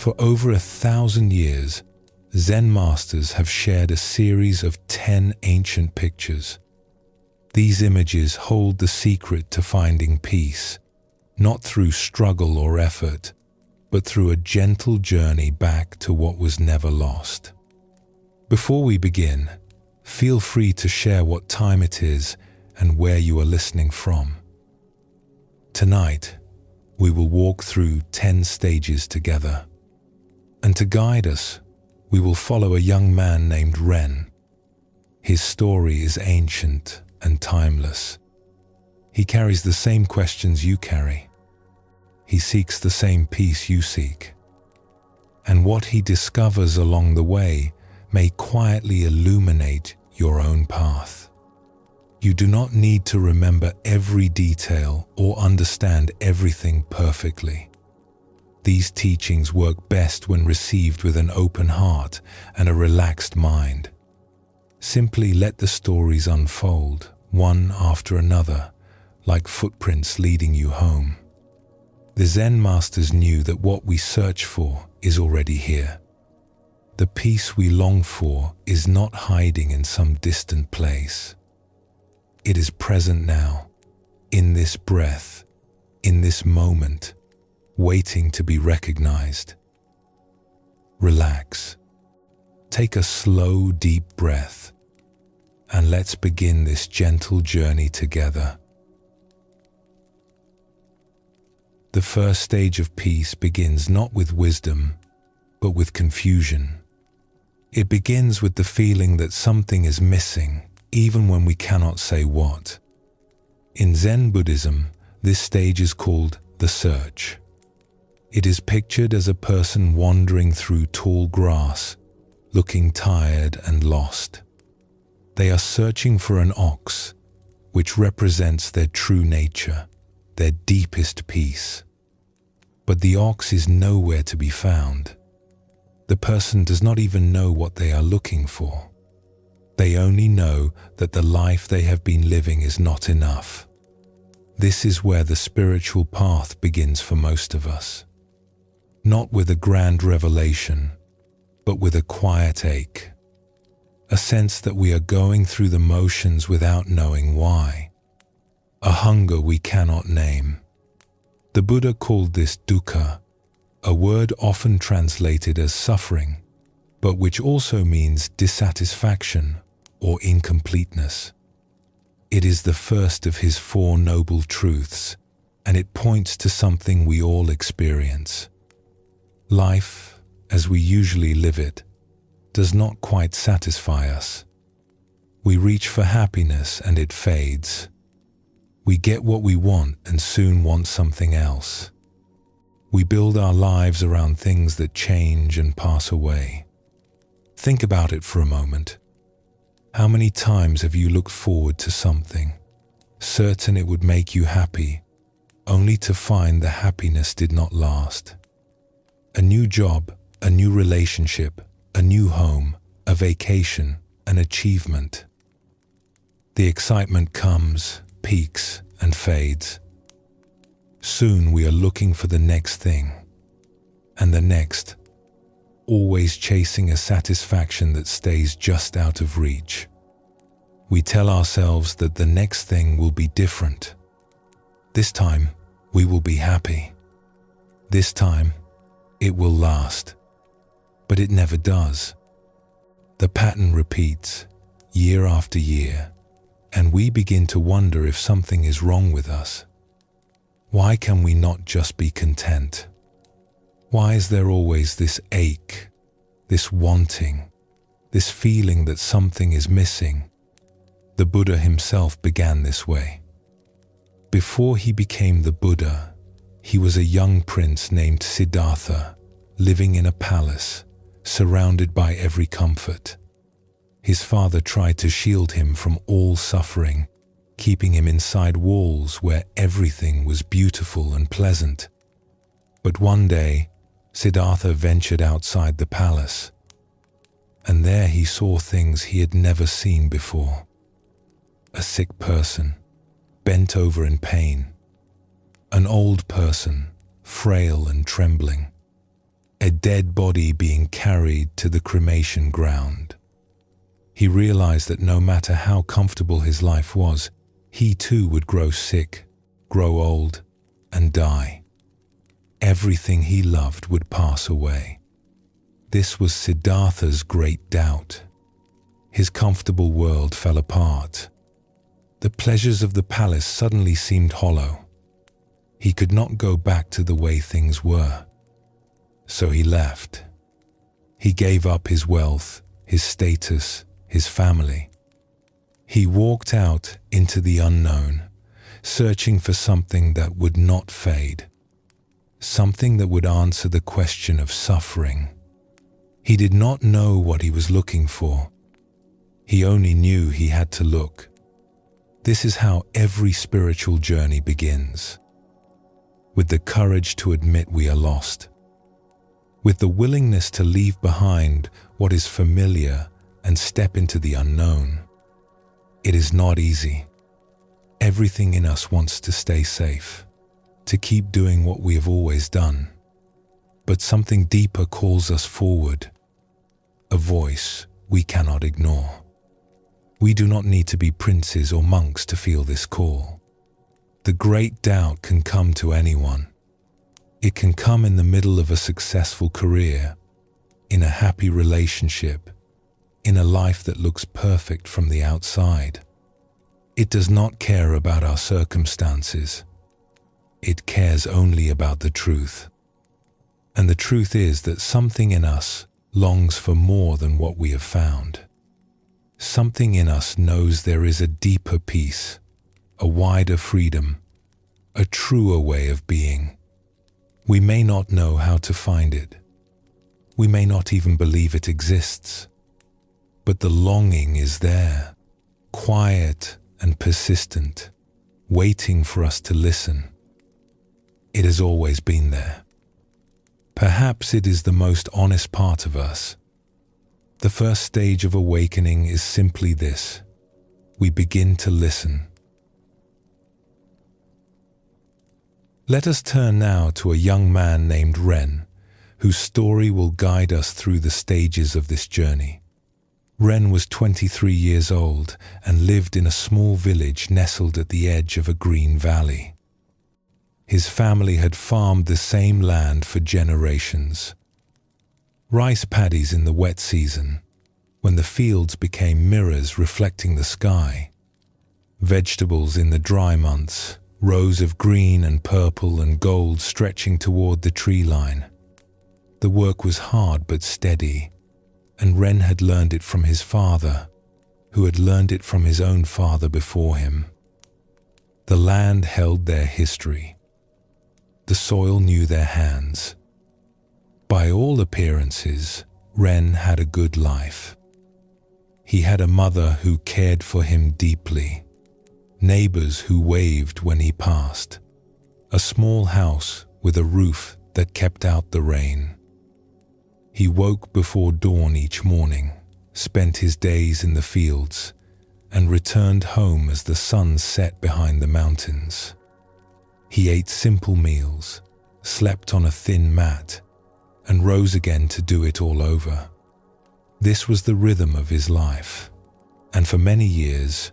For over 1,000 years, Zen masters have shared a series of 10 ancient pictures. These images hold the secret to finding peace, not through struggle or effort, but through a gentle journey back to what was never lost. Before we begin, feel free to share what time it is and where you are listening from. Tonight, we will walk through 10 stages together. And to guide us, we will follow a young man named Ren. His story is ancient and timeless. He carries the same questions you carry. He seeks the same peace you seek. And what he discovers along the way may quietly illuminate your own path. You do not need to remember every detail or understand everything perfectly. These teachings work best when received with an open heart and a relaxed mind. Simply let the stories unfold, one after another, like footprints leading you home. The Zen masters knew that what we search for is already here. The peace we long for is not hiding in some distant place. It is present now, in this breath, in this moment, waiting to be recognized. Relax. Take a slow, deep breath, and let's begin this gentle journey together. The first stage of peace begins not with wisdom, but with confusion. It begins with the feeling that something is missing, even when we cannot say what. In Zen Buddhism, this stage is called the search. It is pictured as a person wandering through tall grass, looking tired and lost. They are searching for an ox, which represents their true nature, their deepest peace. But the ox is nowhere to be found. The person does not even know what they are looking for. They only know that the life they have been living is not enough. This is where the spiritual path begins for most of us. Not with a grand revelation, but with a quiet ache. A sense that we are going through the motions without knowing why. A hunger we cannot name. The Buddha called this dukkha, a word often translated as suffering, but which also means dissatisfaction or incompleteness. It is the first of his 4 noble truths, and it points to something we all experience. Life, as we usually live it, does not quite satisfy us. We reach for happiness and it fades. We get what we want and soon want something else. We build our lives around things that change and pass away. Think about it for a moment. How many times have you looked forward to something, certain it would make you happy, only to find the happiness did not last? A new job, a new relationship, a new home, a vacation, an achievement. The excitement comes, peaks, and fades. Soon we are looking for the next thing, and the next, always chasing a satisfaction that stays just out of reach. We tell ourselves that the next thing will be different. This time, we will be happy. This time, it will last. But it never does. The pattern repeats, year after year, and we begin to wonder if something is wrong with us. Why can we not just be content? Why is there always this ache, this wanting, this feeling that something is missing? The Buddha himself began this way. Before he became the Buddha, he was a young prince named Siddhartha, living in a palace, surrounded by every comfort. His father tried to shield him from all suffering, keeping him inside walls where everything was beautiful and pleasant. But one day, Siddhartha ventured outside the palace, and there he saw things he had never seen before. A sick person, bent over in pain. An old person, frail and trembling. a dead body being carried to the cremation ground. He realized that no matter how comfortable his life was, he too would grow sick, grow old, and die. Everything he loved would pass away. This was Siddhartha's great doubt. His comfortable world fell apart. The pleasures of the palace suddenly seemed hollow. He could not go back to the way things were. So he left. He gave up his wealth, his status, his family. He walked out into the unknown, searching for something that would not fade, something that would answer the question of suffering. He did not know what he was looking for. He only knew he had to look. This is how every spiritual journey begins. With the courage to admit we are lost. With the willingness to leave behind what is familiar and step into the unknown. It is not easy. Everything in us wants to stay safe, to keep doing what we have always done. But something deeper calls us forward, a voice we cannot ignore. We do not need to be princes or monks to feel this call. The great doubt can come to anyone. It can come in the middle of a successful career, in a happy relationship, in a life that looks perfect from the outside. It does not care about our circumstances. It cares only about the truth. And the truth is that something in us longs for more than what we have found. Something in us knows there is a deeper peace, a wider freedom, a truer way of being. We may not know how to find it. We may not even believe it exists. But the longing is there, quiet and persistent, waiting for us to listen. It has always been there. Perhaps it is the most honest part of us. The first stage of awakening is simply this: we begin to listen. Let us turn now to a young man named Ren, whose story will guide us through the stages of this journey. Ren was 23 years old and lived in a small village nestled at the edge of a green valley. His family had farmed the same land for generations. Rice paddies in the wet season, when the fields became mirrors reflecting the sky. Vegetables in the dry months, rows of green and purple and gold stretching toward the tree line. The work was hard but steady, and Ren had learned it from his father, who had learned it from his own father before him. The land held their history. The soil knew their hands. By all appearances, Ren had a good life. He had a mother who cared for him deeply, neighbors who waved when he passed, a small house with a roof that kept out the rain. He woke before dawn each morning, spent his days in the fields, and returned home as the sun set behind the mountains. He ate simple meals, slept on a thin mat, and rose again to do it all over. This was the rhythm of his life, and for many years,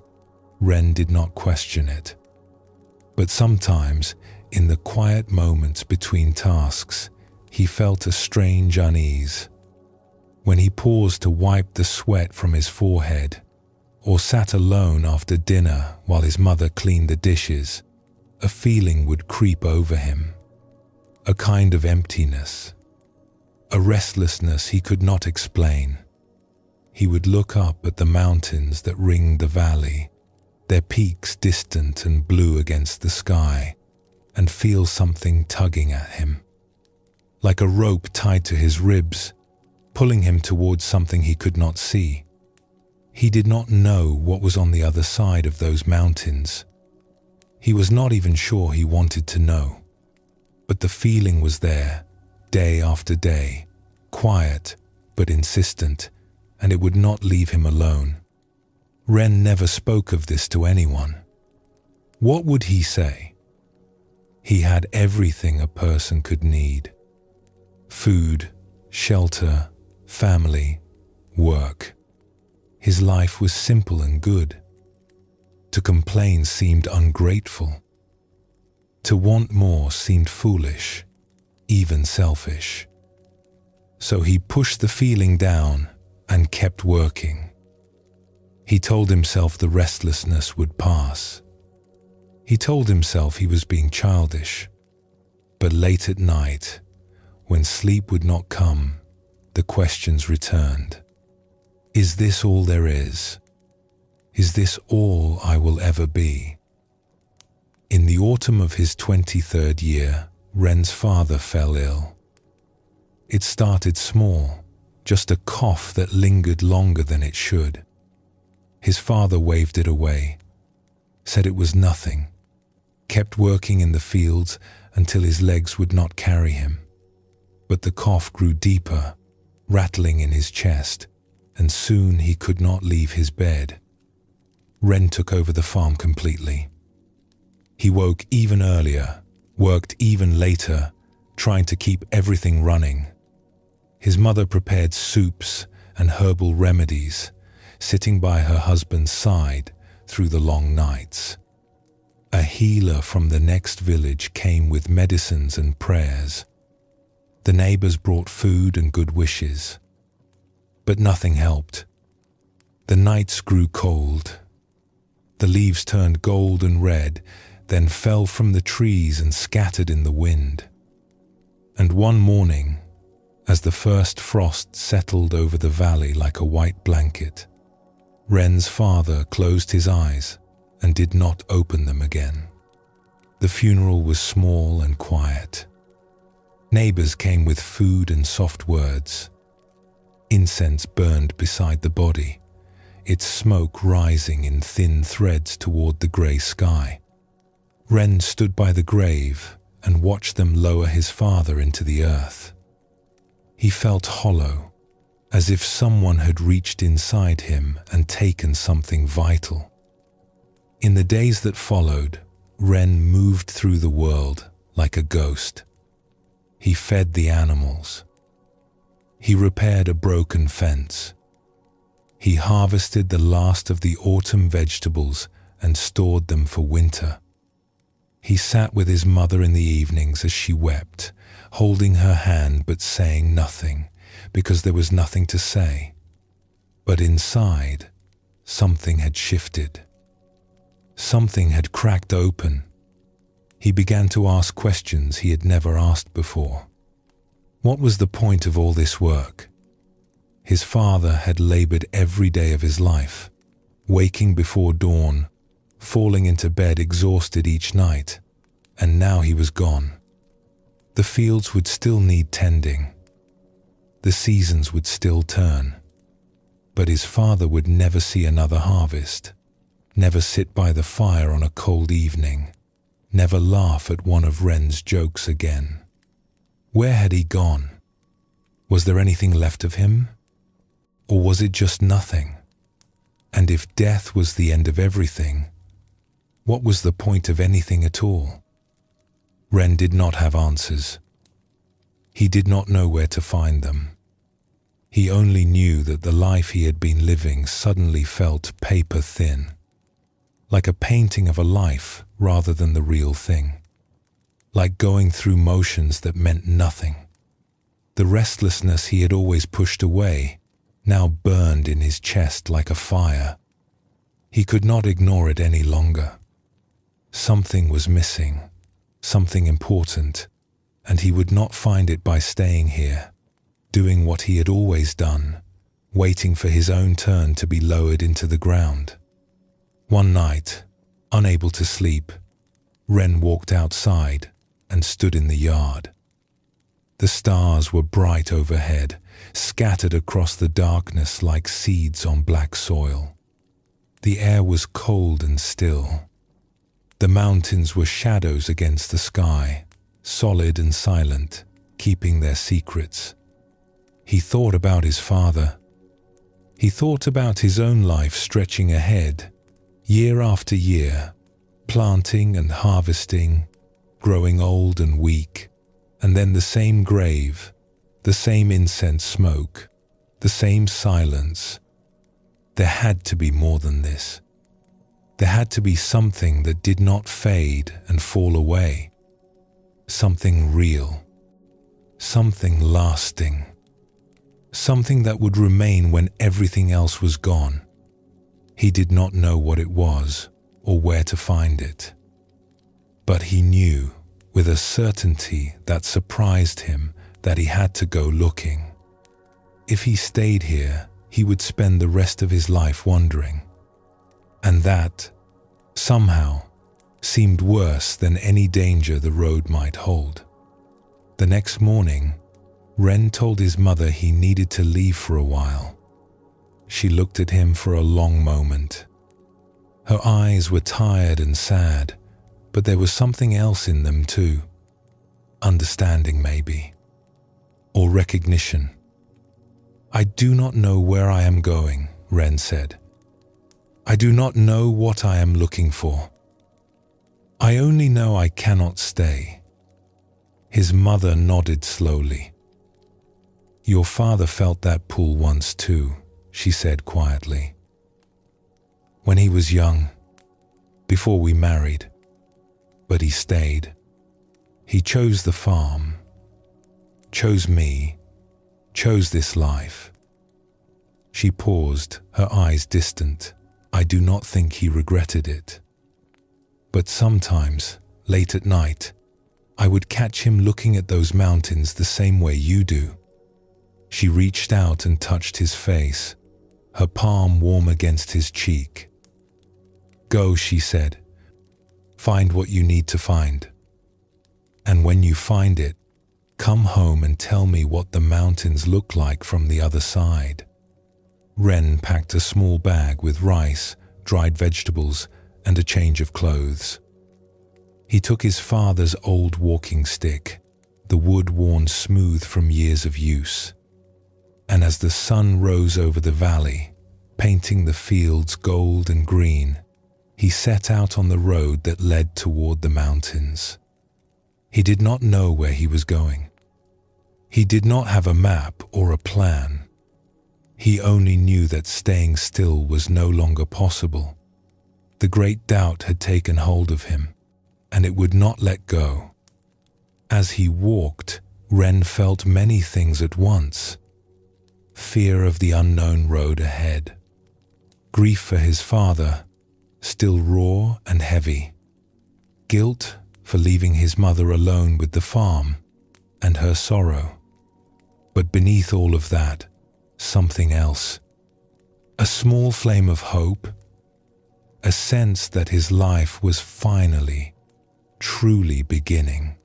Ren did not question it. But sometimes, in the quiet moments between tasks, he felt a strange unease. When he paused to wipe the sweat from his forehead, or sat alone after dinner while his mother cleaned the dishes, a feeling would creep over him, a kind of emptiness, a restlessness he could not explain. He would look up at the mountains that ringed the valley, their peaks distant and blue against the sky, and feel something tugging at him, like a rope tied to his ribs, pulling him towards something he could not see. He did not know what was on the other side of those mountains. He was not even sure he wanted to know. But the feeling was there, day after day, quiet but insistent, and it would not leave him alone. Ren never spoke of this to anyone. What would he say? He had everything a person could need: food, shelter, family, work. His life was simple and good. To complain seemed ungrateful. To want more seemed foolish, even selfish. So he pushed the feeling down and kept working. He told himself the restlessness would pass. He told himself he was being childish. But late at night, when sleep would not come, the questions returned. Is this all there is? Is this all I will ever be? In the autumn of his 23rd year, Ren's father fell ill. It started small, just a cough that lingered longer than it should. His father waved it away, said it was nothing, kept working in the fields until his legs would not carry him. But the cough grew deeper, rattling in his chest, and soon he could not leave his bed. Ren took over the farm completely. He woke even earlier, worked even later, trying to keep everything running. His mother prepared soups and herbal remedies, sitting by her husband's side through the long nights. A healer from the next village came with medicines and prayers. The neighbors brought food and good wishes. But nothing helped. The nights grew cold. The leaves turned gold and red, then fell from the trees and scattered in the wind. And one morning, as the first frost settled over the valley like a white blanket, Ren's father closed his eyes and did not open them again. The funeral was small and quiet. Neighbors came with food and soft words. Incense burned beside the body, its smoke rising in thin threads toward the grey sky. Ren stood by the grave and watched them lower his father into the earth. He felt hollow, as if someone had reached inside him and taken something vital. In the days that followed, Ren moved through the world like a ghost. He fed the animals. He repaired a broken fence. He harvested the last of the autumn vegetables and stored them for winter. He sat with his mother in the evenings as she wept, holding her hand but saying nothing, because there was nothing to say. But inside, something had shifted. Something had cracked open. He began to ask questions he had never asked before. What was the point of all this work? His father had labored every day of his life, waking before dawn, falling into bed exhausted each night, and now he was gone. The fields would still need tending. The seasons would still turn. But his father would never see another harvest, never sit by the fire on a cold evening, never laugh at one of Ren's jokes again. Where had he gone? Was there anything left of him? Or was it just nothing? And if death was the end of everything, what was the point of anything at all? Ren did not have answers. He did not know where to find them. He only knew that the life he had been living suddenly felt paper thin, like a painting of a life rather than the real thing, like going through motions that meant nothing. The restlessness he had always pushed away now burned in his chest like a fire. He could not ignore it any longer. Something was missing, something important, and he would not find it by staying here, doing what he had always done, waiting for his own turn to be lowered into the ground. One night, unable to sleep, Ren walked outside and stood in the yard. The stars were bright overhead, scattered across the darkness like seeds on black soil. The air was cold and still. The mountains were shadows against the sky, solid and silent, keeping their secrets. He thought about his father. He thought about his own life stretching ahead, year after year, planting and harvesting, growing old and weak, and then the same grave, the The same incense smoke, the same silence. There had to be more than this. There had to be something that did not fade and fall away. Something real. Something lasting. Something that would remain when everything else was gone. He did not know what it was or where to find it. But he knew, with a certainty that surprised him, that he had to go looking. If he stayed here, he would spend the rest of his life wandering. And that, somehow, seemed worse than any danger the road might hold. The next morning, Ren told his mother he needed to leave for a while. She looked at him for a long moment. Her eyes were tired and sad, but there was something else in them too. Understanding, maybe. Or recognition. "I do not know where I am going," Ren said. "I do not know what I am looking for. I only know I cannot stay." His mother nodded slowly. "Your father felt that pull once too," she said quietly. "When he was young, before we married. But he stayed. He chose the farm, chose me, chose this life." She paused, her eyes distant. "I do not think he regretted it. But sometimes, late at night, I would catch him looking at those mountains the same way you do." She reached out and touched his face, her palm warm against his cheek. "Go," she said. "Find what you need to find. And when you find it, come home and tell me what the mountains look like from the other side." Ren packed a small bag with rice, dried vegetables, and a change of clothes. He took his father's old walking stick, the wood worn smooth from years of use. And as the sun rose over the valley, painting the fields gold and green, he set out on the road that led toward the mountains. He did not know where he was going. He did not have a map or a plan. He only knew that staying still was no longer possible. The great doubt had taken hold of him, and it would not let go. As he walked, Ren felt many things at once. Fear of the unknown road ahead. Grief for his father, still raw and heavy. Guilt for leaving his mother alone with the farm, and her sorrow. But beneath all of that, something else. A small flame of hope. A sense that his life was finally, truly beginning.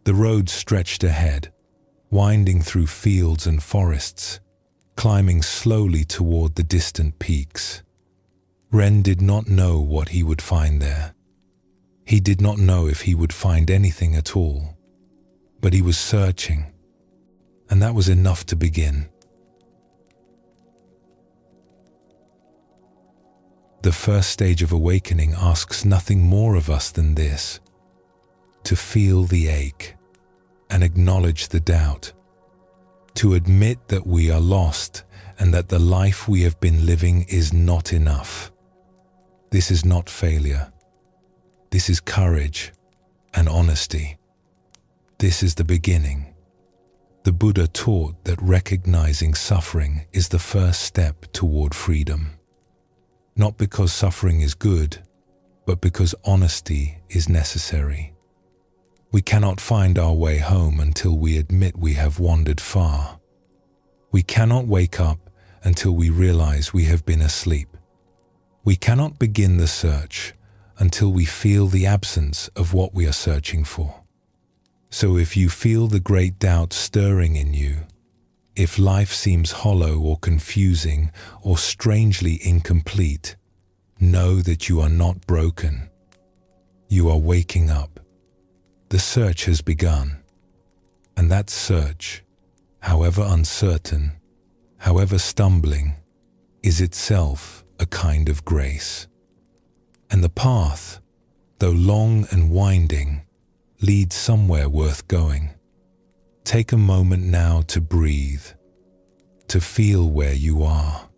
The road stretched ahead, winding through fields and forests, climbing slowly toward the distant peaks. Ren did not know what he would find there. He did not know if he would find anything at all, but he was searching, and that was enough to begin. The first stage of awakening asks nothing more of us than this: to feel the ache and acknowledge the doubt, to admit that we are lost and that the life we have been living is not enough. This is not failure. This is courage and honesty. This is the beginning. The Buddha taught that recognizing suffering is the first step toward freedom. Not because suffering is good, but because honesty is necessary. We cannot find our way home until we admit we have wandered far. We cannot wake up until we realize we have been asleep. We cannot begin the search until we feel the absence of what we are searching for. So if you feel the great doubt stirring in you, if life seems hollow or confusing or strangely incomplete, know that you are not broken. You are waking up. The search has begun. And that search, however uncertain, however stumbling, is itself a kind of grace. And the path, though long and winding, leads somewhere worth going. Take a moment now to breathe, to feel where you are,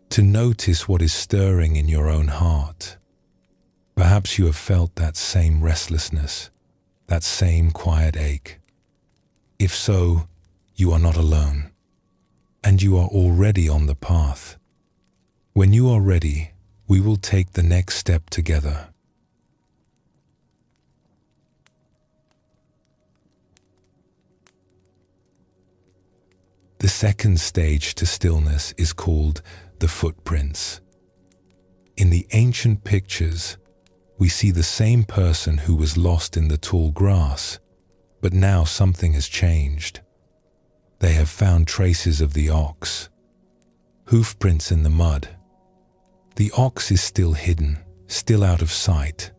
to notice what is stirring in your own heart. Perhaps you have felt that same restlessness, that same quiet ache. If so, you are not alone, and you are already on the path. When you are ready, we will take the next step together. The second stage to stillness is called the footprints. In the ancient pictures, we see the same person who was lost in the tall grass, but now something has changed. They have found traces of the ox, hoofprints in the mud. The ox is still hidden, still out of sight,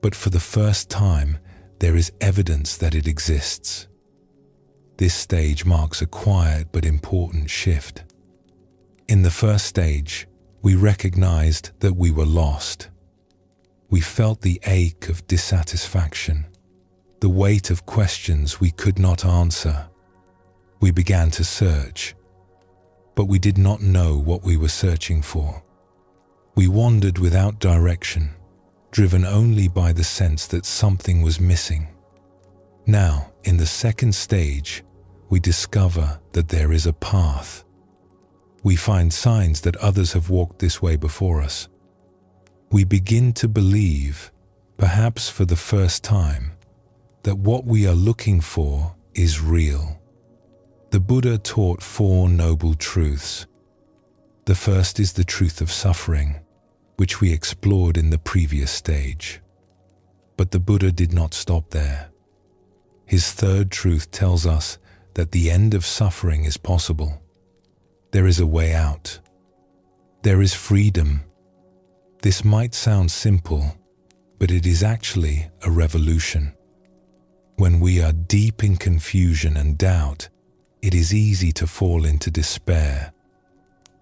but for the first time, there is evidence that it exists. This stage marks a quiet but important shift. In the first stage, we recognized that we were lost. We felt the ache of dissatisfaction, the weight of questions we could not answer. We began to search, but we did not know what we were searching for. We wandered without direction, driven only by the sense that something was missing. Now, in the second stage, we discover that there is a path. We find signs that others have walked this way before us. We begin to believe, perhaps for the first time, that what we are looking for is real. The Buddha taught 4 noble truths. The first is the truth of suffering, which we explored in the previous stage. But the Buddha did not stop there. His third truth tells us that the end of suffering is possible. There is a way out. There is freedom. This might sound simple, but it is actually a revolution. When we are deep in confusion and doubt, it is easy to fall into despair.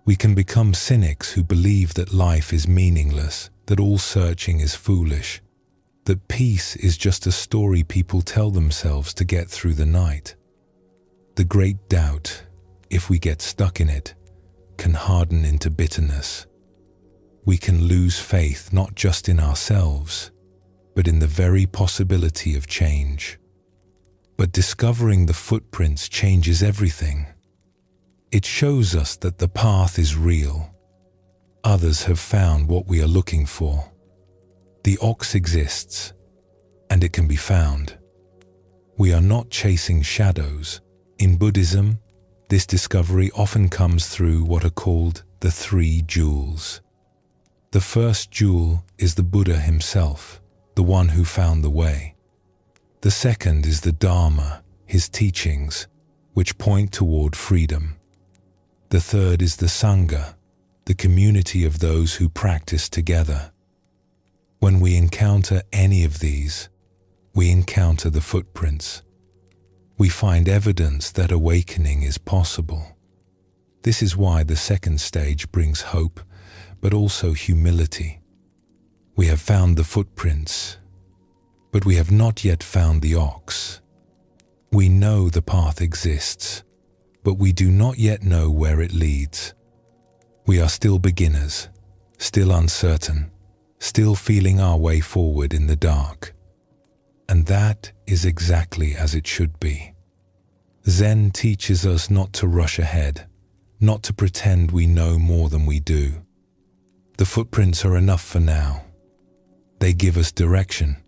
We can become cynics who believe that life is meaningless, that all searching is foolish, that peace is just a story people tell themselves to get through the night. The great doubt, if we get stuck in it, can harden into bitterness. We can lose faith not just in ourselves, but in the very possibility of change. But discovering the footprints changes everything. It shows us that the path is real. Others have found what we are looking for. The ox exists, and it can be found. We are not chasing shadows. In Buddhism, this discovery often comes through what are called the 3 jewels. The first jewel is the Buddha himself, the one who found the way. The second is the Dharma, his teachings, which point toward freedom. The third is the Sangha, the community of those who practice together. When we encounter any of these, we encounter the footprints. We find evidence that awakening is possible. This is why the second stage brings hope, but also humility. We have found the footprints, but we have not yet found the ox. We know the path exists, but we do not yet know where it leads. We are still beginners, still uncertain, still feeling our way forward in the dark. And that is exactly as it should be. Zen teaches us not to rush ahead, not to pretend we know more than we do. The footprints are enough for now. They give us direction.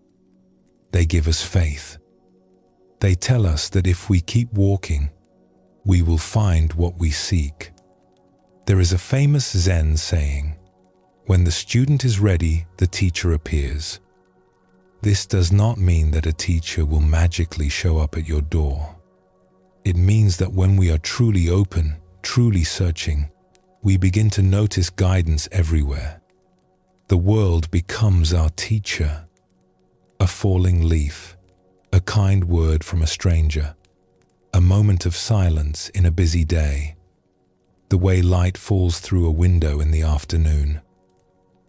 They give us faith. They tell us that if we keep walking, we will find what we seek. There is a famous Zen saying, "When the student is ready, the teacher appears." This does not mean that a teacher will magically show up at your door. It means that when we are truly open, truly searching, we begin to notice guidance everywhere. The world becomes our teacher. A falling leaf, a kind word from a stranger, a moment of silence in a busy day, the way light falls through a window in the afternoon.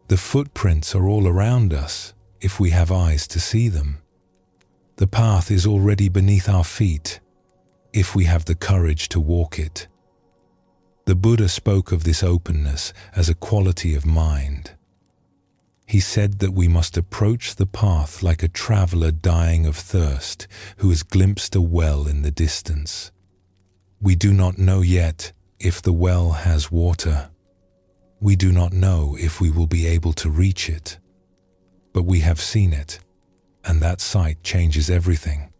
The footprints are all around us if we have eyes to see them. The path is already beneath our feet. if we have the courage to walk it. The Buddha spoke of this openness as a quality of mind. He said that we must approach the path like a traveler dying of thirst who has glimpsed a well in the distance. We do not know yet if the well has water. We do not know if we will be able to reach it. But we have seen it, and that sight changes everything.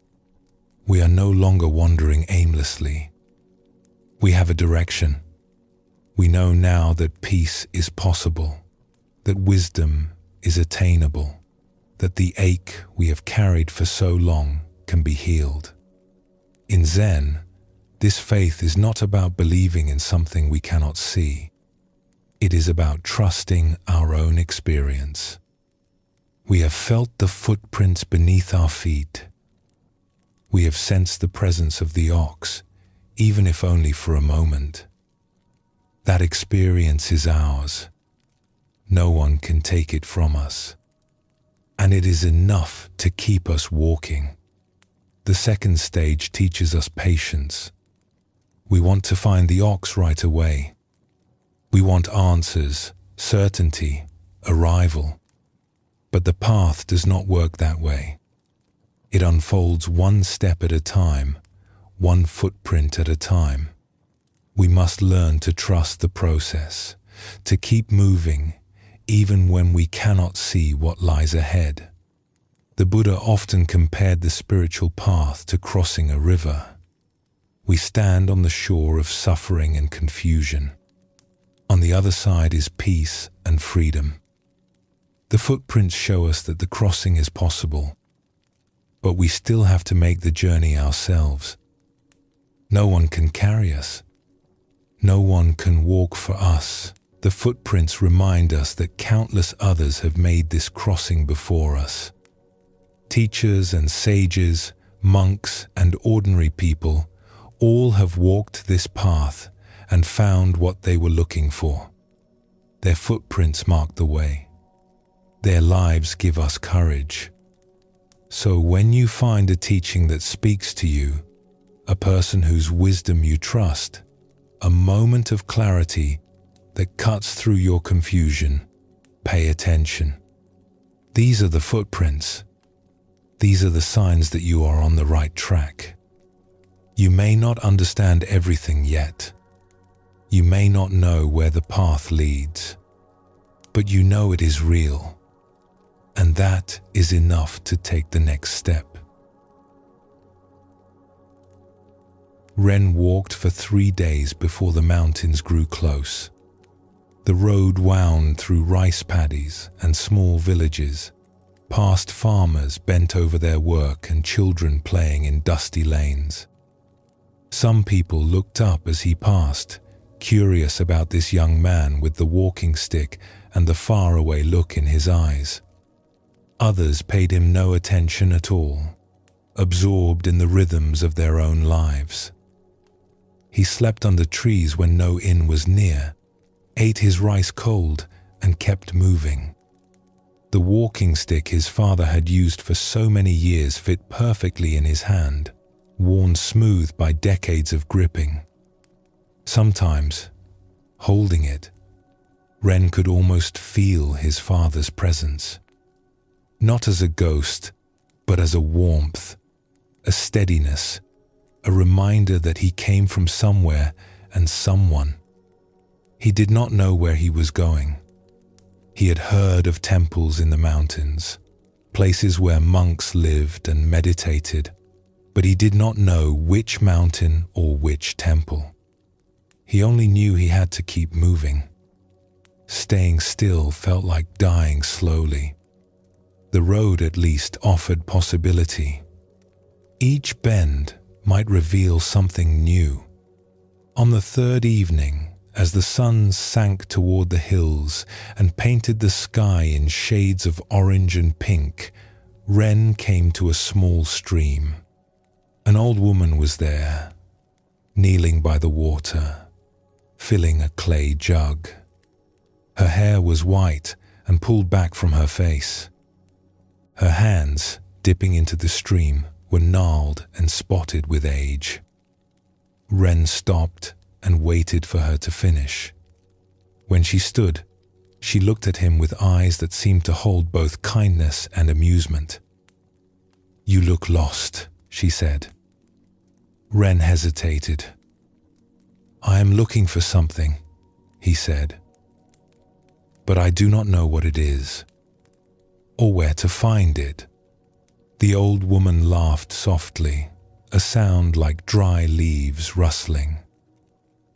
We are no longer wandering aimlessly. We have a direction. We know now that peace is possible, that wisdom is attainable, that the ache we have carried for so long can be healed. In Zen, this faith is not about believing in something we cannot see. It is about trusting our own experience. We have felt the footprints beneath our feet. We have sensed the presence of the ox, even if only for a moment. That experience is ours. No one can take it from us. And it is enough to keep us walking. The second stage teaches us patience. We want to find the ox right away. We want answers, certainty, arrival. But the path does not work that way. It unfolds one step at a time, one footprint at a time. We must learn to trust the process, to keep moving, even when we cannot see what lies ahead. The Buddha often compared the spiritual path to crossing a river. We stand on the shore of suffering and confusion. On the other side is peace and freedom. The footprints show us that the crossing is possible, but we still have to make the journey ourselves. No one can carry us. No one can walk for us. The footprints remind us that countless others have made this crossing before us. Teachers and sages, monks and ordinary people all have walked this path and found what they were looking for. Their footprints mark the way. Their lives give us courage. So when you find a teaching that speaks to you, a person whose wisdom you trust, a moment of clarity that cuts through your confusion, pay attention. These are the footprints. These are the signs that you are on the right track. You may not understand everything yet. You may not know where the path leads, but you know it is real, and that is enough to take the next step. Ren walked for 3 days before the mountains grew close. The road wound through rice paddies and small villages, past farmers bent over their work and children playing in dusty lanes. Some people looked up as he passed, curious about this young man with the walking stick and the faraway look in his eyes. Others paid him no attention at all, absorbed in the rhythms of their own lives. He slept under trees when no inn was near, ate his rice cold, and kept moving. The walking stick his father had used for so many years fit perfectly in his hand, worn smooth by decades of gripping. Sometimes, holding it, Ren could almost feel his father's presence. Not as a ghost, but as a warmth, a steadiness, a reminder that he came from somewhere and someone. He did not know where he was going. He had heard of temples in the mountains, places where monks lived and meditated, but he did not know which mountain or which temple. He only knew he had to keep moving. Staying still felt like dying slowly. The road at least offered possibility. Each bend might reveal something new. On the third evening, as the sun sank toward the hills and painted the sky in shades of orange and pink, Ren came to a small stream. An old woman was there, kneeling by the water, filling a clay jug. Her hair was white and pulled back from her face. Her hands, dipping into the stream, were gnarled and spotted with age. Ren stopped and waited for her to finish. When she stood, she looked at him with eyes that seemed to hold both kindness and amusement. "You look lost," she said. Ren hesitated. "I am looking for something," he said. "But I do not know what it is, or where to find it." The old woman laughed softly, a sound like dry leaves rustling.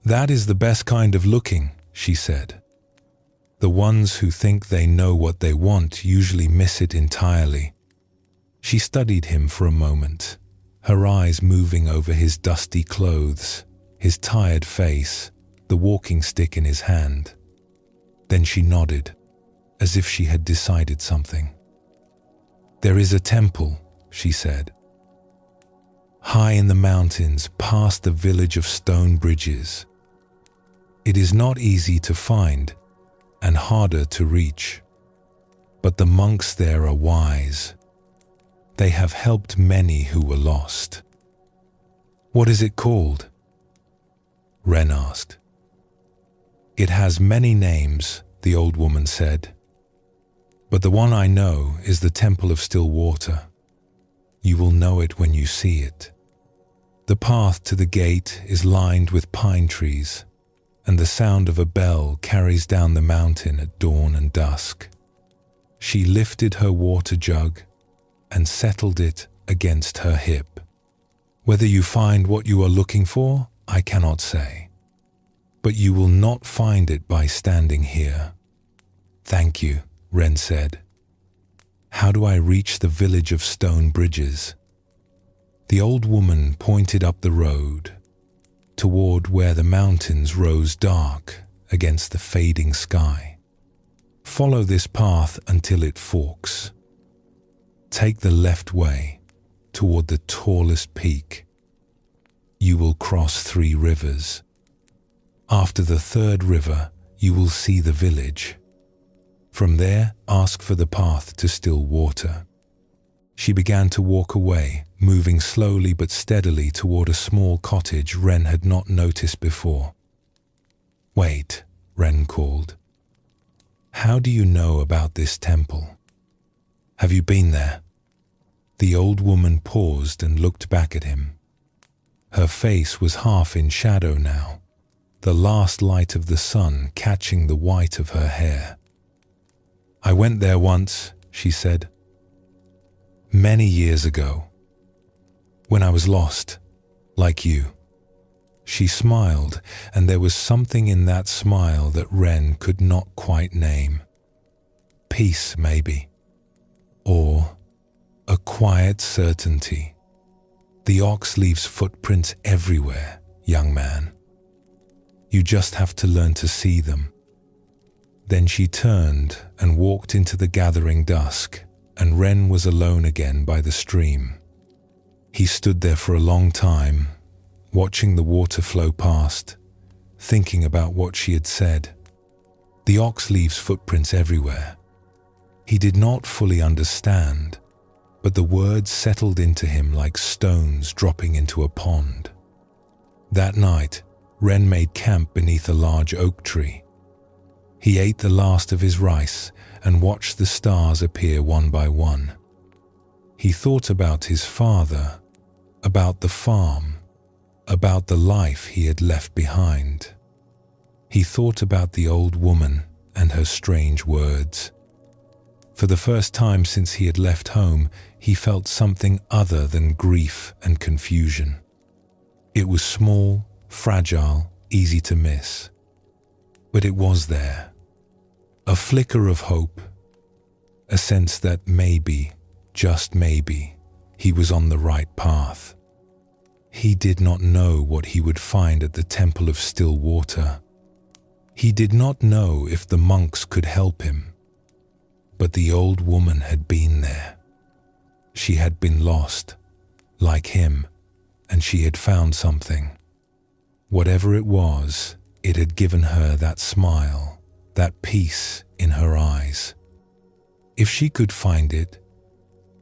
"That is the best kind of looking," she said. "The ones who think they know what they want usually miss it entirely." She studied him for a moment, her eyes moving over his dusty clothes, his tired face, the walking stick in his hand. Then she nodded, as if she had decided something. "There is a temple," she said, "high in the mountains past the village of stone bridges. It is not easy to find and harder to reach, but the monks there are wise. They have helped many who were lost." "What is it called?" Ren asked. "It has many names," the old woman said, "but the one I know is the Temple of Still Water. You will know it when you see it. The path to the gate is lined with pine trees, and the sound of a bell carries down the mountain at dawn and dusk." She lifted her water jug and settled it against her hip. "Whether you find what you are looking for, I cannot say. But you will not find it by standing here." "Thank you," Ren said. "How do I reach the village of stone bridges?" The old woman pointed up the road, toward where the mountains rose dark against the fading sky. "Follow this path until it forks. Take the left way toward the tallest peak. You will cross 3 rivers. After the 3rd river, you will see the village. From there, ask for the path to still water." She began to walk away, moving slowly but steadily toward a small cottage Ren had not noticed before. "Wait," Ren called. "How do you know about this temple? Have you been there?" The old woman paused and looked back at him. Her face was half in shadow now, the last light of the sun catching the white of her hair. "I went there once," she said. "Many years ago, when I was lost, like you." She smiled, and there was something in that smile that Ren could not quite name. Peace, maybe. Or a quiet certainty. "The ox leaves footprints everywhere, young man. You just have to learn to see them." Then she turned and walked into the gathering dusk, and Ren was alone again by the stream. He stood there for a long time, watching the water flow past, thinking about what she had said. The ox leaves footprints everywhere. He did not fully understand, but the words settled into him like stones dropping into a pond. That night, Ren made camp beneath a large oak tree. He ate the last of his rice and watched the stars appear one by one. He thought about his father, about the farm, about the life he had left behind. He thought about the old woman and her strange words. For the first time since he had left home, he felt something other than grief and confusion. It was small, fragile, easy to miss. But it was there. A flicker of hope, a sense that maybe, just maybe, he was on the right path. He did not know what he would find at the Temple of Still Water. He did not know if the monks could help him. But the old woman had been there. She had been lost, like him, and she had found something. Whatever it was, it had given her that smile, that peace in her eyes. If she could find it,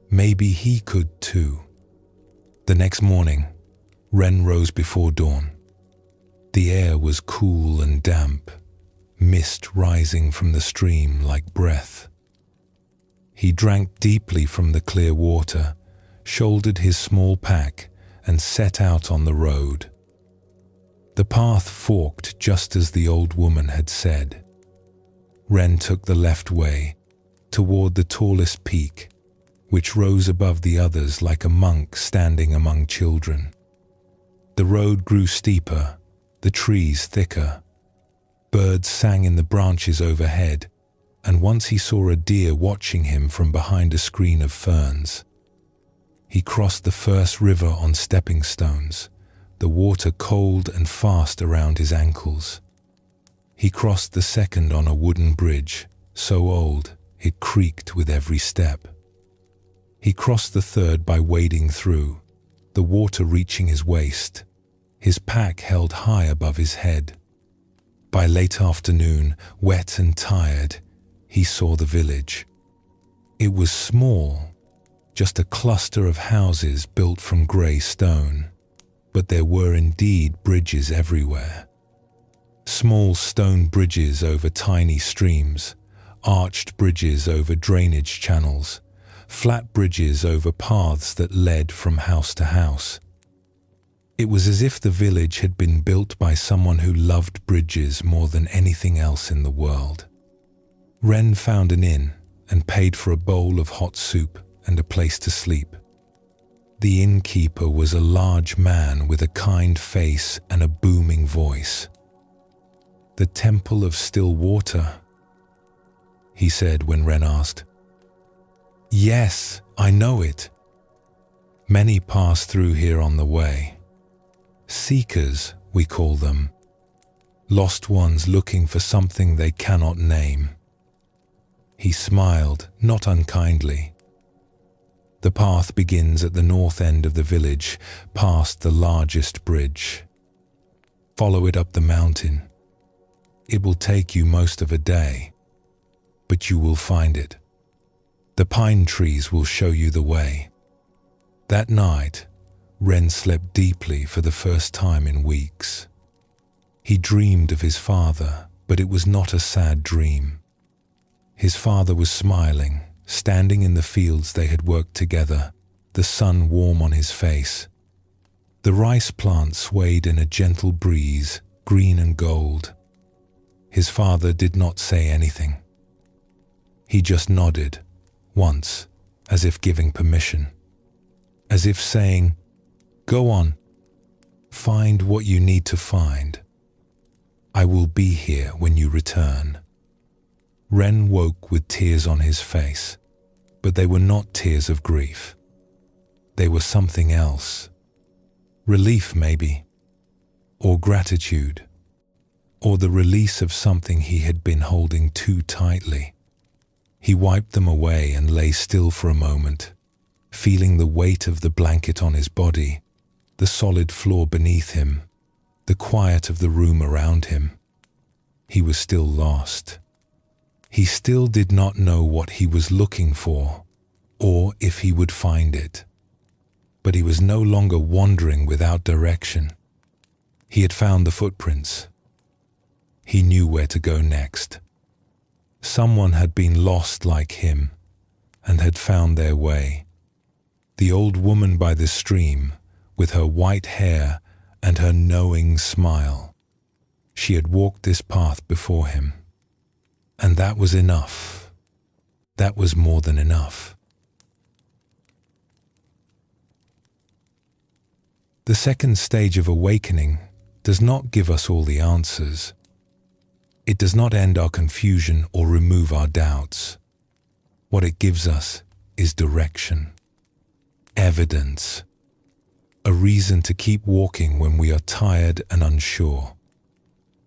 maybe he could too. The next morning, Ren rose before dawn. The air was cool and damp, mist rising from the stream like breath. He drank deeply from the clear water, shouldered his small pack, and set out on the road. The path forked just as the old woman had said. Ren took the left way, toward the tallest peak, which rose above the others like a monk standing among children. The road grew steeper, the trees thicker. Birds sang in the branches overhead, and once he saw a deer watching him from behind a screen of ferns. He crossed the first river on stepping stones, the water cold and fast around his ankles. He crossed the second on a wooden bridge, so old it creaked with every step. He crossed the third by wading through, the water reaching his waist, his pack held high above his head. By late afternoon, wet and tired, he saw the village. It was small, just a cluster of houses built from grey stone, but there were indeed bridges everywhere. Small stone bridges over tiny streams, arched bridges over drainage channels, flat bridges over paths that led from house to house. It was as if the village had been built by someone who loved bridges more than anything else in the world. Ren found an inn and paid for a bowl of hot soup and a place to sleep. The innkeeper was a large man with a kind face and a booming voice. "The Temple of Still Water," he said when Ren asked. "Yes, I know it. Many pass through here on the way. Seekers, we call them. Lost ones looking for something they cannot name." He smiled, not unkindly. The path begins at the north end of the village, past the largest bridge. Follow it up the mountain. It will take you most of a day, but you will find it. The pine trees will show you the way. That night, Ren slept deeply for the first time in weeks. He dreamed of his father, but it was not a sad dream. His father was smiling, standing in the fields they had worked together, the sun warm on his face. The rice plant swayed in a gentle breeze, green and gold. His father did not say anything. He just nodded, once, as if giving permission. As if saying, "Go on, find what you need to find. I will be here when you return." Ren woke with tears on his face, but they were not tears of grief. They were something else. Relief, maybe, or gratitude, or the release of something he had been holding too tightly. He wiped them away and lay still for a moment, feeling the weight of the blanket on his body, the solid floor beneath him, the quiet of the room around him. He was still lost. He still did not know what he was looking for, or if he would find it. But he was no longer wandering without direction. He had found the footprints. He knew where to go next. Someone had been lost like him, and had found their way. The old woman by the stream, with her white hair and her knowing smile. She had walked this path before him. And that was enough. That was more than enough. The second stage of awakening does not give us all the answers. It does not end our confusion or remove our doubts. What it gives us is direction, evidence, a reason to keep walking when we are tired and unsure.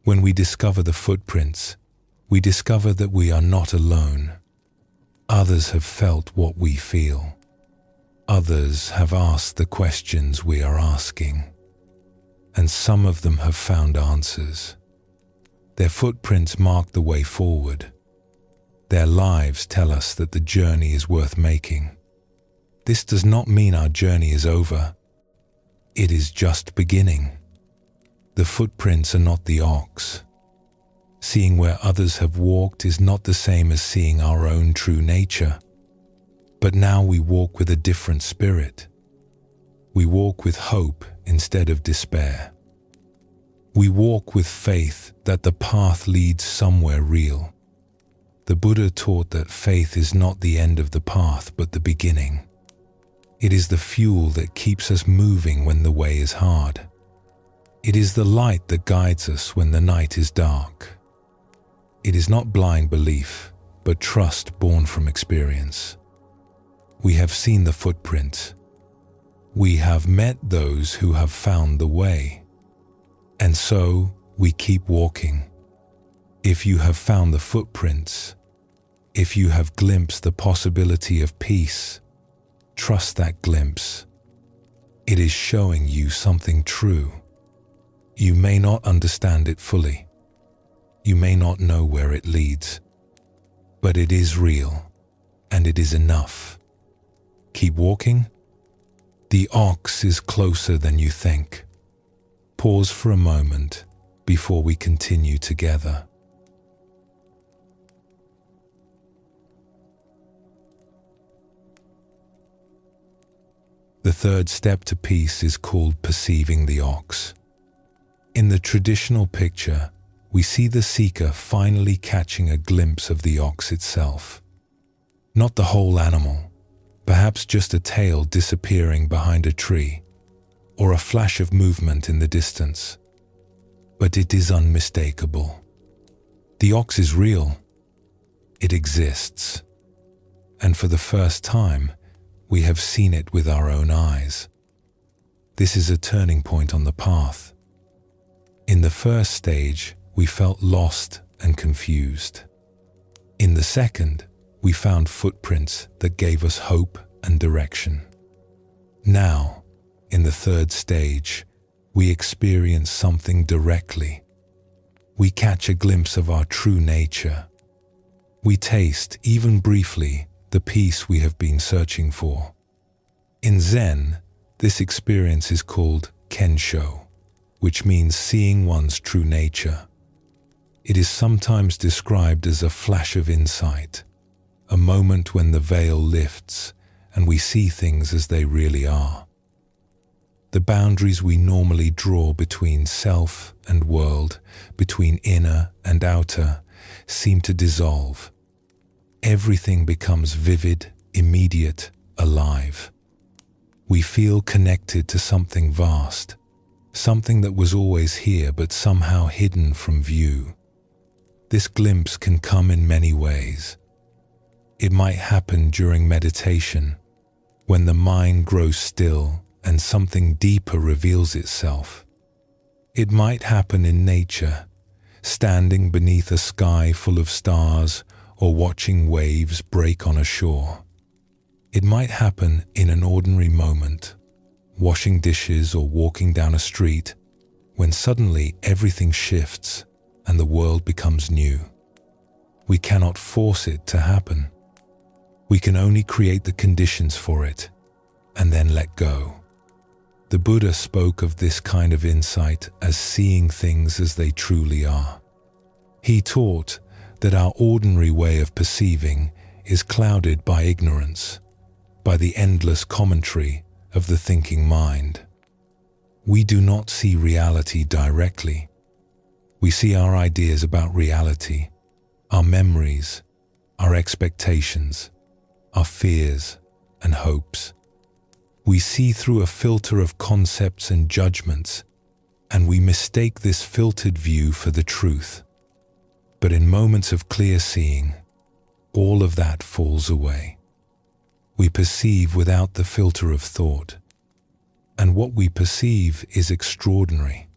When we discover the footprints, we discover that we are not alone. Others have felt what we feel. Others have asked the questions we are asking. And some of them have found answers. Their footprints mark the way forward. Their lives tell us that the journey is worth making. This does not mean our journey is over. It is just beginning. The footprints are not the ox. Seeing where others have walked is not the same as seeing our own true nature. But now we walk with a different spirit. We walk with hope instead of despair. We walk with faith that the path leads somewhere real. The Buddha taught that faith is not the end of the path, but the beginning. It is the fuel that keeps us moving when the way is hard. It is the light that guides us when the night is dark. It is not blind belief, but trust born from experience. We have seen the footprints. We have met those who have found the way. And so we keep walking. If you have found the footprints, if you have glimpsed the possibility of peace, trust that glimpse. It is showing you something true. You may not understand it fully. You may not know where it leads. But it is real, and it is enough. Keep walking. The ox is closer than you think. Pause for a moment before we continue together. The third step to peace is called perceiving the ox. In the traditional picture, we see the seeker finally catching a glimpse of the ox itself. Not the whole animal, perhaps just a tail disappearing behind a tree, or a flash of movement in the distance. But it is unmistakable. The ox is real. It exists. And for the first time, we have seen it with our own eyes. This is a turning point on the path. In the first stage, we felt lost and confused. In the second, we found footprints that gave us hope and direction. Now, in the third stage, we experience something directly. We catch a glimpse of our true nature. We taste, even briefly, the peace we have been searching for. In Zen, this experience is called kensho, which means seeing one's true nature. It is sometimes described as a flash of insight, a moment when the veil lifts and we see things as they really are. The boundaries we normally draw between self and world, between inner and outer, seem to dissolve. Everything becomes vivid, immediate, alive. We feel connected to something vast, something that was always here but somehow hidden from view. This glimpse can come in many ways. It might happen during meditation, when the mind grows still and something deeper reveals itself. It might happen in nature, standing beneath a sky full of stars or watching waves break on a shore. It might happen in an ordinary moment, washing dishes or walking down a street, when suddenly everything shifts and the world becomes new. We cannot force it to happen. We can only create the conditions for it and then let go. The Buddha spoke of this kind of insight as seeing things as they truly are. He taught that our ordinary way of perceiving is clouded by ignorance, by the endless commentary of the thinking mind. We do not see reality directly. We see our ideas about reality, our memories, our expectations, our fears and hopes. We see through a filter of concepts and judgments, and we mistake this filtered view for the truth. But in moments of clear seeing, all of that falls away. We perceive without the filter of thought, and what we perceive is extraordinary.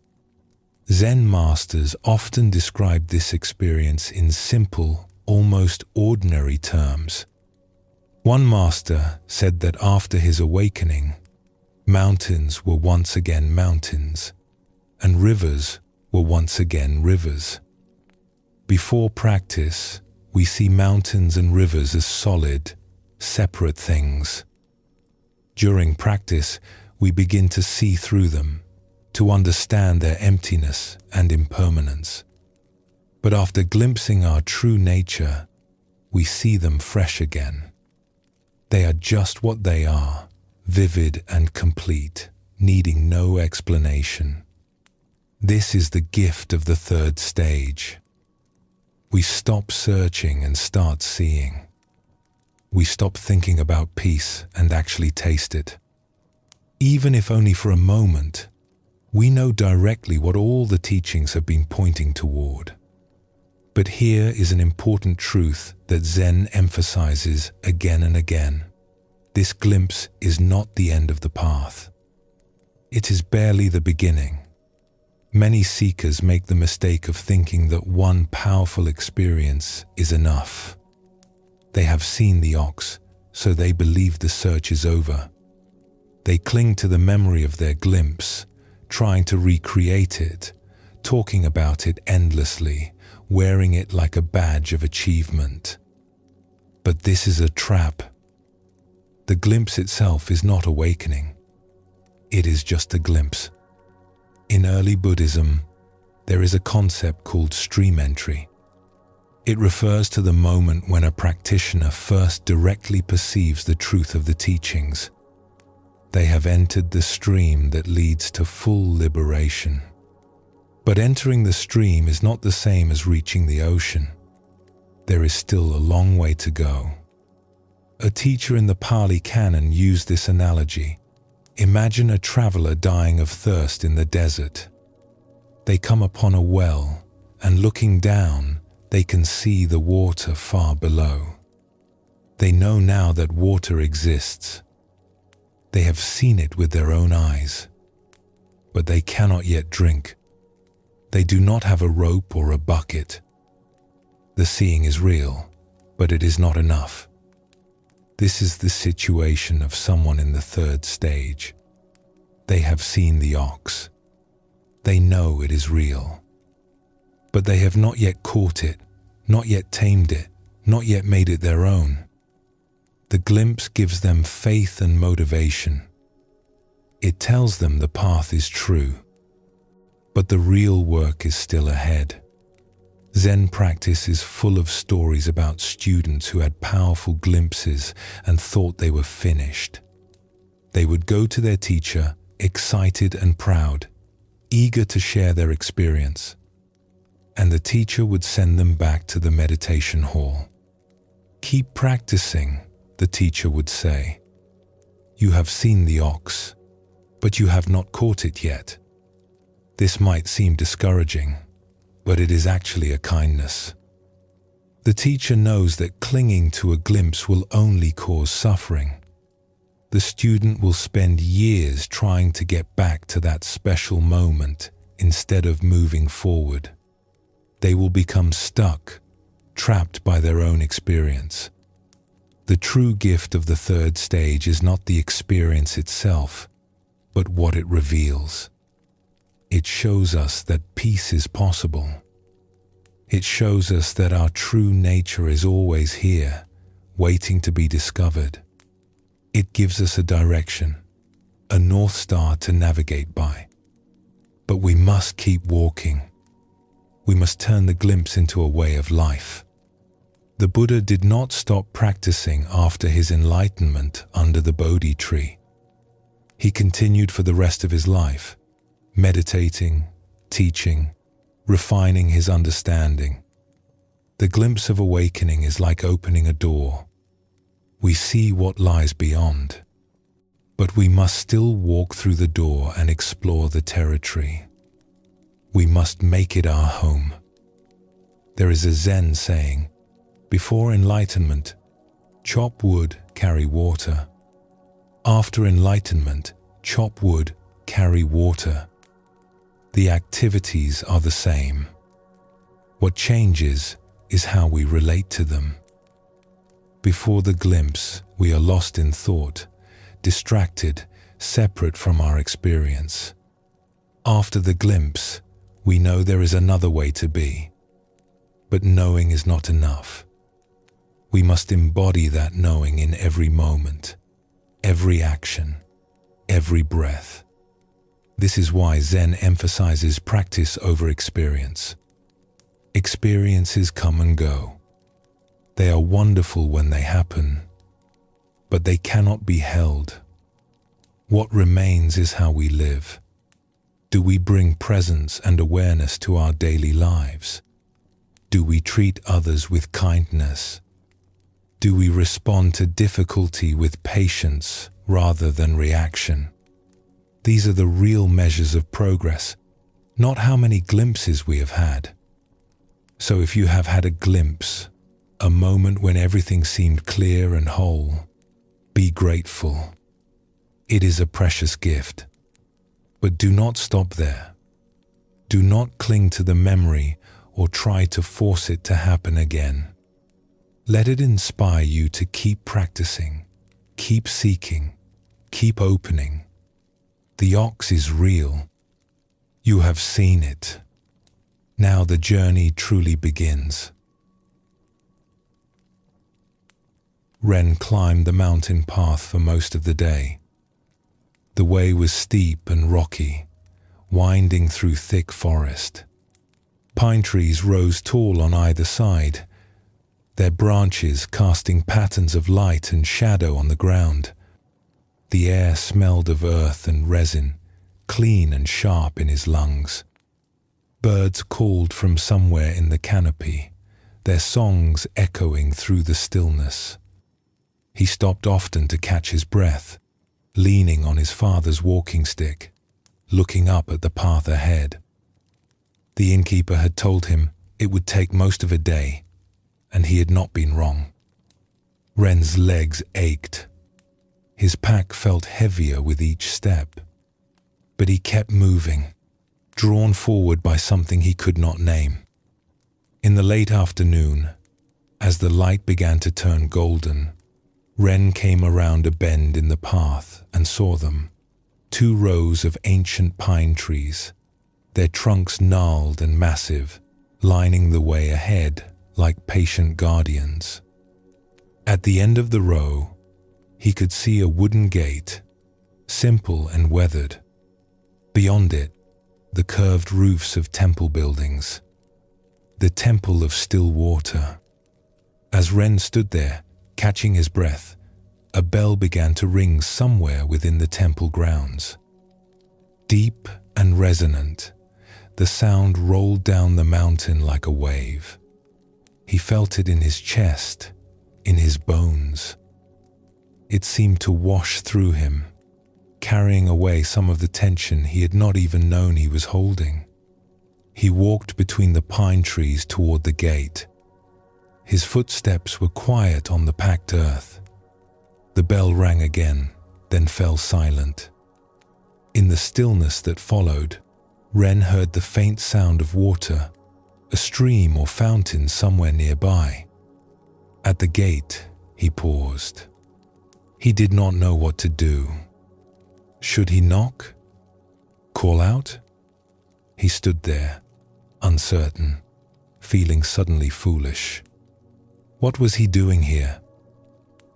Zen masters often describe this experience in simple, almost ordinary terms. One master said that after his awakening, mountains were once again mountains, and rivers were once again rivers. Before practice, we see mountains and rivers as solid, separate things. During practice, we begin to see through them, to understand their emptiness and impermanence. But after glimpsing our true nature, we see them fresh again. They are just what they are, vivid and complete, needing no explanation. This is the gift of the third stage. We stop searching and start seeing. We stop thinking about peace and actually taste it. Even if only for a moment, we know directly what all the teachings have been pointing toward. But here is an important truth that Zen emphasizes again and again. This glimpse is not the end of the path. It is barely the beginning. Many seekers make the mistake of thinking that one powerful experience is enough. They have seen the ox, so they believe the search is over. They cling to the memory of their glimpse, trying to recreate it, talking about it endlessly, wearing it like a badge of achievement. But this is a trap. The glimpse itself is not awakening. It is just a glimpse. In early Buddhism, there is a concept called stream entry. It refers to the moment when a practitioner first directly perceives the truth of the teachings. They have entered the stream that leads to full liberation. But entering the stream is not the same as reaching the ocean. There is still a long way to go. A teacher in the Pali Canon used this analogy. Imagine a traveler dying of thirst in the desert. They come upon a well, and looking down, they can see the water far below. They know now that water exists. They have seen it with their own eyes. But they cannot yet drink. They do not have a rope or a bucket. The seeing is real, but it is not enough. This is the situation of someone in the third stage. They have seen the ox. They know it is real. But they have not yet caught it, not yet tamed it, not yet made it their own. The glimpse gives them faith and motivation. It tells them the path is true. But the real work is still ahead. Zen practice is full of stories about students who had powerful glimpses and thought they were finished. They would go to their teacher, excited and proud, eager to share their experience. And the teacher would send them back to the meditation hall. "Keep practicing," the teacher would say. "You have seen the ox, but you have not caught it yet." This might seem discouraging, but it is actually a kindness. The teacher knows that clinging to a glimpse will only cause suffering. The student will spend years trying to get back to that special moment instead of moving forward. They will become stuck, trapped by their own experience. The true gift of the third stage is not the experience itself, but what it reveals. It shows us that peace is possible. It shows us that our true nature is always here, waiting to be discovered. It gives us a direction, a North Star to navigate by. But we must keep walking. We must turn the glimpse into a way of life. The Buddha did not stop practicing after his enlightenment under the Bodhi tree. He continued for the rest of his life, meditating, teaching, refining his understanding. The glimpse of awakening is like opening a door. We see what lies beyond, but we must still walk through the door and explore the territory. We must make it our home. There is a Zen saying, "Before enlightenment, chop wood, carry water. After enlightenment, chop wood, carry water." The activities are the same. What changes is how we relate to them. Before the glimpse, we are lost in thought, distracted, separate from our experience. After the glimpse, we know there is another way to be. But knowing is not enough. We must embody that knowing in every moment, every action, every breath. This is why Zen emphasizes practice over experience. Experiences come and go. They are wonderful when they happen, but they cannot be held. What remains is how we live. Do we bring presence and awareness to our daily lives? Do we treat others with kindness? Do we respond to difficulty with patience rather than reaction? These are the real measures of progress, not how many glimpses we have had. So if you have had a glimpse, a moment when everything seemed clear and whole, be grateful. It is a precious gift. But do not stop there. Do not cling to the memory or try to force it to happen again. Let it inspire you to keep practicing, keep seeking, keep opening. The ox is real. You have seen it. Now the journey truly begins. Ren climbed the mountain path for most of the day. The way was steep and rocky, winding through thick forest. Pine trees rose tall on either side, their branches casting patterns of light and shadow on the ground. The air smelled of earth and resin, clean and sharp in his lungs. Birds called from somewhere in the canopy, their songs echoing through the stillness. He stopped often to catch his breath, leaning on his father's walking stick, looking up at the path ahead. The innkeeper had told him it would take most of a day, and he had not been wrong. Ren's legs ached. His pack felt heavier with each step, but he kept moving, drawn forward by something he could not name. In the late afternoon, as the light began to turn golden, Ren came around a bend in the path and saw them, 2 rows of ancient pine trees, their trunks gnarled and massive, lining the way ahead like patient guardians. At the end of the row, he could see a wooden gate, simple and weathered. Beyond it, the curved roofs of temple buildings, the temple of still water. As Ren stood there, catching his breath, a bell began to ring somewhere within the temple grounds. Deep and resonant, the sound rolled down the mountain like a wave. He felt it in his chest, in his bones. It seemed to wash through him, carrying away some of the tension he had not even known he was holding. He walked between the pine trees toward the gate. His footsteps were quiet on the packed earth. The bell rang again, then fell silent. In the stillness that followed, Ren heard the faint sound of water, a stream or fountain somewhere nearby. At the gate, he paused. He did not know what to do. Should he knock? Call out? He stood there, uncertain, feeling suddenly foolish. What was he doing here?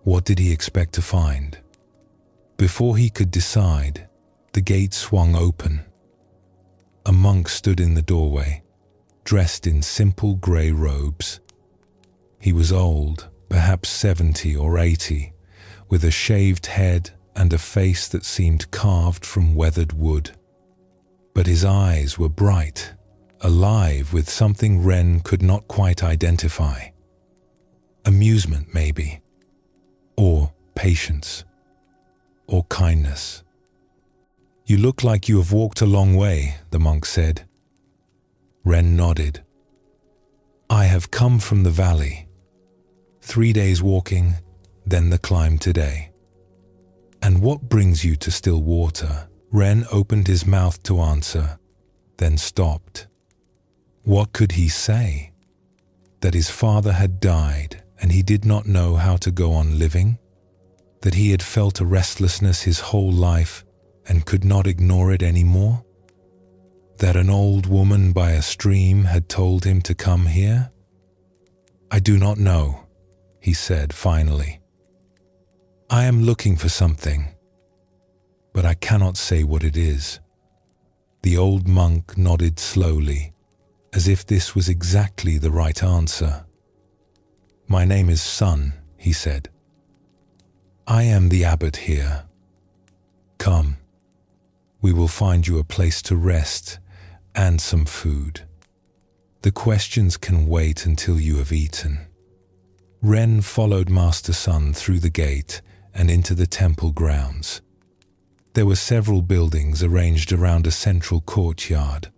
What did he expect to find? Before he could decide, the gate swung open. A monk stood in the doorway, dressed in simple grey robes. He was old, perhaps 70 or 80, with a shaved head and a face that seemed carved from weathered wood. But his eyes were bright, alive with something Ren could not quite identify. Amusement, maybe, or patience, or kindness. "You look like you have walked a long way," the monk said. Ren nodded. "I have come from the valley. 3 days walking, then the climb today." "And what brings you to still water?" Ren opened his mouth to answer, then stopped. What could he say? That his father had died and he did not know how to go on living? That he had felt a restlessness his whole life and could not ignore it anymore? That an old woman by a stream had told him to come here? "I do not know," he said finally. "I am looking for something, but I cannot say what it is." The old monk nodded slowly, as if this was exactly the right answer. "My name is Sun," he said. "I am the abbot here. Come, we will find you a place to rest and some food. The questions can wait until you have eaten." Ren followed Master Sun through the gate and into the temple grounds. There were several buildings arranged around a central courtyard,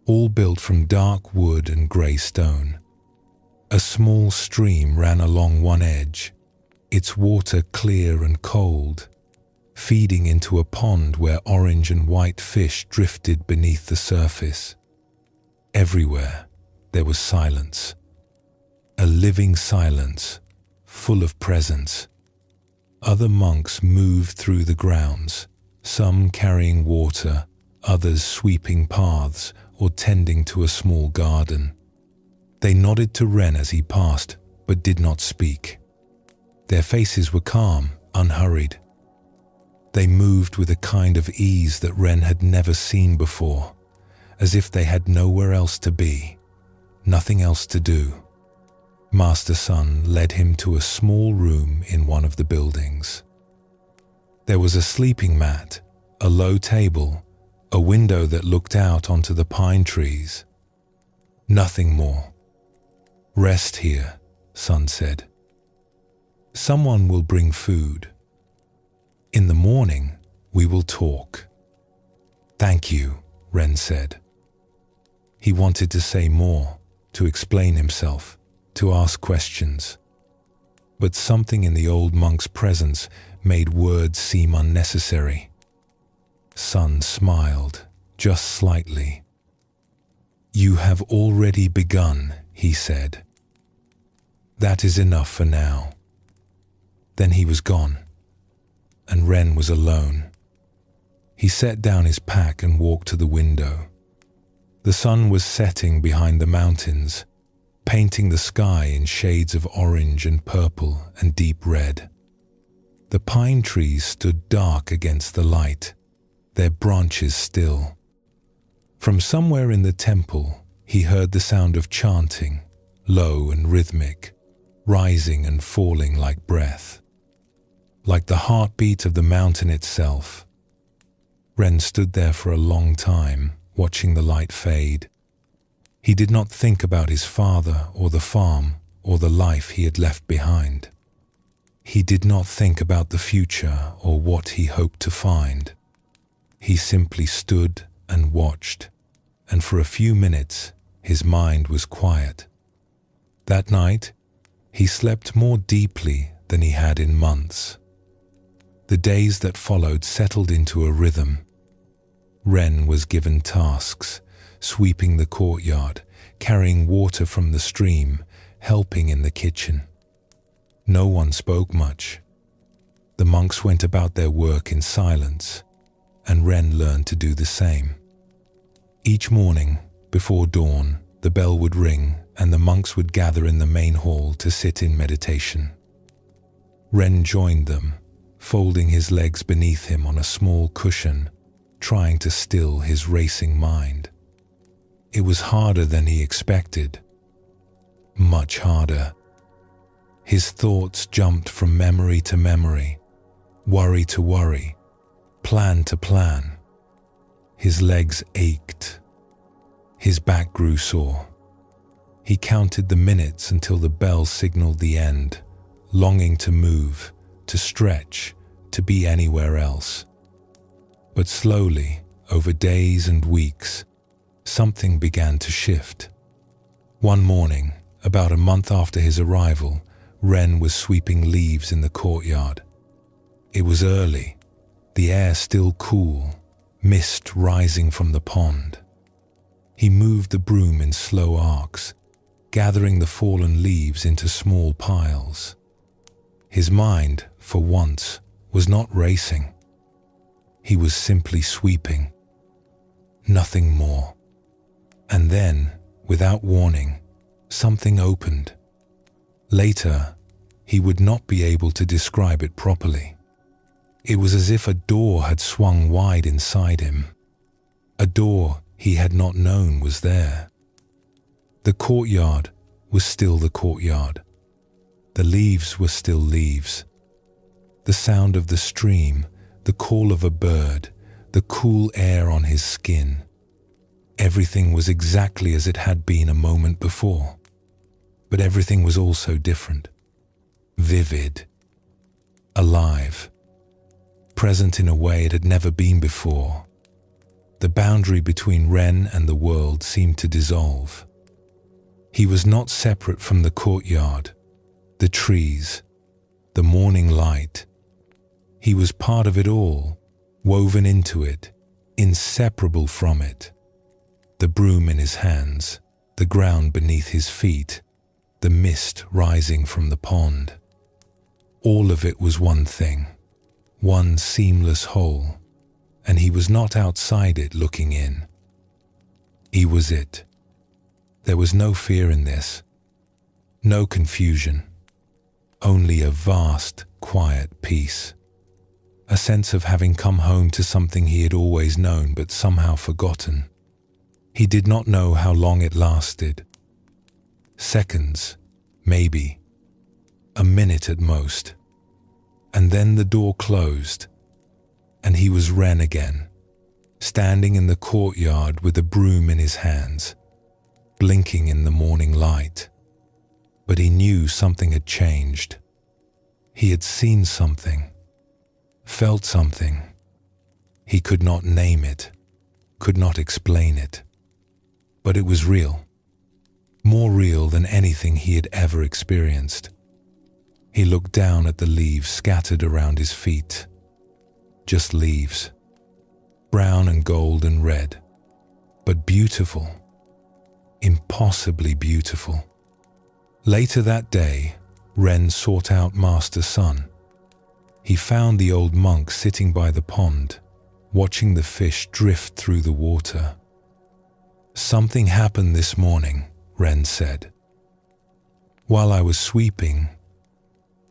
all built from dark wood and grey stone. A small stream ran along one edge, its water clear and cold, feeding into a pond where orange and white fish drifted beneath the surface. Everywhere there was silence, a living silence, full of presence. Other monks moved through the grounds, some carrying water, others sweeping paths or tending to a small garden. They nodded to Ren as he passed, but did not speak. Their faces were calm, unhurried. They moved with a kind of ease that Ren had never seen before, as if they had nowhere else to be, nothing else to do. Master Sun led him to a small room in one of the buildings. There was a sleeping mat, a low table, a window that looked out onto the pine trees. Nothing more. "Rest here," Sun said. "Someone will bring food. In the morning, we will talk." "Thank you," Ren said. He wanted to say more, to explain himself, to ask questions. But something in the old monk's presence made words seem unnecessary. Sun smiled, just slightly. "You have already begun," he said. "That is enough for now." Then he was gone, and Ren was alone. He set down his pack and walked to the window. The sun was setting behind the mountains, painting the sky in shades of orange and purple and deep red. The pine trees stood dark against the light, their branches still. From somewhere in the temple, he heard the sound of chanting, low and rhythmic, rising and falling like breath, like the heartbeat of the mountain itself. Ren stood there for a long time, watching the light fade. He did not think about his father or the farm or the life he had left behind. He did not think about the future or what he hoped to find. He simply stood and watched, and for a few minutes his mind was quiet. That night, he slept more deeply than he had in months. The days that followed settled into a rhythm. Ren was given tasks, sweeping the courtyard, carrying water from the stream, helping in the kitchen. No one spoke much. The monks went about their work in silence, and Ren learned to do the same. Each morning, before dawn, the bell would ring and the monks would gather in the main hall to sit in meditation. Ren joined them, folding his legs beneath him on a small cushion, trying to still his racing mind. It was harder than he expected. Much harder. His thoughts jumped from memory to memory, worry to worry, plan to plan. His legs ached. His back grew sore. He counted the minutes until the bell signaled the end, longing to move, to stretch, to be anywhere else. But slowly, over days and weeks, something began to shift. One morning, about a month after his arrival, Ren was sweeping leaves in the courtyard. It was early, the air still cool, mist rising from the pond. He moved the broom in slow arcs, gathering the fallen leaves into small piles. His mind, for once, was not racing. He was simply sweeping. Nothing more. And then, without warning, something opened. Later, he would not be able to describe it properly. It was as if a door had swung wide inside him. A door he had not known was there. The courtyard was still the courtyard. The leaves were still leaves. The sound of the stream, the call of a bird, the cool air on his skin. Everything was exactly as it had been a moment before. But everything was also different. Vivid. Alive. Present in a way it had never been before. The boundary between Ren and the world seemed to dissolve. He was not separate from the courtyard, the trees, the morning light. He was part of it all, woven into it, inseparable from it. The broom in his hands, the ground beneath his feet, the mist rising from the pond. All of it was one thing, one seamless whole, and he was not outside it looking in. He was it. There was no fear in this, no confusion, only a vast, quiet peace. A sense of having come home to something he had always known but somehow forgotten. He did not know how long it lasted. Seconds, maybe. A minute at most. And then the door closed, and he was Ren again, standing in the courtyard with a broom in his hands, blinking in the morning light. But he knew something had changed. He had seen something, felt something. He could not name it, could not explain it. But it was real, more real than anything he had ever experienced. He looked down at the leaves scattered around his feet. Just leaves, brown and gold and red, but beautiful, impossibly beautiful. Later that day, Ren sought out Master Sun. He found the old monk sitting by the pond, watching the fish drift through the water. "Something happened this morning," Ren said. "While I was sweeping,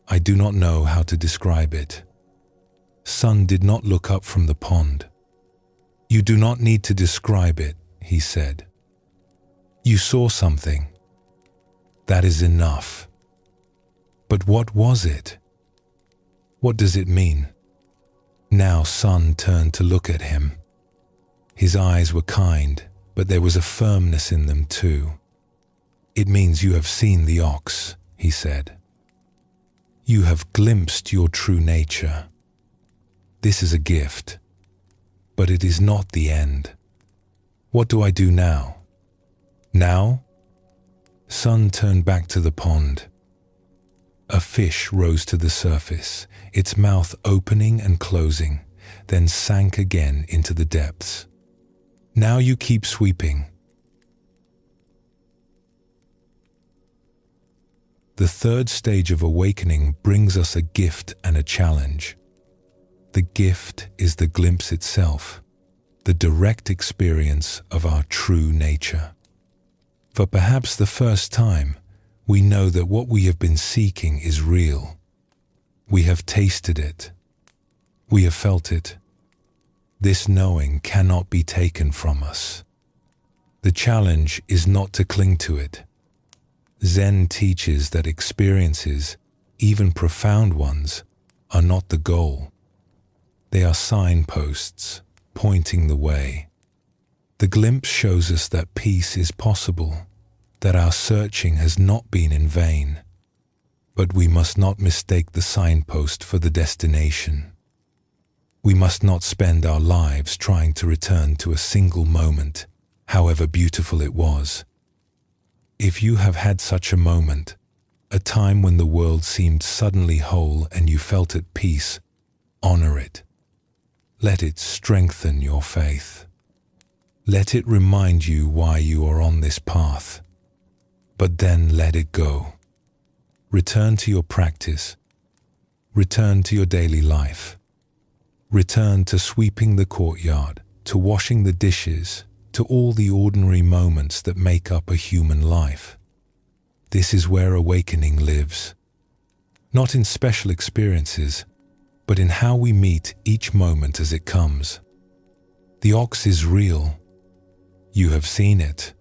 I do not know how to describe it." Sun did not look up from the pond. "You do not need to describe it," he said. "You saw something. That is enough." "But what was it? What does it mean?" Now Sun turned to look at him. His eyes were kind, but there was a firmness in them too. "It means you have seen the ox," he said. "You have glimpsed your true nature. This is a gift, but it is not the end. What do I do now?" "Now?" Sun turned back to the pond. A fish rose to the surface, its mouth opening and closing, then sank again into the depths. "Now you keep sweeping." The third stage of awakening brings us a gift and a challenge. The gift is the glimpse itself, the direct experience of our true nature. For perhaps the first time, we know that what we have been seeking is real. We have tasted it. We have felt it. This knowing cannot be taken from us. The challenge is not to cling to it. Zen teaches that experiences, even profound ones, are not the goal. They are signposts, pointing the way. The glimpse shows us that peace is possible, that our searching has not been in vain. But we must not mistake the signpost for the destination. We must not spend our lives trying to return to a single moment, however beautiful it was. If you have had such a moment, a time when the world seemed suddenly whole and you felt at peace, honor it. Let it strengthen your faith. Let it remind you why you are on this path. But then let it go. Return to your practice. Return to your daily life. Return to sweeping the courtyard, to washing the dishes, to all the ordinary moments that make up a human life. This is where awakening lives. Not in special experiences, but in how we meet each moment as it comes. The ox is real. You have seen it.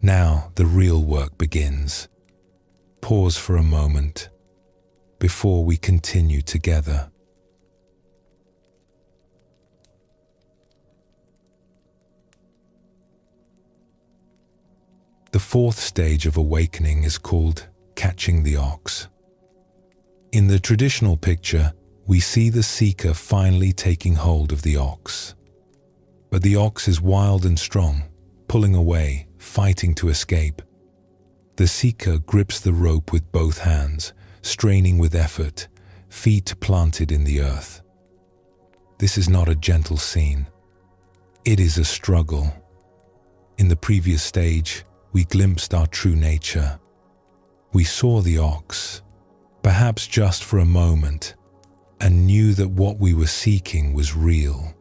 Now the real work begins. Pause for a moment before we continue together. The fourth stage of awakening is called catching the ox. In the traditional picture, we see the seeker finally taking hold of the ox. But the ox is wild and strong, pulling away, fighting to escape. The seeker grips the rope with both hands, straining with effort, feet planted in the earth. This is not a gentle scene. It is a struggle. In the previous stage, we glimpsed our true nature. We saw the ox, perhaps just for a moment, and knew that what we were seeking was real.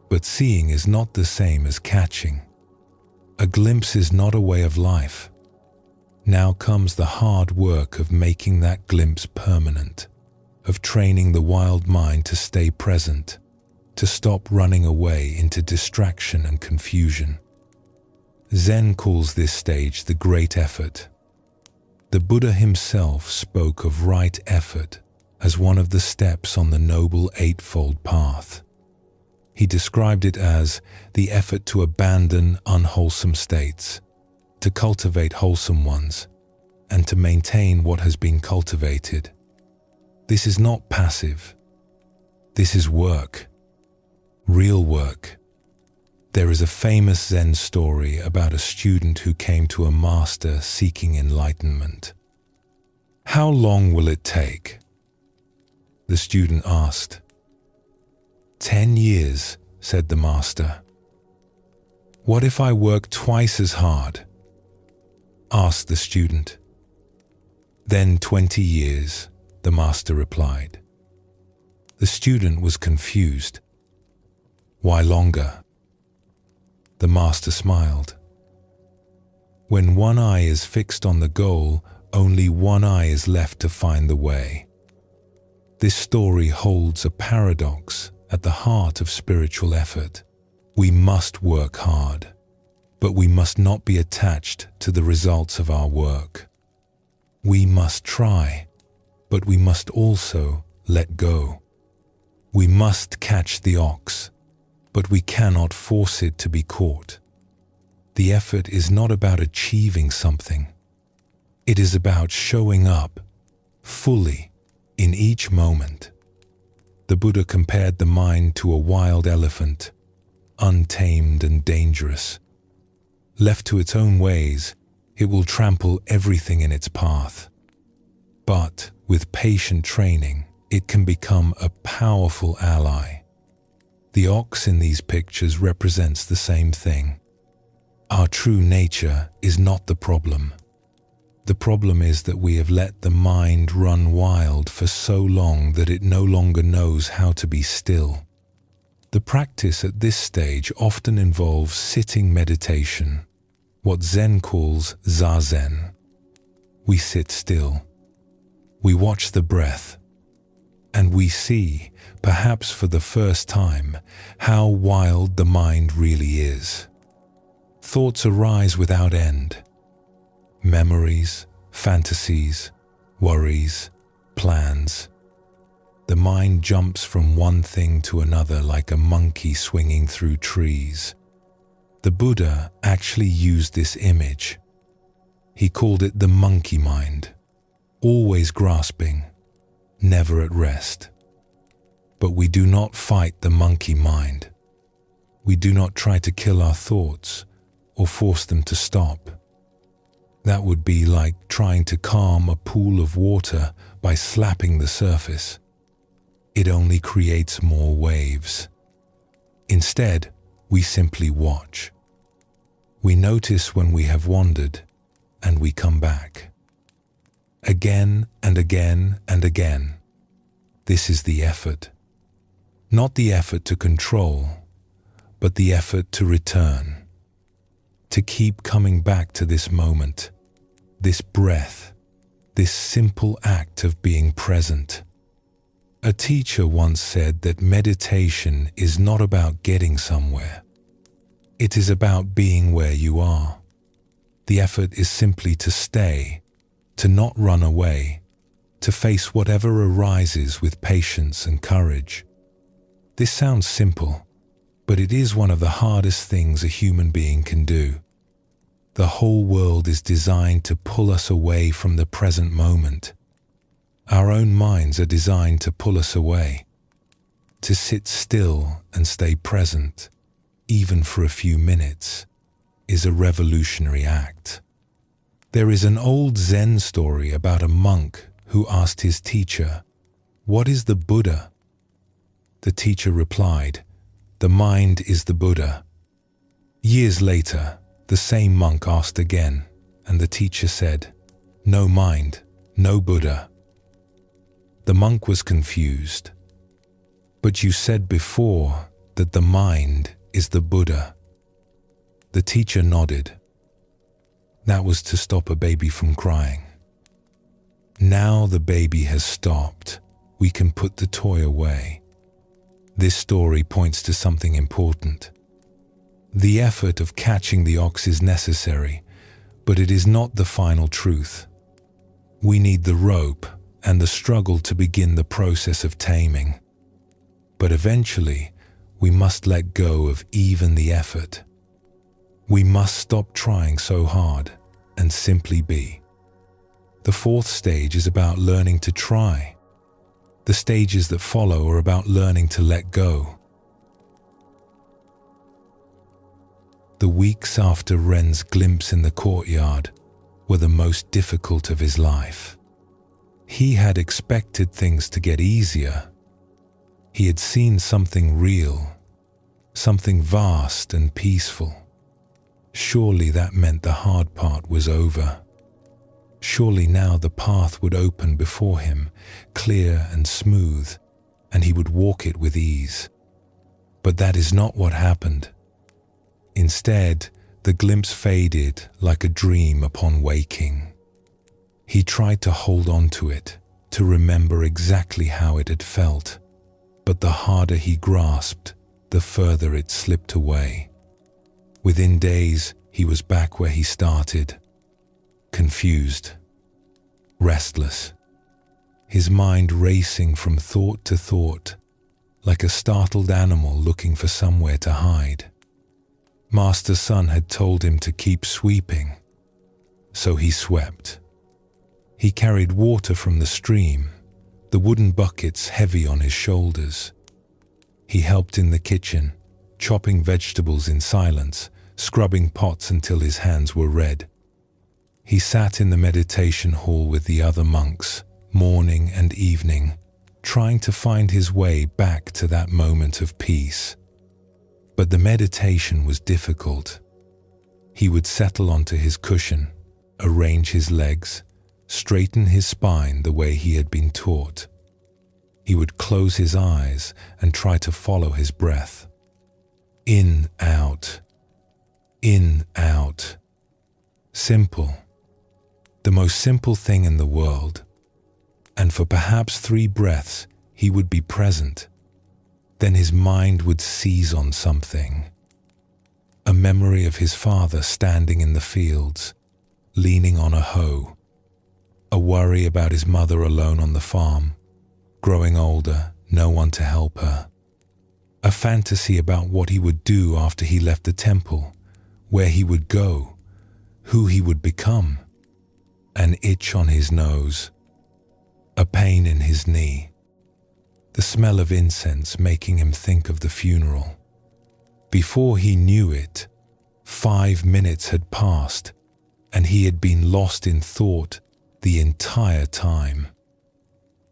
But seeing is not the same as catching. A glimpse is not a way of life. Now comes the hard work of making that glimpse permanent, of training the wild mind to stay present, to stop running away into distraction and confusion. Zen calls this stage the great effort. The Buddha himself spoke of right effort as one of the steps on the Noble Eightfold Path. He described it as the effort to abandon unwholesome states, to cultivate wholesome ones, and to maintain what has been cultivated. This is not passive. This is work. Real work. There is a famous Zen story about a student who came to a master seeking enlightenment. "How long will it take?" The student asked. 10 years, said the master. "What if I work twice as hard?" asked the student. "Then 20 years, the master replied. The student was confused. "Why longer?" The master smiled. "When one eye is fixed on the goal, only one eye is left to find the way." This story holds a paradox at the heart of spiritual effort. We must work hard, but we must not be attached to the results of our work. We must try, but we must also let go. We must catch the ox, but we cannot force it to be caught. The effort is not about achieving something. It is about showing up fully in each moment. The Buddha compared the mind to a wild elephant, untamed and dangerous. Left to its own ways, it will trample everything in its path. But with patient training, it can become a powerful ally. The ox in these pictures represents the same thing. Our true nature is not the problem. The problem is that we have let the mind run wild for so long that it no longer knows how to be still. The practice at this stage often involves sitting meditation, what Zen calls zazen. We sit still. We watch the breath, and we see, perhaps for the first time, how wild the mind really is. Thoughts arise without end. Memories, fantasies, worries, plans. The mind jumps from one thing to another like a monkey swinging through trees. The Buddha actually used this image. He called it the monkey mind, always grasping, never at rest. But we do not fight the monkey mind. We do not try to kill our thoughts or force them to stop. That would be like trying to calm a pool of water by slapping the surface. It only creates more waves. Instead, we simply watch. We notice when we have wandered, and we come back. Again and again and again. This is the effort. Not the effort to control, but the effort to return. To keep coming back to this moment, this breath, this simple act of being present. A teacher once said that meditation is not about getting somewhere. It is about being where you are. The effort is simply to stay, to not run away, to face whatever arises with patience and courage. This sounds simple, but it is one of the hardest things a human being can do. The whole world is designed to pull us away from the present moment. Our own minds are designed to pull us away. To sit still and stay present, even for a few minutes, is a revolutionary act. There is an old Zen story about a monk who asked his teacher, "What is the Buddha?" The teacher replied, "The mind is the Buddha." Years later, the same monk asked again, and the teacher said, "No mind, no Buddha." The monk was confused. "But you said before that the mind is the Buddha." The teacher nodded. That was to stop a baby from crying. Now the baby has stopped. We can put the toy away. This story points to something important. The effort of catching the ox is necessary, but it is not the final truth. We need the rope and the struggle to begin the process of taming. But eventually, we must let go of even the effort. We must stop trying so hard and simply be. The fourth stage is about learning to try. The stages that follow are about learning to let go. The weeks after Ren's glimpse in the courtyard were the most difficult of his life. He had expected things to get easier. He had seen something real, something vast and peaceful. Surely that meant the hard part was over. Surely now the path would open before him, clear and smooth, and he would walk it with ease. But that is not what happened. Instead, the glimpse faded like a dream upon waking. He tried to hold on to it, to remember exactly how it had felt, but the harder he grasped, the further it slipped away. Within days, he was back where he started, confused, restless, his mind racing from thought to thought, like a startled animal looking for somewhere to hide. Master Sun had told him to keep sweeping, so he swept. He carried water from the stream, the wooden buckets heavy on his shoulders. He helped in the kitchen, chopping vegetables in silence, scrubbing pots until his hands were red. He sat in the meditation hall with the other monks, morning and evening, trying to find his way back to that moment of peace. But the meditation was difficult. He would settle onto his cushion, arrange his legs, straighten his spine the way he had been taught. He would close his eyes and try to follow his breath. In, out. In, out. Simple. The most simple thing in the world. And for perhaps 3 breaths, he would be present. Then his mind would seize on something. A memory of his father standing in the fields, leaning on a hoe. A worry about his mother alone on the farm, growing older, no one to help her. A fantasy about what he would do after he left the temple, where he would go, who he would become. An itch on his nose, a pain in his knee, the smell of incense making him think of the funeral. Before he knew it, 5 minutes had passed, and he had been lost in thought the entire time.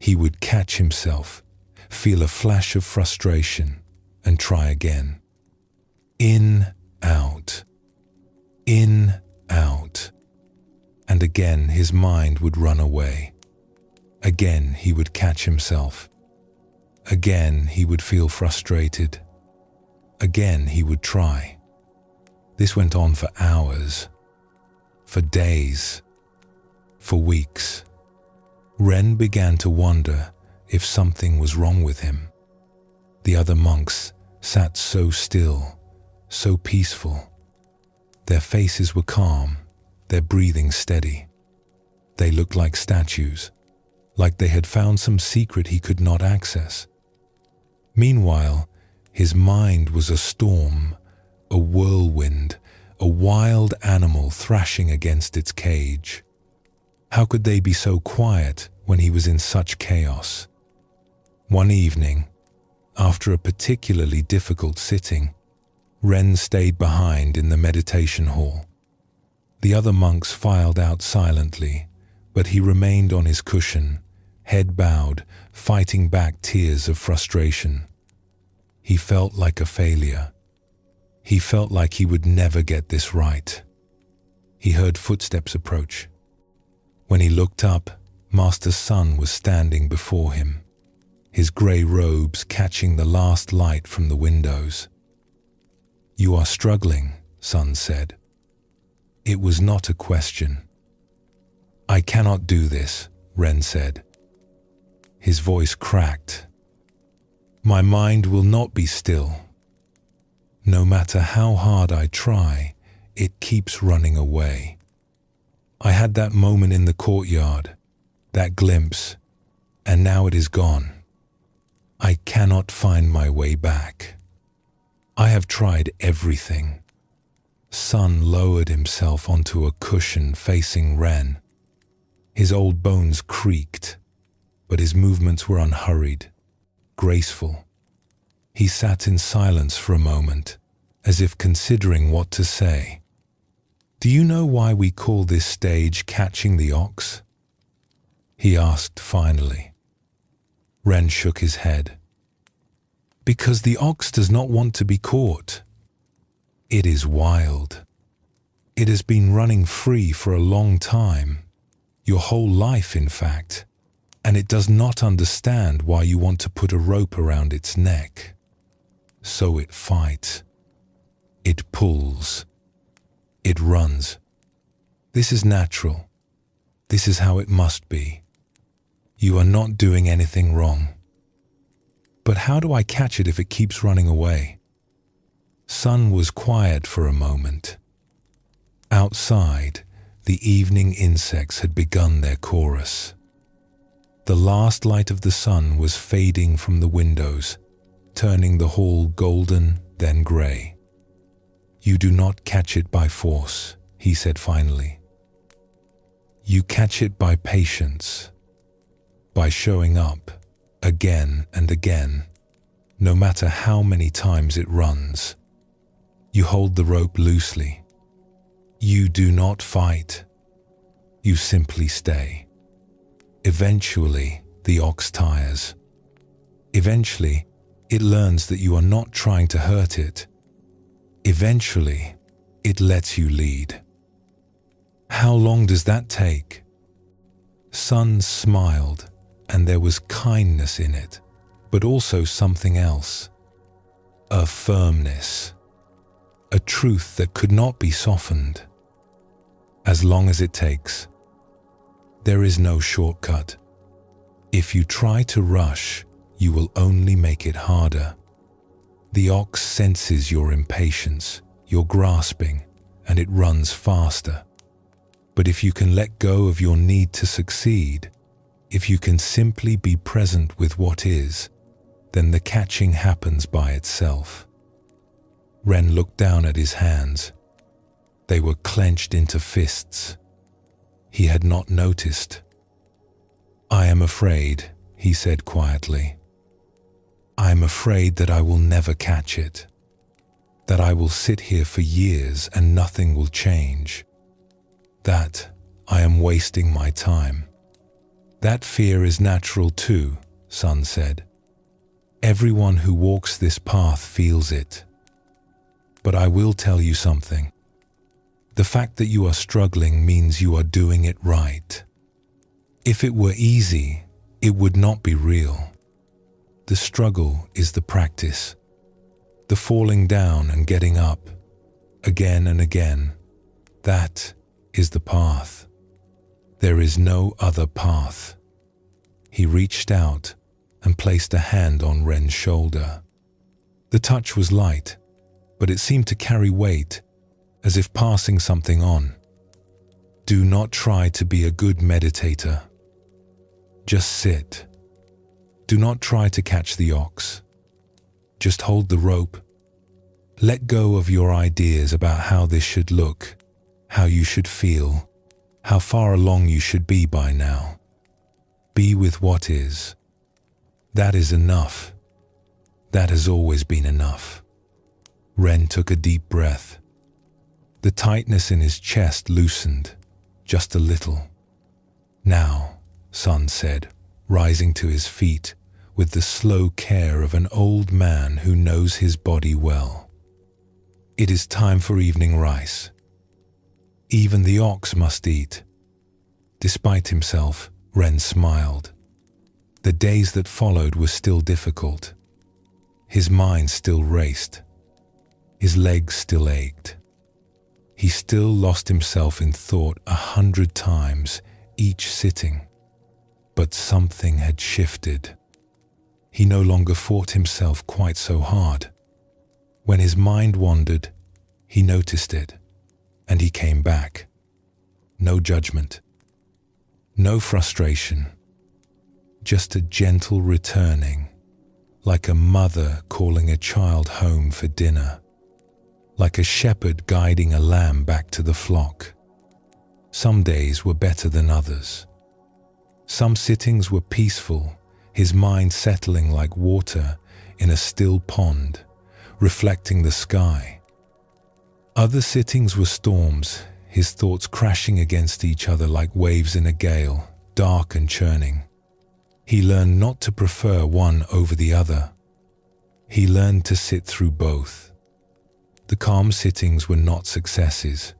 He would catch himself, feel a flash of frustration, and try again. In, out. In, out. And again his mind would run away. Again he would catch himself. Again he would feel frustrated. Again he would try. This went on for hours, for days, for weeks. Ren began to wonder if something was wrong with him. The other monks sat so still, so peaceful. Their faces were calm, their breathing steady. They looked like statues, like they had found some secret he could not access. Meanwhile, his mind was a storm, a whirlwind, a wild animal thrashing against its cage. How could they be so quiet when he was in such chaos? One evening, after a particularly difficult sitting, Ren stayed behind in the meditation hall. The other monks filed out silently, but he remained on his cushion, head bowed, fighting back tears of frustration. He felt like a failure. He felt like he would never get this right. He heard footsteps approach. When he looked up, Master Sun was standing before him, his grey robes catching the last light from the windows. "You are struggling," Sun said. It was not a question. "I cannot do this," Ren said. His voice cracked. "My mind will not be still. No matter how hard I try, it keeps running away. I had that moment in the courtyard, that glimpse, and now it is gone. I cannot find my way back. I have tried everything." Sun lowered himself onto a cushion facing Ren. His old bones creaked, but his movements were unhurried, graceful. He sat in silence for a moment, as if considering what to say. "Do you know why we call this stage catching the ox?" he asked finally. Ren shook his head. "Because the ox does not want to be caught. It is wild. It has been running free for a long time, your whole life in fact, and it does not understand why you want to put a rope around its neck. So it fights. It pulls. It runs. This is natural. This is how it must be. You are not doing anything wrong. But how do I catch it if it keeps running away?" Sun was quiet for a moment. Outside, the evening insects had begun their chorus. The last light of the sun was fading from the windows, turning the hall golden, then grey. "You do not catch it by force," he said finally. "You catch it by patience, by showing up again and again, no matter how many times it runs. You hold the rope loosely. You do not fight. You simply stay. Eventually, the ox tires. Eventually, it learns that you are not trying to hurt it. Eventually, it lets you lead." "How long does that take?" Sun smiled, and there was kindness in it, but also something else. A firmness. A truth that could not be softened. "As long as it takes. There is no shortcut. If you try to rush, you will only make it harder. The ox senses your impatience, your grasping, and it runs faster. But if you can let go of your need to succeed, if you can simply be present with what is, then the catching happens by itself." Ren looked down at his hands. They were clenched into fists. He had not noticed. "I am afraid," he said quietly. "I am afraid that I will never catch it. That I will sit here for years and nothing will change. That I am wasting my time." "That fear is natural too," Sun said. "Everyone who walks this path feels it. But I will tell you something. The fact that you are struggling means you are doing it right. If it were easy, it would not be real. The struggle is the practice. The falling down and getting up, again and again. That is the path. There is no other path." He reached out, and placed a hand on Ren's shoulder. The touch was light, but it seemed to carry weight, as if passing something on. Do not try to be a good meditator. Just sit. Do not try to catch the ox. Just hold the rope. Let go of your ideas about how this should look, how you should feel, how far along you should be by now. Be with what is. That is enough. That has always been enough. Ren took a deep breath. The tightness in his chest loosened, just a little. Now, Sun said, rising to his feet with the slow care of an old man who knows his body well. It is time for evening rice. Even the ox must eat. Despite himself, Ren smiled. The days that followed were still difficult. His mind still raced. His legs still ached. He still lost himself in thought 100 times each sitting. But something had shifted. He no longer fought himself quite so hard. When his mind wandered, he noticed it, and he came back. No judgment. No frustration. Just a gentle returning, like a mother calling a child home for dinner, like a shepherd guiding a lamb back to the flock. Some days were better than others. Some sittings were peaceful, his mind settling like water in a still pond, reflecting the sky. Other sittings were storms, his thoughts crashing against each other like waves in a gale, dark and churning. He learned not to prefer one over the other. He learned to sit through both. The calm sittings were not successes.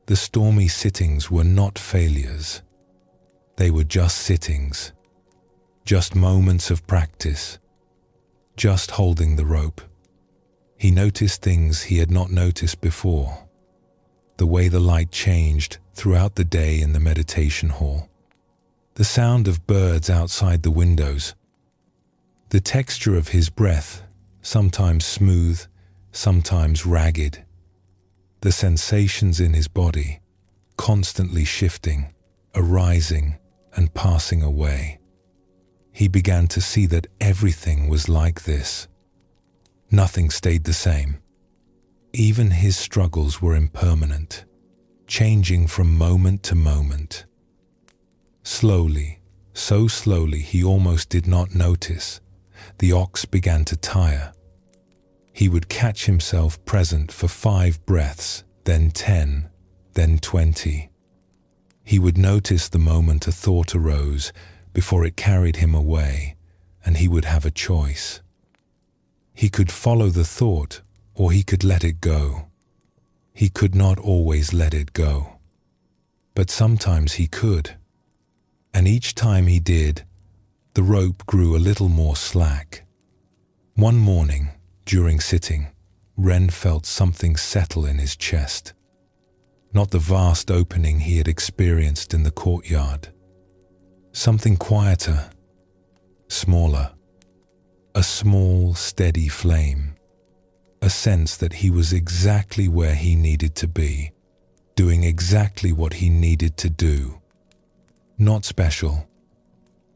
The stormy sittings were not failures. They were just sittings, just moments of practice, just holding the rope. He noticed things he had not noticed before. The way the light changed throughout the day in the meditation hall. The sound of birds outside the windows. The texture of his breath, sometimes smooth, sometimes ragged. The sensations in his body, constantly shifting, arising and passing away. He began to see that everything was like this. Nothing stayed the same. Even his struggles were impermanent, changing from moment to moment. Slowly, so slowly he almost did not notice, the ox began to tire. He would catch himself present for 5 breaths, then 10, then 20. He would notice the moment a thought arose before it carried him away, and he would have a choice. He could follow the thought, or he could let it go. He could not always let it go. But sometimes he could. And each time he did, the rope grew a little more slack. One morning, during sitting, Ren felt something settle in his chest. Not the vast opening he had experienced in the courtyard. Something quieter, smaller. A small, steady flame. A sense that he was exactly where he needed to be, doing exactly what he needed to do. Not special,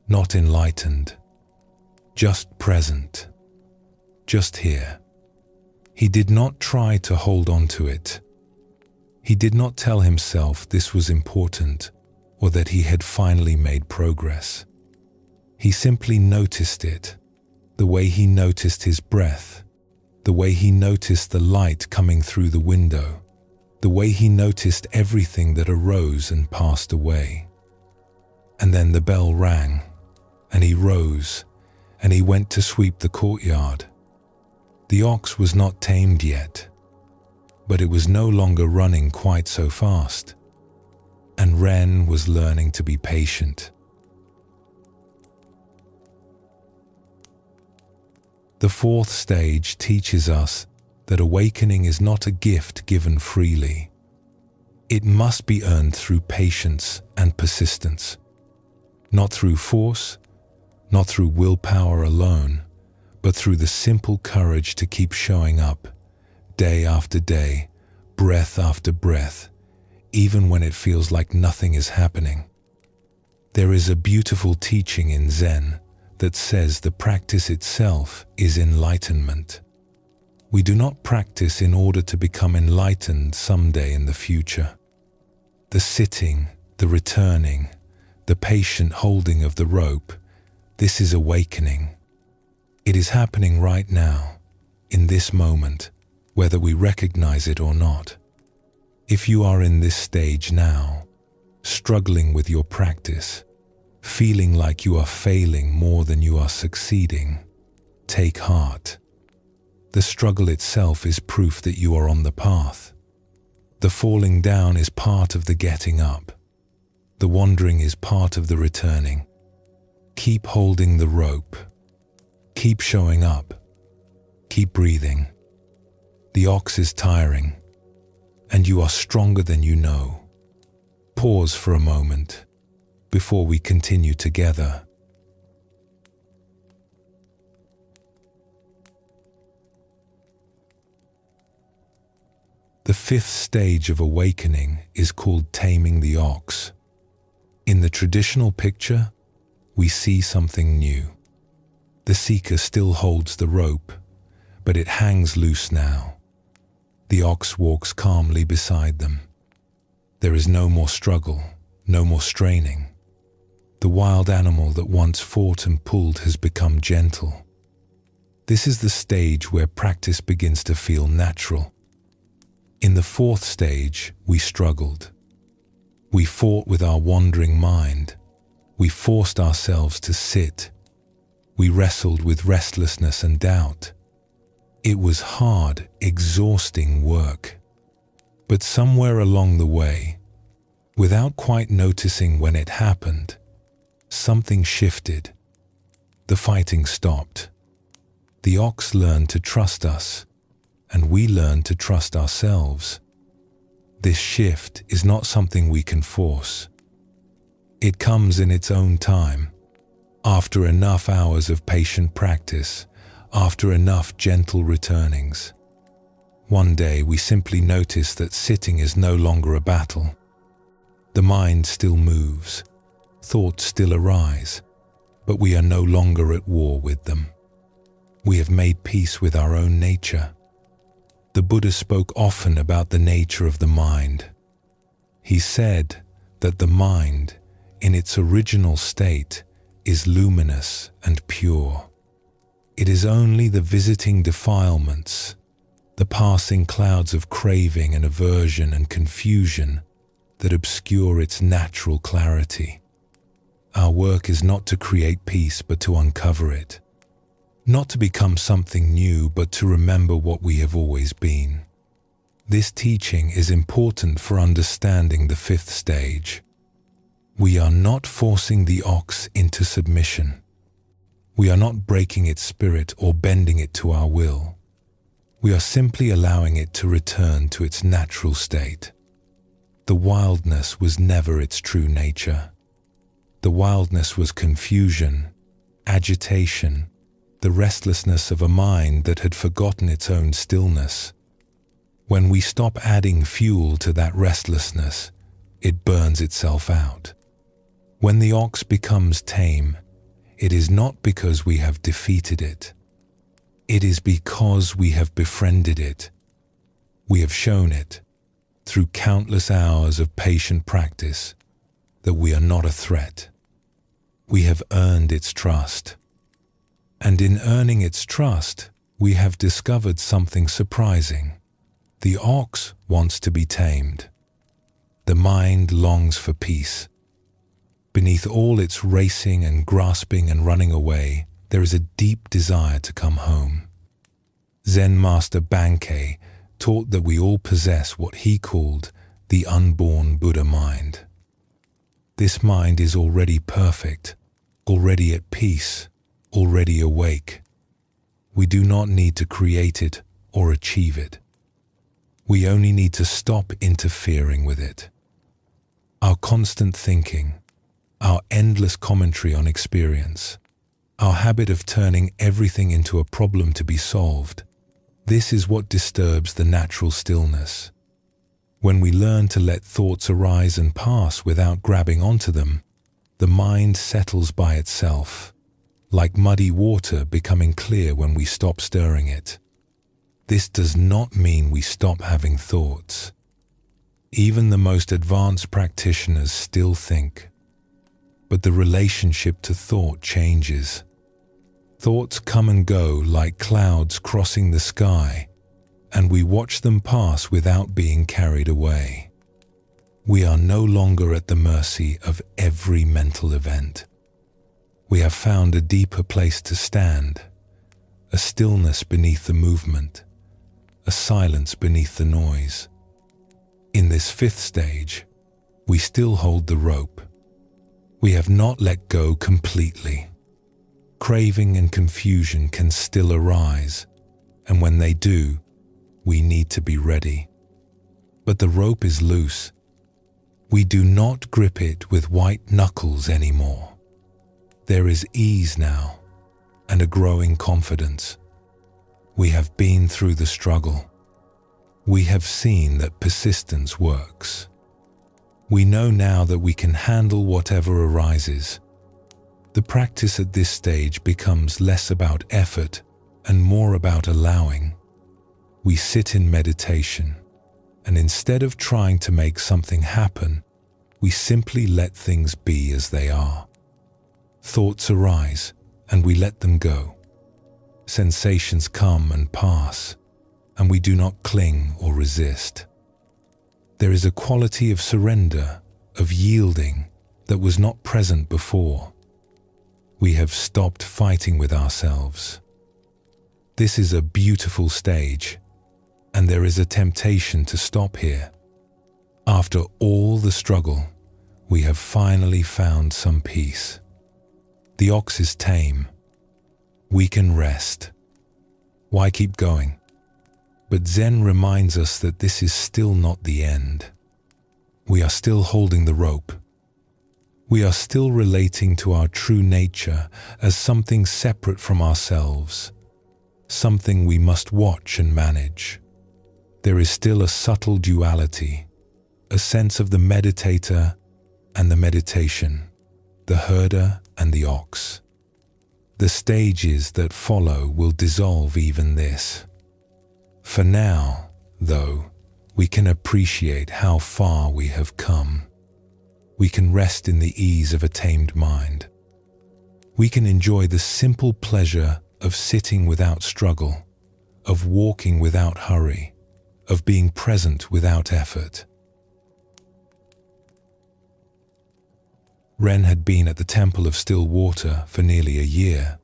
not enlightened, just present, just here. He did not try to hold on to it. He did not tell himself this was important or that he had finally made progress. He simply noticed it, the way he noticed his breath, the way he noticed the light coming through the window, the way he noticed everything that arose and passed away. And then the bell rang, and he rose, and he went to sweep the courtyard. The ox was not tamed yet, but it was no longer running quite so fast, and Ren was learning to be patient. The 4th stage teaches us that awakening is not a gift given freely. It must be earned through patience and persistence, not through force, not through willpower alone, but through the simple courage to keep showing up, day after day, breath after breath, even when it feels like nothing is happening. There is a beautiful teaching in Zen that says the practice itself is enlightenment. We do not practice in order to become enlightened someday in the future. The sitting, the returning, the patient holding of the rope, this is awakening. It is happening right now, in this moment, whether we recognize it or not. If you are in this stage now, struggling with your practice, feeling like you are failing more than you are succeeding, take heart. The struggle itself is proof that you are on the path. The falling down is part of the getting up. The wandering is part of the returning. Keep holding the rope. Keep showing up. Keep breathing. The ox is tiring, and you are stronger than you know. Pause for a moment before we continue together. The fifth stage of awakening is called taming the ox. In the traditional picture, we see something new. The seeker still holds the rope, but it hangs loose now. The ox walks calmly beside them. There is no more struggle, no more straining. The wild animal that once fought and pulled has become gentle. This is the stage where practice begins to feel natural. In the fourth stage, we struggled. We fought with our wandering mind. We forced ourselves to sit. We wrestled with restlessness and doubt. It was hard, exhausting work. But somewhere along the way, without quite noticing when it happened, something shifted. The fighting stopped. The ox learned to trust us, and we learned to trust ourselves. This shift is not something we can force. It comes in its own time, after enough hours of patient practice, after enough gentle returnings. One day we simply notice that sitting is no longer a battle. The mind still moves, thoughts still arise, but we are no longer at war with them. We have made peace with our own nature. The Buddha spoke often about the nature of the mind. He said that the mind, in its original state, is luminous and pure. It is only the visiting defilements, the passing clouds of craving and aversion and confusion that obscure its natural clarity. Our work is not to create peace but to uncover it. Not to become something new, but to remember what we have always been. This teaching is important for understanding the fifth stage. We are not forcing the ox into submission. We are not breaking its spirit or bending it to our will. We are simply allowing it to return to its natural state. The wildness was never its true nature. The wildness was confusion, agitation, the restlessness of a mind that had forgotten its own stillness. When we stop adding fuel to that restlessness, it burns itself out. When the ox becomes tame, it is not because we have defeated it. It is because we have befriended it. We have shown it, through countless hours of patient practice, that we are not a threat. We have earned its trust. And in earning its trust, we have discovered something surprising. The ox wants to be tamed. The mind longs for peace. Beneath all its racing and grasping and running away, there is a deep desire to come home. Zen Master Bankei taught that we all possess what he called the unborn Buddha mind. This mind is already perfect, already at peace, already awake. We do not need to create it or achieve it. We only need to stop interfering with it. Our constant thinking, our endless commentary on experience, Our habit of turning everything into a problem to be solved. This is what disturbs the natural stillness. When we learn to let thoughts arise and pass without grabbing onto them, the mind settles by itself, like muddy water becoming clear when we stop stirring it. This does not mean we stop having thoughts. Even the most advanced practitioners still think. But the relationship to thought changes. Thoughts come and go like clouds crossing the sky, and we watch them pass without being carried away. We are no longer at the mercy of every mental event. We have found a deeper place to stand, a stillness beneath the movement, a silence beneath the noise. In this fifth stage, we still hold the rope. We have not let go completely. Craving and confusion can still arise, and when they do, we need to be ready. But the rope is loose. We do not grip it with white knuckles anymore. There is ease now, and a growing confidence. We have been through the struggle. We have seen that persistence works. We know now that we can handle whatever arises. The practice at this stage becomes less about effort and more about allowing. We sit in meditation, and instead of trying to make something happen, we simply let things be as they are. Thoughts arise, and we let them go. Sensations come and pass, and we do not cling or resist. There is a quality of surrender, of yielding, that was not present before. We have stopped fighting with ourselves. This is a beautiful stage, and there is a temptation to stop here. After all the struggle, we have finally found some peace. The ox is tame. We can rest. Why keep going? But Zen reminds us that this is still not the end. We are still holding the rope. We are still relating to our true nature as something separate from ourselves, something we must watch and manage. There is still a subtle duality, a sense of the meditator and the meditation, the herder and the ox. The stages that follow will dissolve even this. For now, though, we can appreciate how far we have come. We can rest in the ease of a tamed mind. We can enjoy the simple pleasure of sitting without struggle, of walking without hurry, of being present without effort. Ren had been at the Temple of Still Water for nearly a year.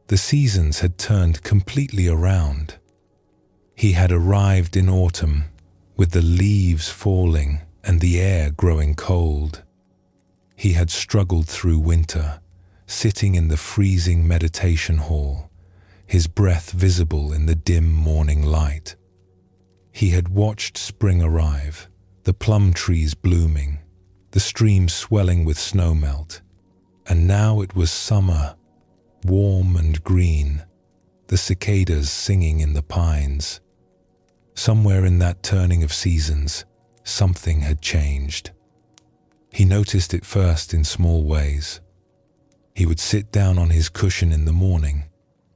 The seasons had turned completely around. He had arrived in autumn, with the leaves falling and the air growing cold. He had struggled through winter, sitting in the freezing meditation hall, his breath visible in the dim morning light. He had watched spring arrive, the plum trees blooming, the streams swelling with snowmelt, and now it was summer, warm and green, the cicadas singing in the pines. Somewhere in that turning of seasons, something had changed. He noticed it first in small ways. He would sit down on his cushion in the morning,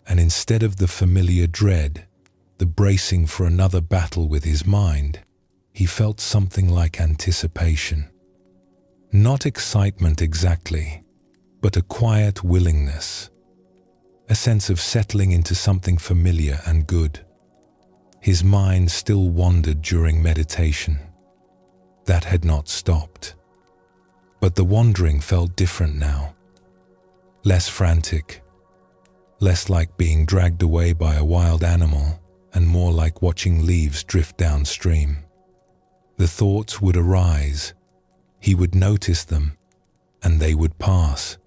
and instead of the familiar dread, the bracing for another battle with his mind, he felt something like anticipation. Not excitement exactly, but a quiet willingness, a sense of settling into something familiar and good. His mind still wandered during meditation. That had not stopped. But the wandering felt different now. Less frantic, less like being dragged away by a wild animal, and more like watching leaves drift downstream. The thoughts would arise, he would notice them, and they would pass.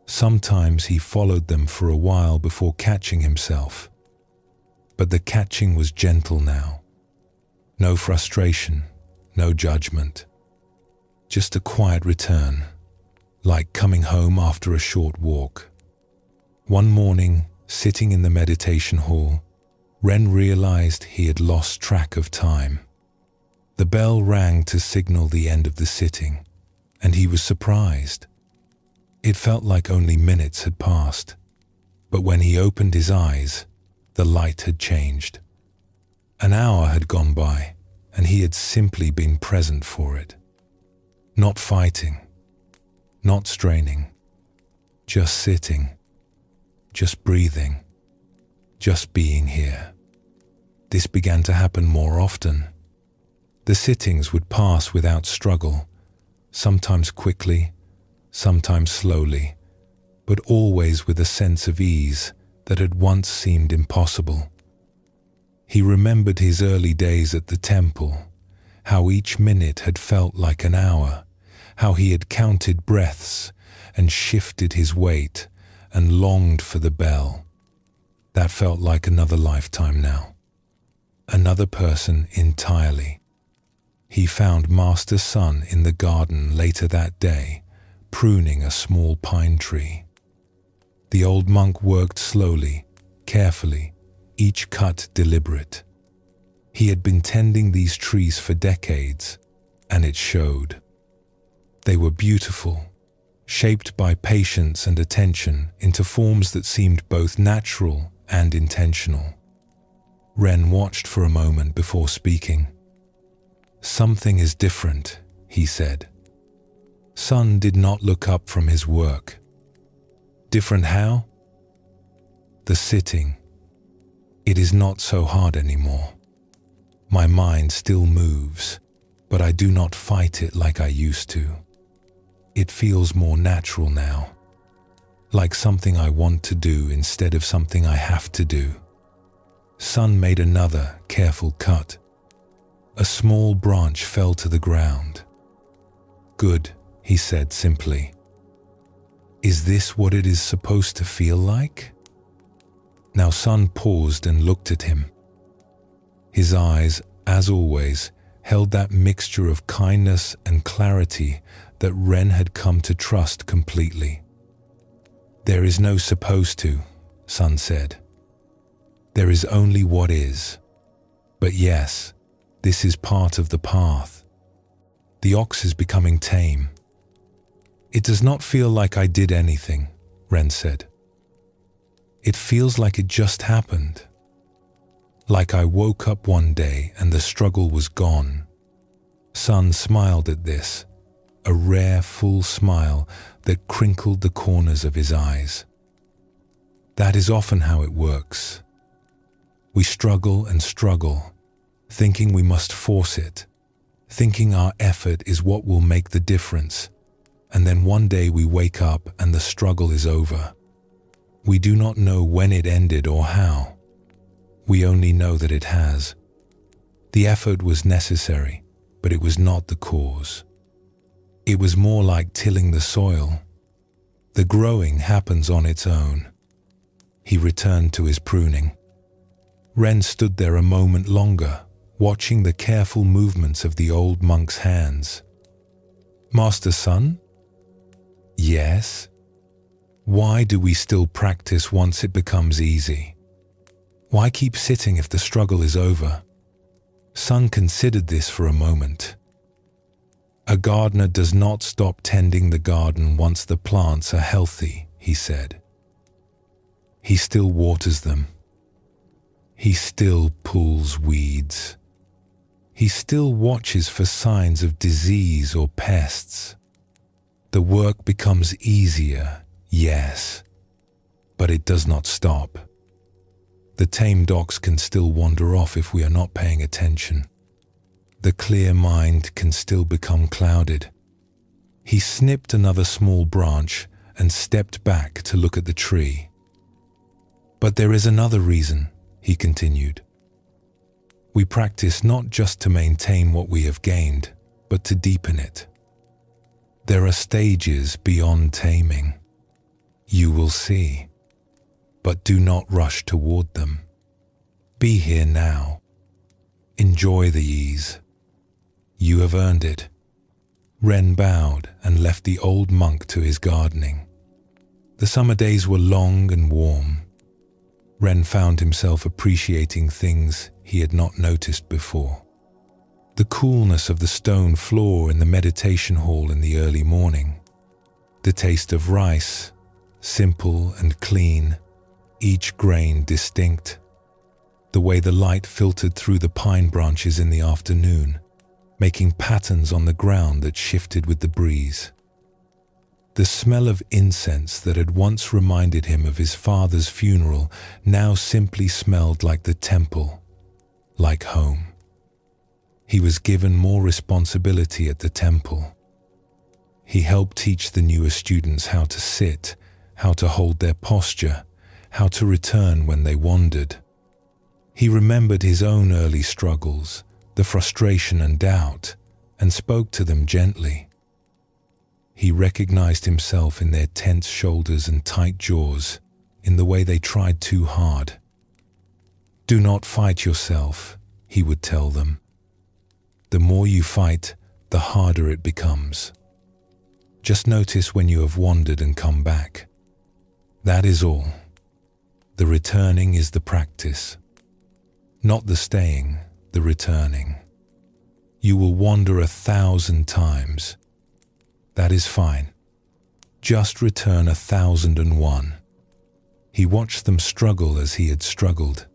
Sometimes he followed them for a while before catching himself. But the catching was gentle now. No frustration, no judgment. Just a quiet return, like coming home after a short walk. One morning, sitting in the meditation hall, Ren realized he had lost track of time. The bell rang to signal the end of the sitting, and he was surprised. It felt like only minutes had passed, but when he opened his eyes, the light had changed. An hour had gone by, and he had simply been present for it. Not fighting, not straining, just sitting, just breathing, just being here. This began to happen more often. The sittings would pass without struggle, sometimes quickly, sometimes slowly, but always with a sense of ease that had once seemed impossible. He remembered his early days at the temple, how each minute had felt like an hour, how he had counted breaths and shifted his weight and longed for the bell. That felt like another lifetime now. Another person entirely. He found Master Sun in the garden later that day, pruning a small pine tree. The old monk worked slowly, carefully, each cut deliberate. He had been tending these trees for decades, and it showed. They were beautiful, shaped by patience and attention into forms that seemed both natural and intentional. Ren watched for a moment before speaking. "Something is different," he said. Sun did not look up from his work. "Different how?" "The sitting. It is not so hard anymore. My mind still moves, but I do not fight it like I used to. It feels more natural now, like something I want to do instead of something I have to do." Sun made another careful cut. A small branch fell to the ground. "Good," he said simply. "Is this what it is supposed to feel like?" Now Sun paused and looked at him. His eyes, as always, held that mixture of kindness and clarity that Ren had come to trust completely. "There is no supposed to," Sun said. "There is only what is. But yes, this is part of the path. The ox is becoming tame." "It does not feel like I did anything," Ren said. "It feels like it just happened. Like I woke up one day and the struggle was gone." Sun smiled at this, a rare full smile that crinkled the corners of his eyes. "That is often how it works. We struggle and struggle, thinking we must force it, thinking our effort is what will make the difference, and then one day we wake up and the struggle is over. We do not know when it ended or how. We only know that it has. The effort was necessary, but it was not the cause. It was more like tilling the soil. The growing happens on its own." He returned to his pruning. Ren stood there a moment longer, watching the careful movements of the old monk's hands. "Master Sun?" "Yes?" "Why do we still practice once it becomes easy? Why keep sitting if the struggle is over?" Sun considered this for a moment. "A gardener does not stop tending the garden once the plants are healthy," he said. "He still waters them. He still pulls weeds. He still watches for signs of disease or pests. The work becomes easier, yes, but it does not stop. The tamed ox can still wander off if we are not paying attention. The clear mind can still become clouded." He snipped another small branch and stepped back to look at the tree. "But there is another reason," he continued. "We practice not just to maintain what we have gained, but to deepen it. There are stages beyond taming. You will see. But do not rush toward them. Be here now. Enjoy the ease. You have earned it." Ren bowed and left the old monk to his gardening. The summer days were long and warm. Ren found himself appreciating things he had not noticed before. The coolness of the stone floor in the meditation hall in the early morning. The taste of rice, simple and clean, each grain distinct. The way the light filtered through the pine branches in the afternoon, making patterns on the ground that shifted with the breeze. The smell of incense that had once reminded him of his father's funeral now simply smelled like the temple, like home. He was given more responsibility at the temple. He helped teach the newer students how to sit, how to hold their posture, how to return when they wandered. He remembered his own early struggles, the frustration and doubt, and spoke to them gently. He recognized himself in their tense shoulders and tight jaws, in the way they tried too hard. "Do not fight yourself," he would tell them. "The more you fight, the harder it becomes. Just notice when you have wandered and come back. That is all. The returning is the practice. Not the staying, the returning. You will wander 1,000 times. That is fine. Just return 1,001. He watched them struggle as he had struggled,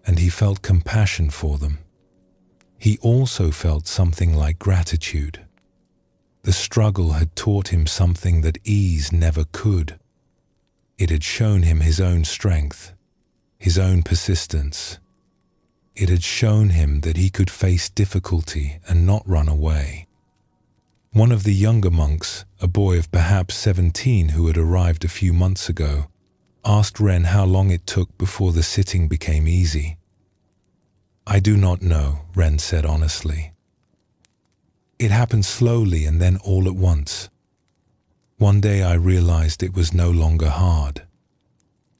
and he felt compassion for them. He also felt something like gratitude. The struggle had taught him something that ease never could. It had shown him his own strength, his own persistence. It had shown him that he could face difficulty and not run away. One of the younger monks, a boy of perhaps 17 who had arrived a few months ago, asked Ren how long it took before the sitting became easy. "I do not know," Ren said honestly. "It happened slowly and then all at once. One day I realized it was no longer hard.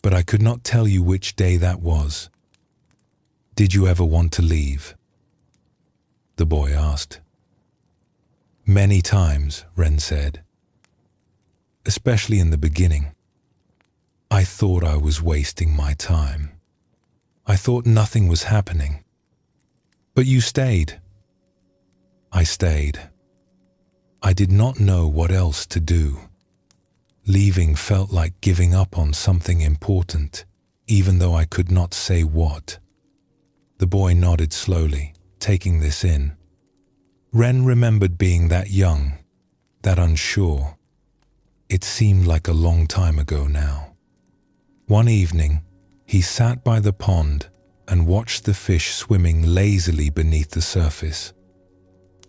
But I could not tell you which day that was. Did you ever want to leave?" the boy asked. "Many times," Ren said. "Especially in the beginning. I thought I was wasting my time. I thought nothing was happening. But you stayed." "I stayed. I did not know what else to do. Leaving felt like giving up on something important, even though I could not say what." The boy nodded slowly, taking this in. Ren remembered being that young, that unsure. It seemed like a long time ago now. One evening, he sat by the pond and watched the fish swimming lazily beneath the surface.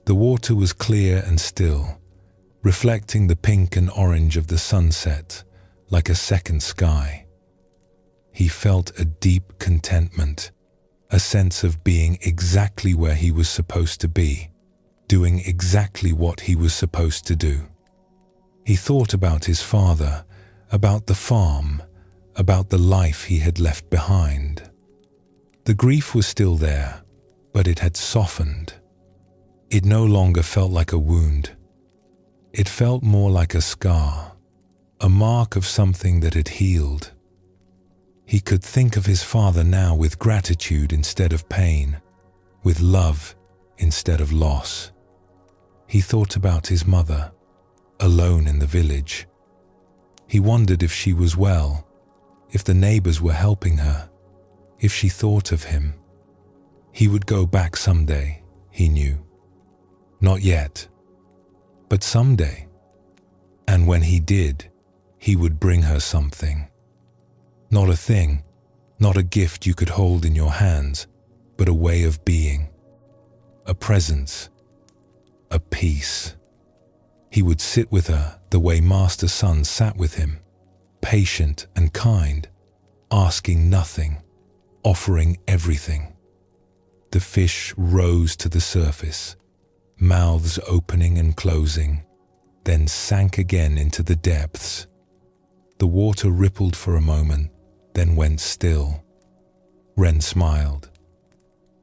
The water was clear and still, reflecting the pink and orange of the sunset like a second sky. He felt a deep contentment, a sense of being exactly where he was supposed to be, doing exactly what he was supposed to do. He thought about his father, about the farm, about the life he had left behind. The grief was still there, but it had softened. It no longer felt like a wound. It felt more like a scar, a mark of something that had healed. He could think of his father now with gratitude instead of pain, with love instead of loss. He thought about his mother, alone in the village. He wondered if she was well, if the neighbors were helping her, if she thought of him. He would go back someday, he knew. Not yet, but someday. And when he did, he would bring her something. Not a thing, not a gift you could hold in your hands, but a way of being, a presence, a peace. He would sit with her the way Master Sun sat with him, patient and kind, asking nothing, offering everything. The fish rose to the surface, mouths opening and closing, then sank again into the depths. The water rippled for a moment, then went still. Ren smiled.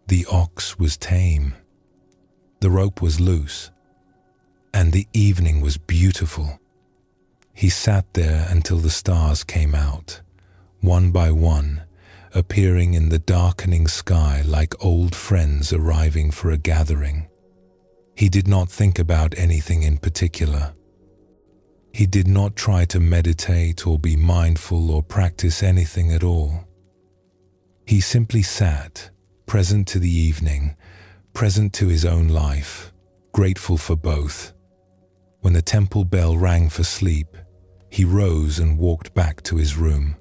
The ox was tame. The rope was loose, and the evening was beautiful. He sat there until the stars came out, one by one, appearing in the darkening sky like old friends arriving for a gathering. He did not think about anything in particular. He did not try to meditate or be mindful or practice anything at all. He simply sat, present to the evening, present to his own life, grateful for both. When the temple bell rang for sleep, he rose and walked back to his room.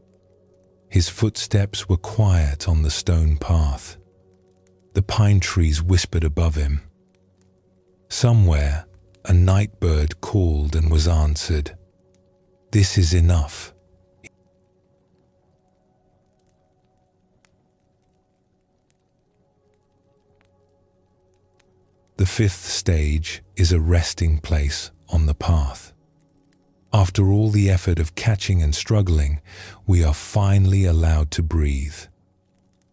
His footsteps were quiet on the stone path. The pine trees whispered above him. Somewhere, a night bird called and was answered. This is enough. The fifth stage is a resting place on the path. After all the effort of catching and struggling, we are finally allowed to breathe.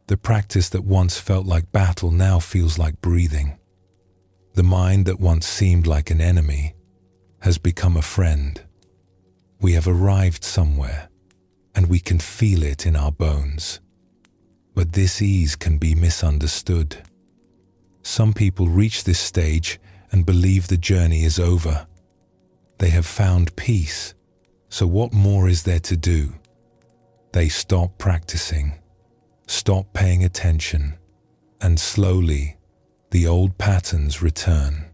The practice that once felt like battle now feels like breathing. The mind that once seemed like an enemy has become a friend. We have arrived somewhere, and we can feel it in our bones. But this ease can be misunderstood. Some people reach this stage and believe the journey is over. They have found peace, so what more is there to do? They stop practicing, stop paying attention, and slowly, the old patterns return.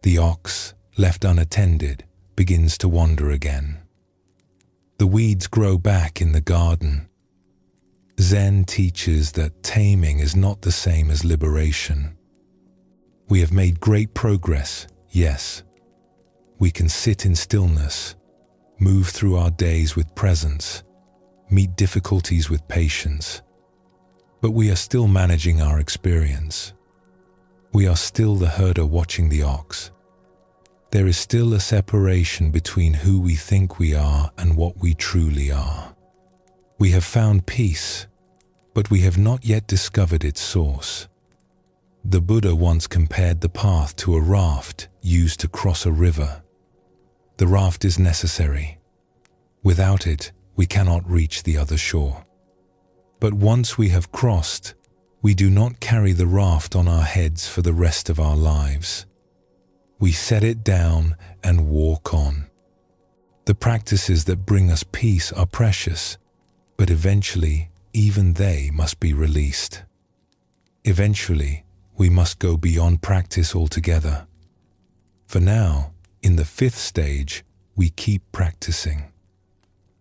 The ox, left unattended, begins to wander again. The weeds grow back in the garden. Zen teaches that taming is not the same as liberation. We have made great progress, yes. We can sit in stillness, move through our days with presence, meet difficulties with patience. But we are still managing our experience. We are still the herder watching the ox. There is still a separation between who we think we are and what we truly are. We have found peace, but we have not yet discovered its source. The Buddha once compared the path to a raft used to cross a river. The raft is necessary. Without it, we cannot reach the other shore. But once we have crossed, we do not carry the raft on our heads for the rest of our lives. We set it down and walk on. The practices that bring us peace are precious, but eventually, even they must be released. Eventually, we must go beyond practice altogether. For now, in the fifth stage, we keep practicing.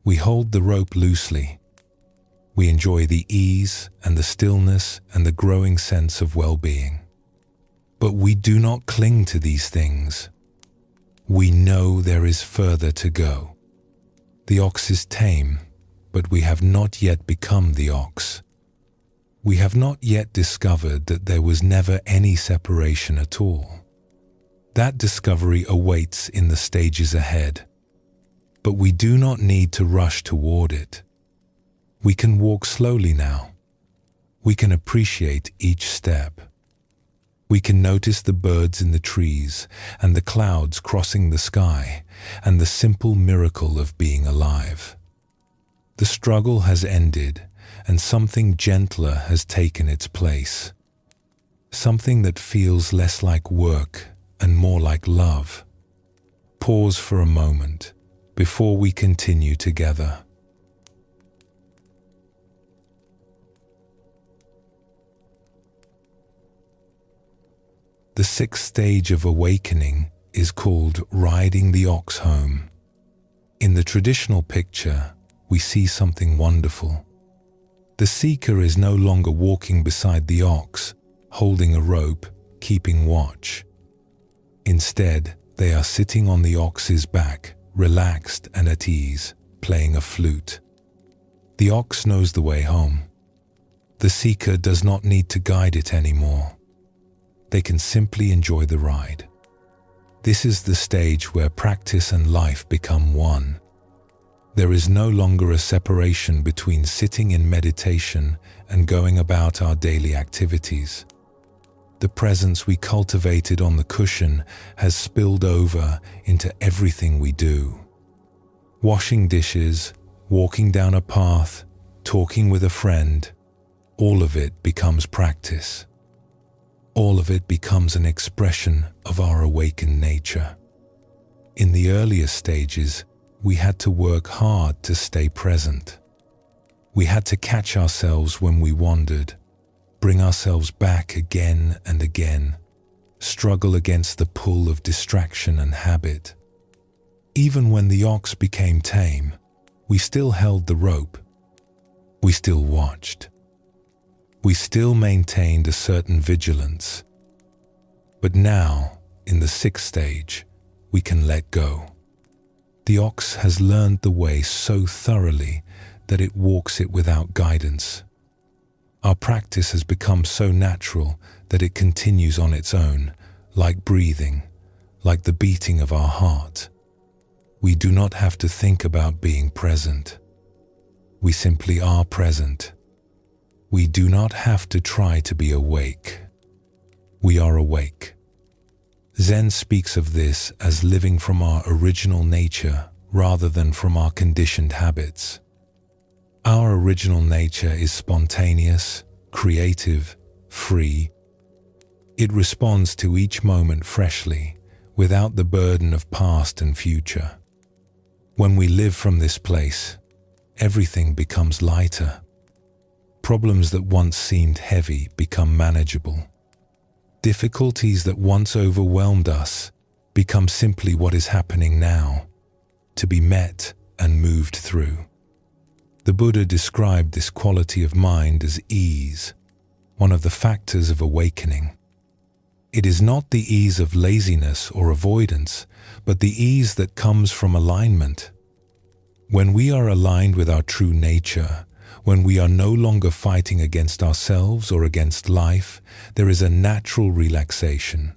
We hold the rope loosely. We enjoy the ease and the stillness and the growing sense of well-being. But we do not cling to these things. We know there is further to go. The ox is tame, but we have not yet become the ox. We have not yet discovered that there was never any separation at all. That discovery awaits in the stages ahead. But we do not need to rush toward it. We can walk slowly now. We can appreciate each step. We can notice the birds in the trees and the clouds crossing the sky and the simple miracle of being alive. The struggle has ended and something gentler has taken its place. Something that feels less like work and more like love. Pause for a moment before we continue together. The sixth stage of awakening is called riding the ox home. In the traditional picture, we see something wonderful. The seeker is no longer walking beside the ox, holding a rope, keeping watch. Instead, they are sitting on the ox's back, relaxed and at ease, playing a flute. The ox knows the way home. The seeker does not need to guide it anymore. They can simply enjoy the ride. This is the stage where practice and life become one. There is no longer a separation between sitting in meditation and going about our daily activities. The presence we cultivated on the cushion has spilled over into everything we do. Washing dishes, walking down a path, talking with a friend, all of it becomes practice. All of it becomes an expression of our awakened nature. In the earlier stages, we had to work hard to stay present. We had to catch ourselves when we wandered, bring ourselves back again and again, struggle against the pull of distraction and habit. Even when the ox became tame, we still held the rope. We still watched. We still maintained a certain vigilance. But now, in the sixth stage, we can let go. The ox has learned the way so thoroughly that it walks it without guidance. Our practice has become so natural that it continues on its own, like breathing, like the beating of our heart. We do not have to think about being present. We simply are present. We do not have to try to be awake. We are awake. Zen speaks of this as living from our original nature rather than from our conditioned habits. Our original nature is spontaneous, creative, free. It responds to each moment freshly, without the burden of past and future. When we live from this place, everything becomes lighter. Problems that once seemed heavy become manageable. Difficulties that once overwhelmed us become simply what is happening now, to be met and moved through. The Buddha described this quality of mind as ease, one of the factors of awakening. It is not the ease of laziness or avoidance, but the ease that comes from alignment. When we are aligned with our true nature, when we are no longer fighting against ourselves or against life, there is a natural relaxation.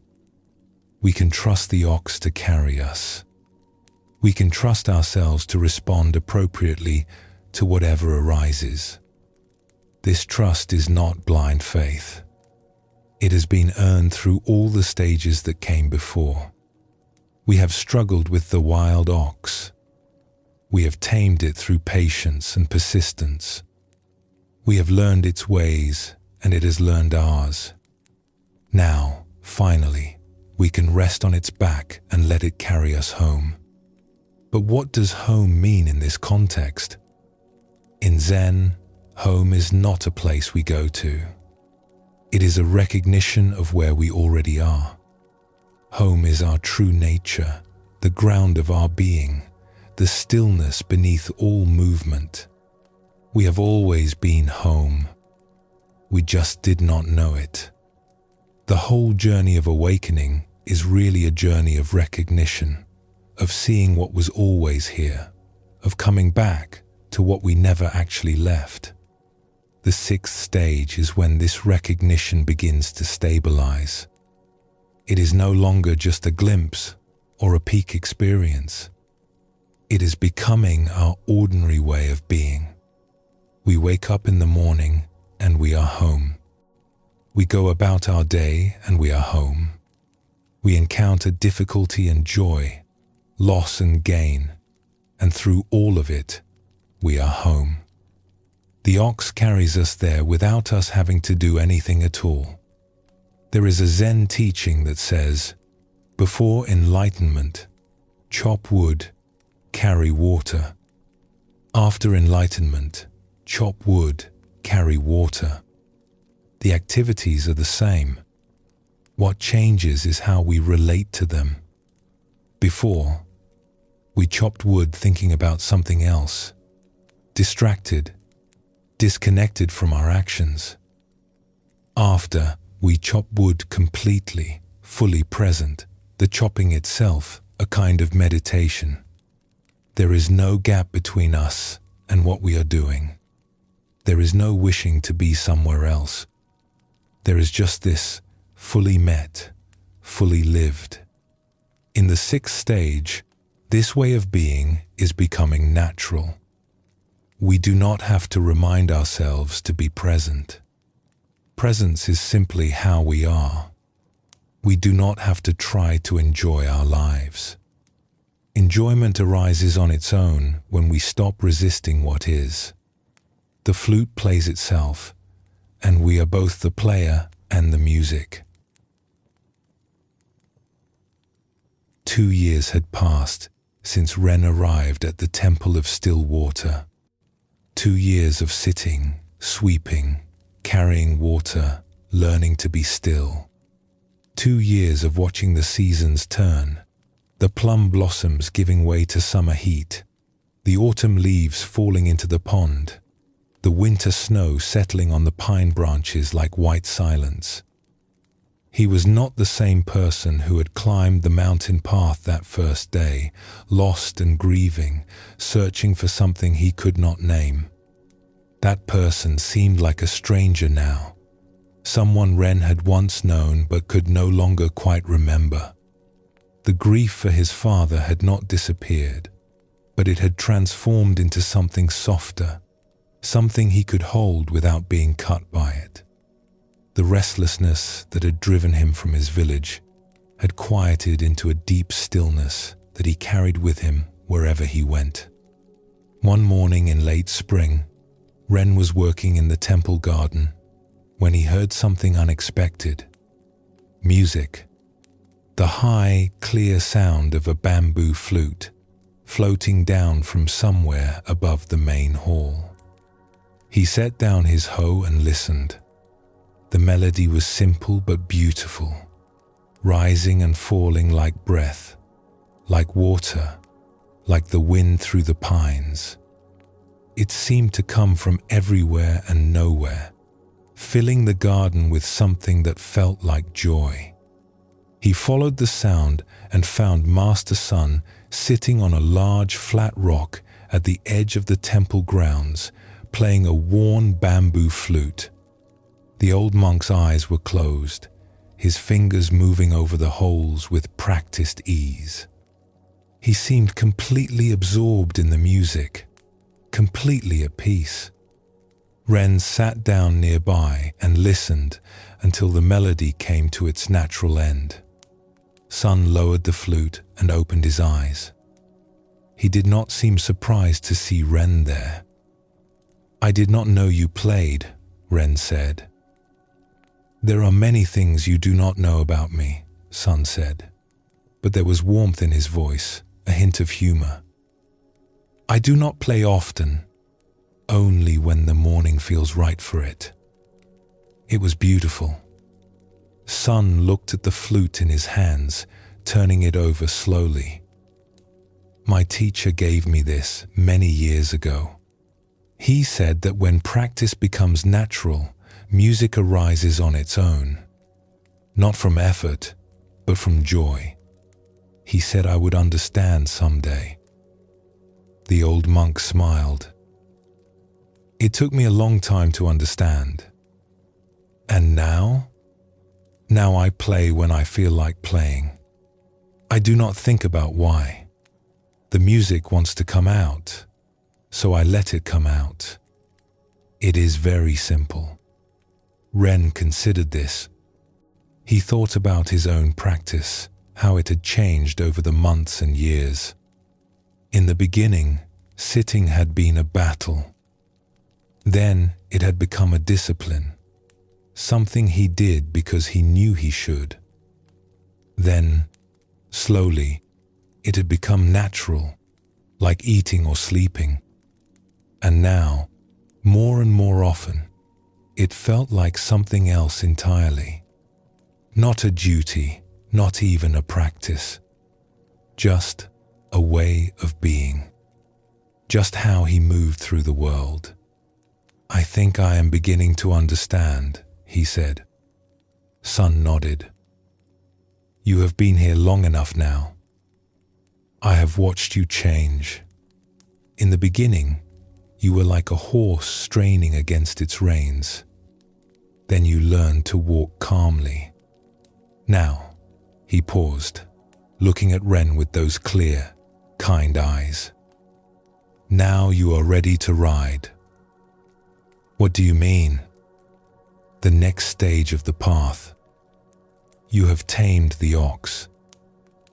We can trust the ox to carry us. We can trust ourselves to respond appropriately to whatever arises. This trust is not blind faith. It has been earned through all the stages that came before. We have struggled with the wild ox. We have tamed it through patience and persistence. We have learned its ways, and it has learned ours. Now, finally, we can rest on its back and let it carry us home. But what does home mean in this context? In Zen, home is not a place we go to. It is a recognition of where we already are. Home is our true nature, the ground of our being, the stillness beneath all movement. We have always been home. We just did not know it. The whole journey of awakening is really a journey of recognition, of seeing what was always here, of coming back to what we never actually left. The sixth stage is when this recognition begins to stabilize. It is no longer just a glimpse or a peak experience. It is becoming our ordinary way of being. We wake up in the morning and we are home. We go about our day and we are home. We encounter difficulty and joy, loss and gain, and through all of it, we are home. The ox carries us there without us having to do anything at all. There is a Zen teaching that says, before enlightenment, chop wood, carry water. After enlightenment, chop wood, carry water. The activities are the same. What changes is how we relate to them. Before, we chopped wood thinking about something else, distracted, disconnected from our actions. After, we chop wood completely, fully present, the chopping itself a kind of meditation. There is no gap between us and what we are doing. There is no wishing to be somewhere else. There is just this, fully met, fully lived. In the sixth stage, this way of being is becoming natural. We do not have to remind ourselves to be present. Presence is simply how we are. We do not have to try to enjoy our lives. Enjoyment arises on its own when we stop resisting what is. The flute plays itself, and we are both the player and the music. 2 years had passed since Ren arrived at the Temple of Still Water. 2 years of sitting, sweeping, carrying water, learning to be still. 2 years of watching the seasons turn, the plum blossoms giving way to summer heat, the autumn leaves falling into the pond, the winter snow settling on the pine branches like white silence. He was not the same person who had climbed the mountain path that first day, lost and grieving, searching for something he could not name. That person seemed like a stranger now, someone Ren had once known but could no longer quite remember. The grief for his father had not disappeared, but it had transformed into something softer, something he could hold without being cut by it. The restlessness that had driven him from his village had quieted into a deep stillness that he carried with him wherever he went. One morning in late spring, Ren was working in the temple garden when he heard something unexpected. Music. The high, clear sound of a bamboo flute floating down from somewhere above the main hall. He set down his hoe and listened. The melody was simple but beautiful, rising and falling like breath, like water, like the wind through the pines. It seemed to come from everywhere and nowhere, filling the garden with something that felt like joy. He followed the sound and found Master Sun sitting on a large flat rock at the edge of the temple grounds, playing a worn bamboo flute. The old monk's eyes were closed, his fingers moving over the holes with practiced ease. He seemed completely absorbed in the music, completely at peace. Ren sat down nearby and listened until the melody came to its natural end. Sun lowered the flute and opened his eyes. He did not seem surprised to see Ren there. "I did not know you played," Ren said. "There are many things you do not know about me," Sun said, but there was warmth in his voice, a hint of humor. "I do not play often, only when the morning feels right for it." It was beautiful. Sun looked at the flute in his hands, turning it over slowly. "My teacher gave me this many years ago. He said that when practice becomes natural, music arises on its own, not from effort, but from joy. He said I would understand someday." The old monk smiled. "It took me a long time to understand. And now? Now I play when I feel like playing. I do not think about why. The music wants to come out, so I let it come out. It is very simple." Ren considered this. He thought about his own practice, how it had changed over the months and years. In the beginning, sitting had been a battle. Then it had become a discipline, something he did because he knew he should. Then, slowly, it had become natural, like eating or sleeping. And now, more and more often, it felt like something else entirely. Not a duty, not even a practice. Just a way of being. Just how he moved through the world. "I think I am beginning to understand," he said. Sun nodded. "You have been here long enough now. I have watched you change. In the beginning, you were like a horse straining against its reins. Then you learned to walk calmly. Now," he paused, looking at Ren with those clear, kind eyes. "Now you are ready to ride." "What do you mean?" "The next stage of the path. You have tamed the ox.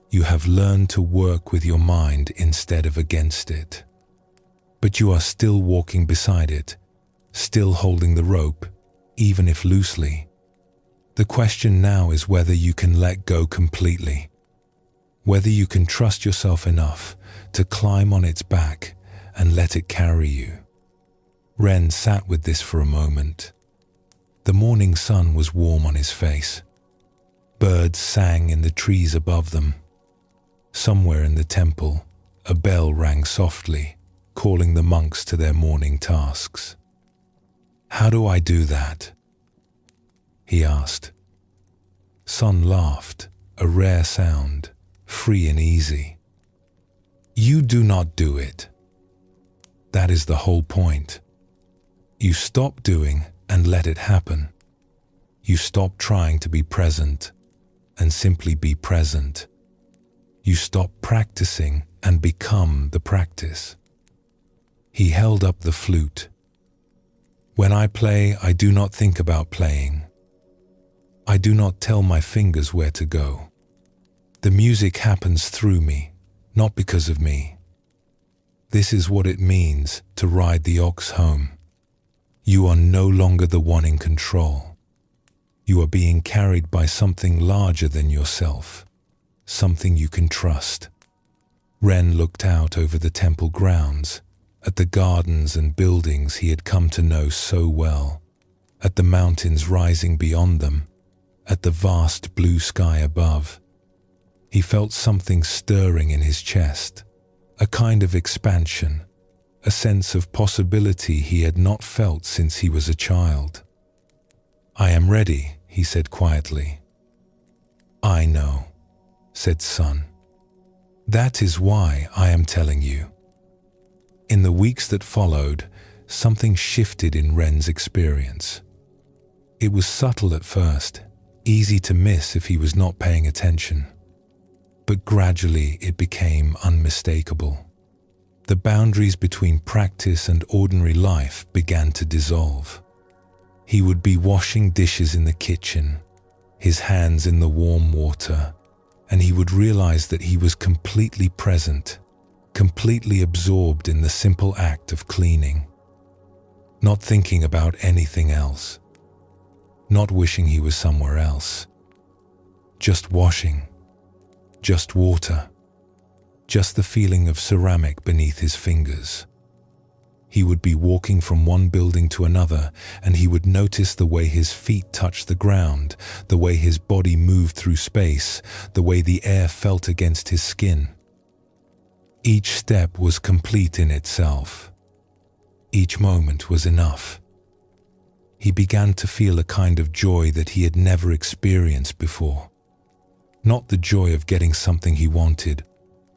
You have learned to work with your mind instead of against it. But you are still walking beside it, still holding the rope, even if loosely. The question now is whether you can let go completely, whether you can trust yourself enough to climb on its back and let it carry you. Ren sat with this for a moment. The morning sun was warm on his face. Birds sang in the trees above them. Somewhere in the temple, a bell rang softly, calling the monks to their morning tasks. "How do I do that?" he asked. Sun laughed, a rare sound, free and easy. "You do not do it. That is the whole point. You stop doing and let it happen. You stop trying to be present and simply be present. You stop practicing and become the practice." He held up the flute. "When I play, I do not think about playing. I do not tell my fingers where to go. The music happens through me, not because of me. This is what it means to ride the ox home. You are no longer the one in control. You are being carried by something larger than yourself, something you can trust." Ren looked out over the temple grounds, at the gardens and buildings he had come to know so well, at the mountains rising beyond them, at the vast blue sky above. He felt something stirring in his chest, a kind of expansion, a sense of possibility he had not felt since he was a child. "I am ready," he said quietly. "I know," said Sun. "That is why I am telling you." In the weeks that followed, something shifted in Ren's experience. It was subtle at first, easy to miss if he was not paying attention. But gradually it became unmistakable. The boundaries between practice and ordinary life began to dissolve. He would be washing dishes in the kitchen, his hands in the warm water, and he would realize that he was completely present, completely absorbed in the simple act of cleaning, not thinking about anything else, not wishing he was somewhere else, just washing, just water, just the feeling of ceramic beneath his fingers. He would be walking from one building to another, and he would notice the way his feet touched the ground, the way his body moved through space, the way the air felt against his skin. Each step was complete in itself. Each moment was enough. He began to feel a kind of joy that he had never experienced before. Not the joy of getting something he wanted,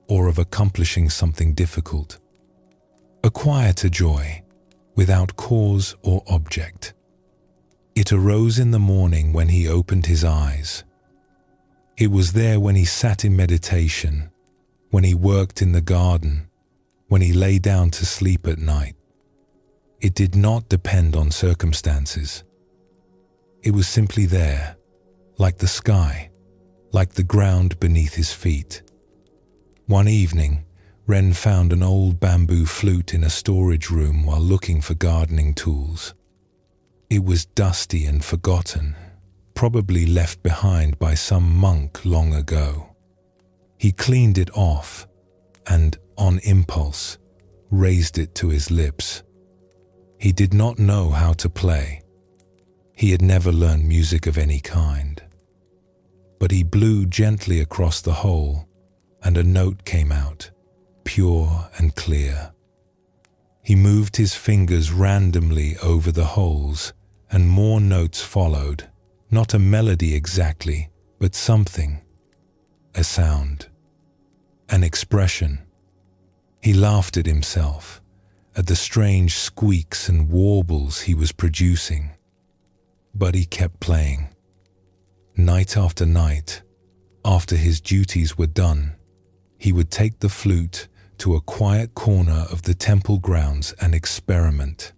or of accomplishing something difficult. A quieter joy, without cause or object. It arose in the morning when he opened his eyes. It was there when he sat in meditation, when he worked in the garden, when he lay down to sleep at night. It did not depend on circumstances. It was simply there, like the sky, like the ground beneath his feet. One evening, Ren found an old bamboo flute in a storage room while looking for gardening tools. It was dusty and forgotten, probably left behind by some monk long ago. He cleaned it off and, on impulse, raised it to his lips. He did not know how to play. He had never learned music of any kind. But he blew gently across the hole, and a note came out, pure and clear. He moved his fingers randomly over the holes, and more notes followed, not a melody exactly, but something, a sound, an expression. He laughed at himself, at the strange squeaks and warbles he was producing. But he kept playing. Night after night, after his duties were done, he would take the flute to a quiet corner of the temple grounds and experiment,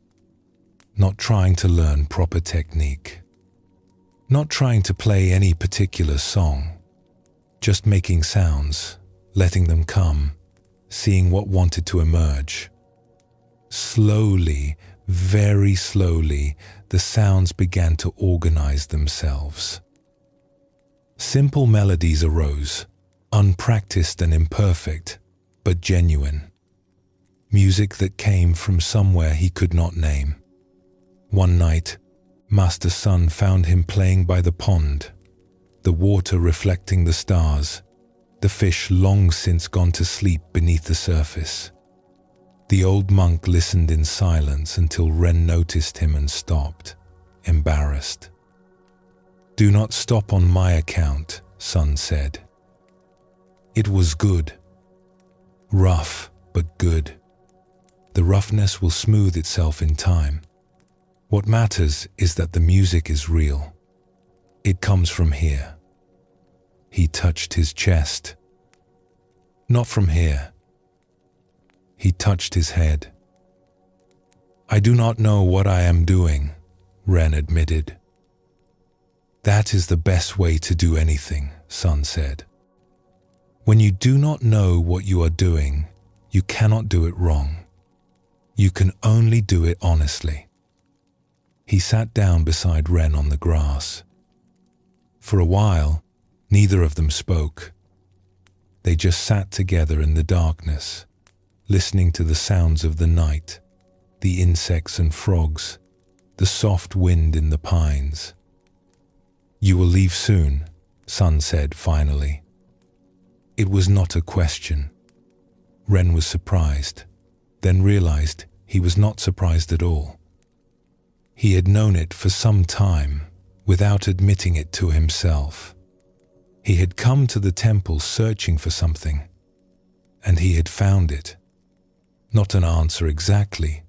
not trying to learn proper technique, not trying to play any particular song, just making sounds, letting them come, seeing what wanted to emerge. Slowly, very slowly, the sounds began to organize themselves. Simple melodies arose, unpracticed and imperfect, but genuine. Music that came from somewhere he could not name. One night, Master Sun found him playing by the pond, the water reflecting the stars, the fish long since gone to sleep beneath the surface. The old monk listened in silence until Ren noticed him and stopped, embarrassed. "Do not stop on my account," Sun said. It was good. Rough, but good. The roughness will smooth itself in time. What matters is that the music is real. It comes from here. He touched his chest. Not from here. He touched his head. "I do not know what I am doing," Ren admitted. "That is the best way to do anything," Sun said. "When you do not know what you are doing, you cannot do it wrong. You can only do it honestly." He sat down beside Ren on the grass. For a while, neither of them spoke. They just sat together in the darkness, listening to the sounds of the night, the insects and frogs, the soft wind in the pines. "You will leave soon," Sun said finally. It was not a question. Ren was surprised, then realized he was not surprised at all. He had known it for some time, without admitting it to himself. He had come to the temple searching for something, and he had found it. Not an answer exactly,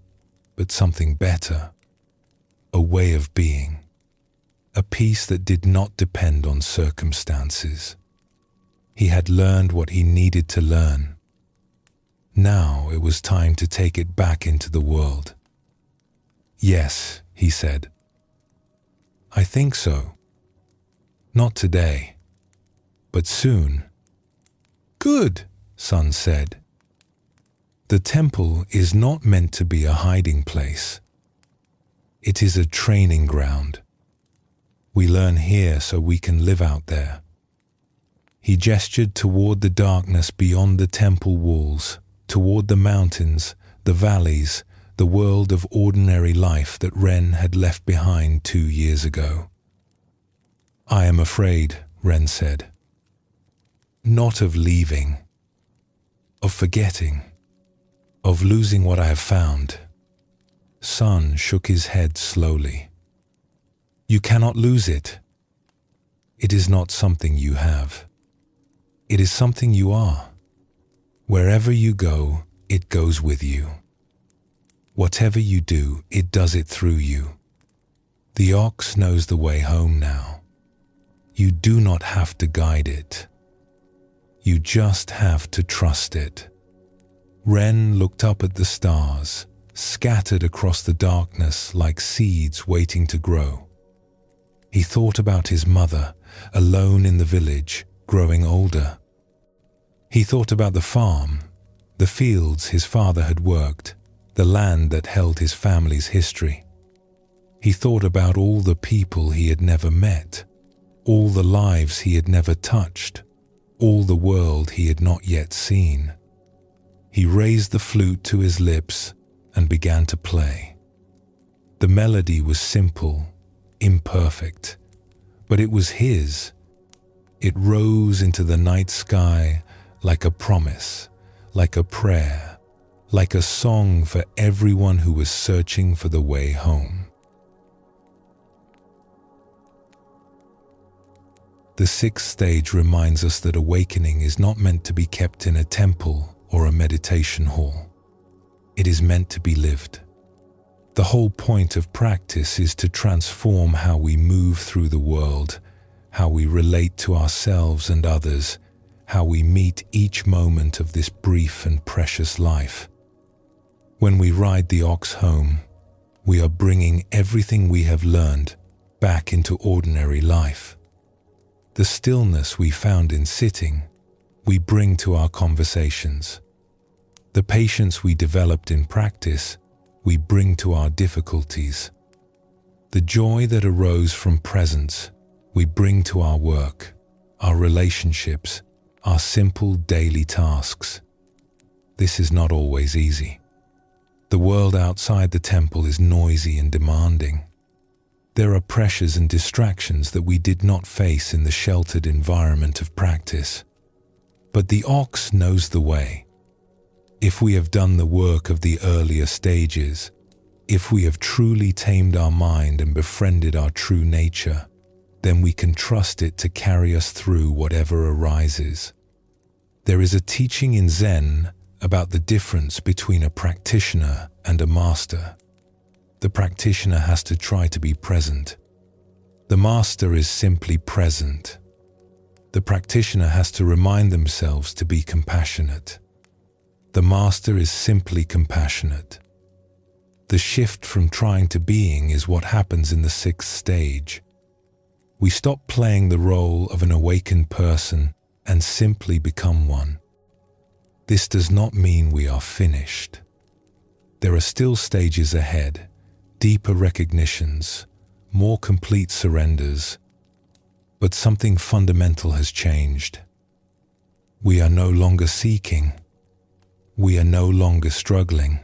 but something better. A way of being. A peace that did not depend on circumstances. He had learned what he needed to learn. Now it was time to take it back into the world. "Yes," he said. "I think so. Not today, but soon." "Good," Sun said. The temple is not meant to be a hiding place. It is a training ground. We learn here so we can live out there. He gestured toward the darkness beyond the temple walls, toward the mountains, the valleys, the world of ordinary life that Ren had left behind 2 years ago. "I am afraid," Ren said. "Not of leaving, of forgetting, of losing what I have found." Sun shook his head slowly. "You cannot lose it. It is not something you have. It is something you are. Wherever you go, it goes with you. Whatever you do, it does it through you. The ox knows the way home now. You do not have to guide it. You just have to trust it." Ren looked up at the stars, scattered across the darkness like seeds waiting to grow. He thought about his mother, alone in the village, growing older. He thought about the farm, the fields his father had worked, the land that held his family's history. He thought about all the people he had never met, all the lives he had never touched, all the world he had not yet seen. He raised the flute to his lips and began to play. The melody was simple, imperfect, but it was his. It rose into the night sky like a promise, like a prayer, like a song for everyone who was searching for the way home. The sixth stage reminds us that awakening is not meant to be kept in a temple or a meditation hall. It is meant to be lived. The whole point of practice is to transform how we move through the world, how we relate to ourselves and others, how we meet each moment of this brief and precious life. When we ride the ox home, we are bringing everything we have learned back into ordinary life. The stillness we found in sitting, we bring to our conversations. The patience we developed in practice, we bring to our difficulties. The joy that arose from presence, we bring to our work, our relationships, our simple daily tasks. This is not always easy. The world outside the temple is noisy and demanding. There are pressures and distractions that we did not face in the sheltered environment of practice. But the ox knows the way. If we have done the work of the earlier stages, if we have truly tamed our mind and befriended our true nature, then we can trust it to carry us through whatever arises. There is a teaching in Zen about the difference between a practitioner and a master. The practitioner has to try to be present. The master is simply present. The practitioner has to remind themselves to be compassionate. The master is simply compassionate. The shift from trying to being is what happens in the sixth stage. We stop playing the role of an awakened person and simply become one. This does not mean we are finished. There are still stages ahead, deeper recognitions, more complete surrenders, but something fundamental has changed. We are no longer seeking. We are no longer struggling.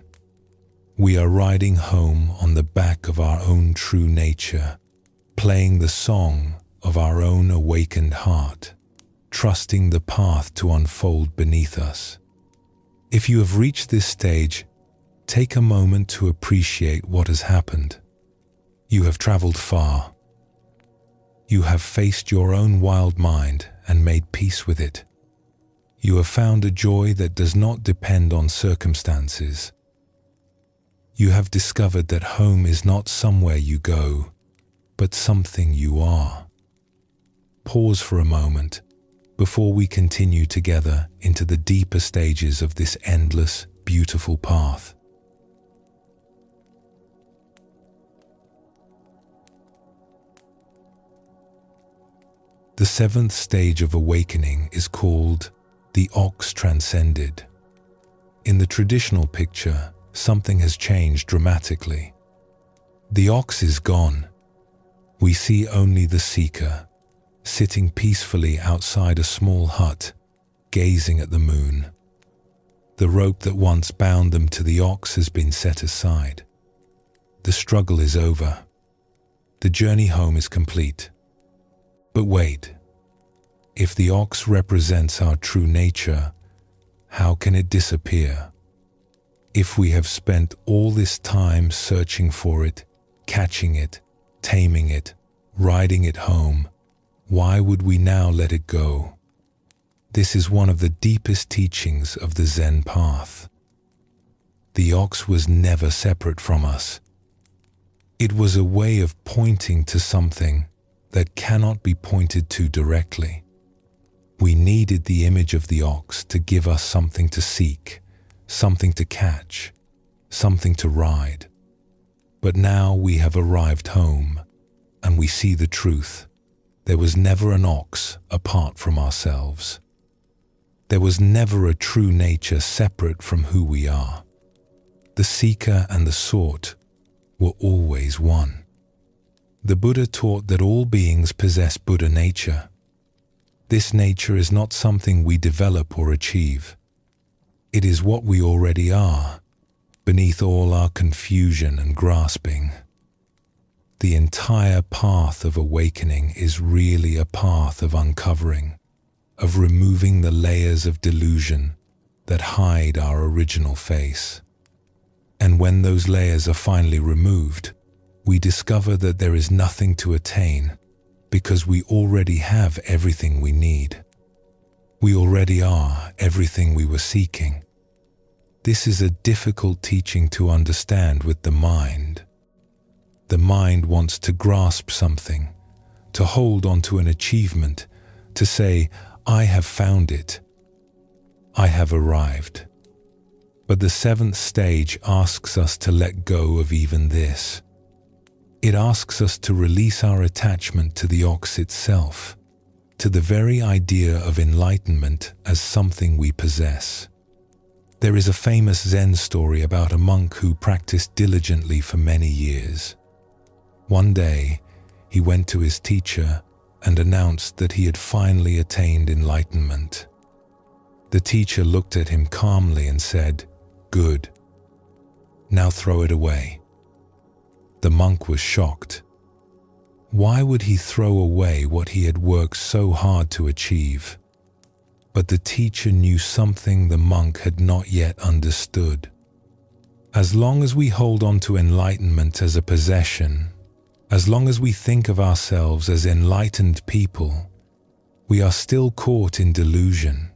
We are riding home on the back of our own true nature, playing the song of our own awakened heart, trusting the path to unfold beneath us. If you have reached this stage, take a moment to appreciate what has happened. You have traveled far. You have faced your own wild mind and made peace with it. You have found a joy that does not depend on circumstances. You have discovered that home is not somewhere you go, but something you are. Pause for a moment before we continue together into the deeper stages of this endless, beautiful path. The seventh stage of awakening is called the ox transcended. In the traditional picture, something has changed dramatically. The ox is gone. We see only the seeker, sitting peacefully outside a small hut, gazing at the moon. The rope that once bound them to the ox has been set aside. The struggle is over. The journey home is complete. But wait, if the ox represents our true nature, how can it disappear? If we have spent all this time searching for it, catching it, taming it, riding it home, why would we now let it go? This is one of the deepest teachings of the Zen path. The ox was never separate from us. It was a way of pointing to something that cannot be pointed to directly. We needed the image of the ox to give us something to seek, something to catch, something to ride. But now we have arrived home, and we see the truth. There was never an ox apart from ourselves. There was never a true nature separate from who we are. The seeker and the sought were always one. The Buddha taught that all beings possess Buddha nature. This nature is not something we develop or achieve. It is what we already are, beneath all our confusion and grasping. The entire path of awakening is really a path of uncovering, of removing the layers of delusion that hide our original face. And when those layers are finally removed, we discover that there is nothing to attain because we already have everything we need. We already are everything we were seeking. This is a difficult teaching to understand with the mind. The mind wants to grasp something, to hold onto an achievement, to say, I have found it. I have arrived. But the seventh stage asks us to let go of even this. It asks us to release our attachment to the ox itself. to the very idea of enlightenment as something we possess. There is a famous Zen story about a monk who practiced diligently for many years. One day, he went to his teacher and announced that he had finally attained enlightenment. The teacher looked at him calmly and said, "Good. Now throw it away." The monk was shocked. Why would he throw away what he had worked so hard to achieve? But the teacher knew something the monk had not yet understood. As long as we hold on to enlightenment as a possession, as long as we think of ourselves as enlightened people, we are still caught in delusion.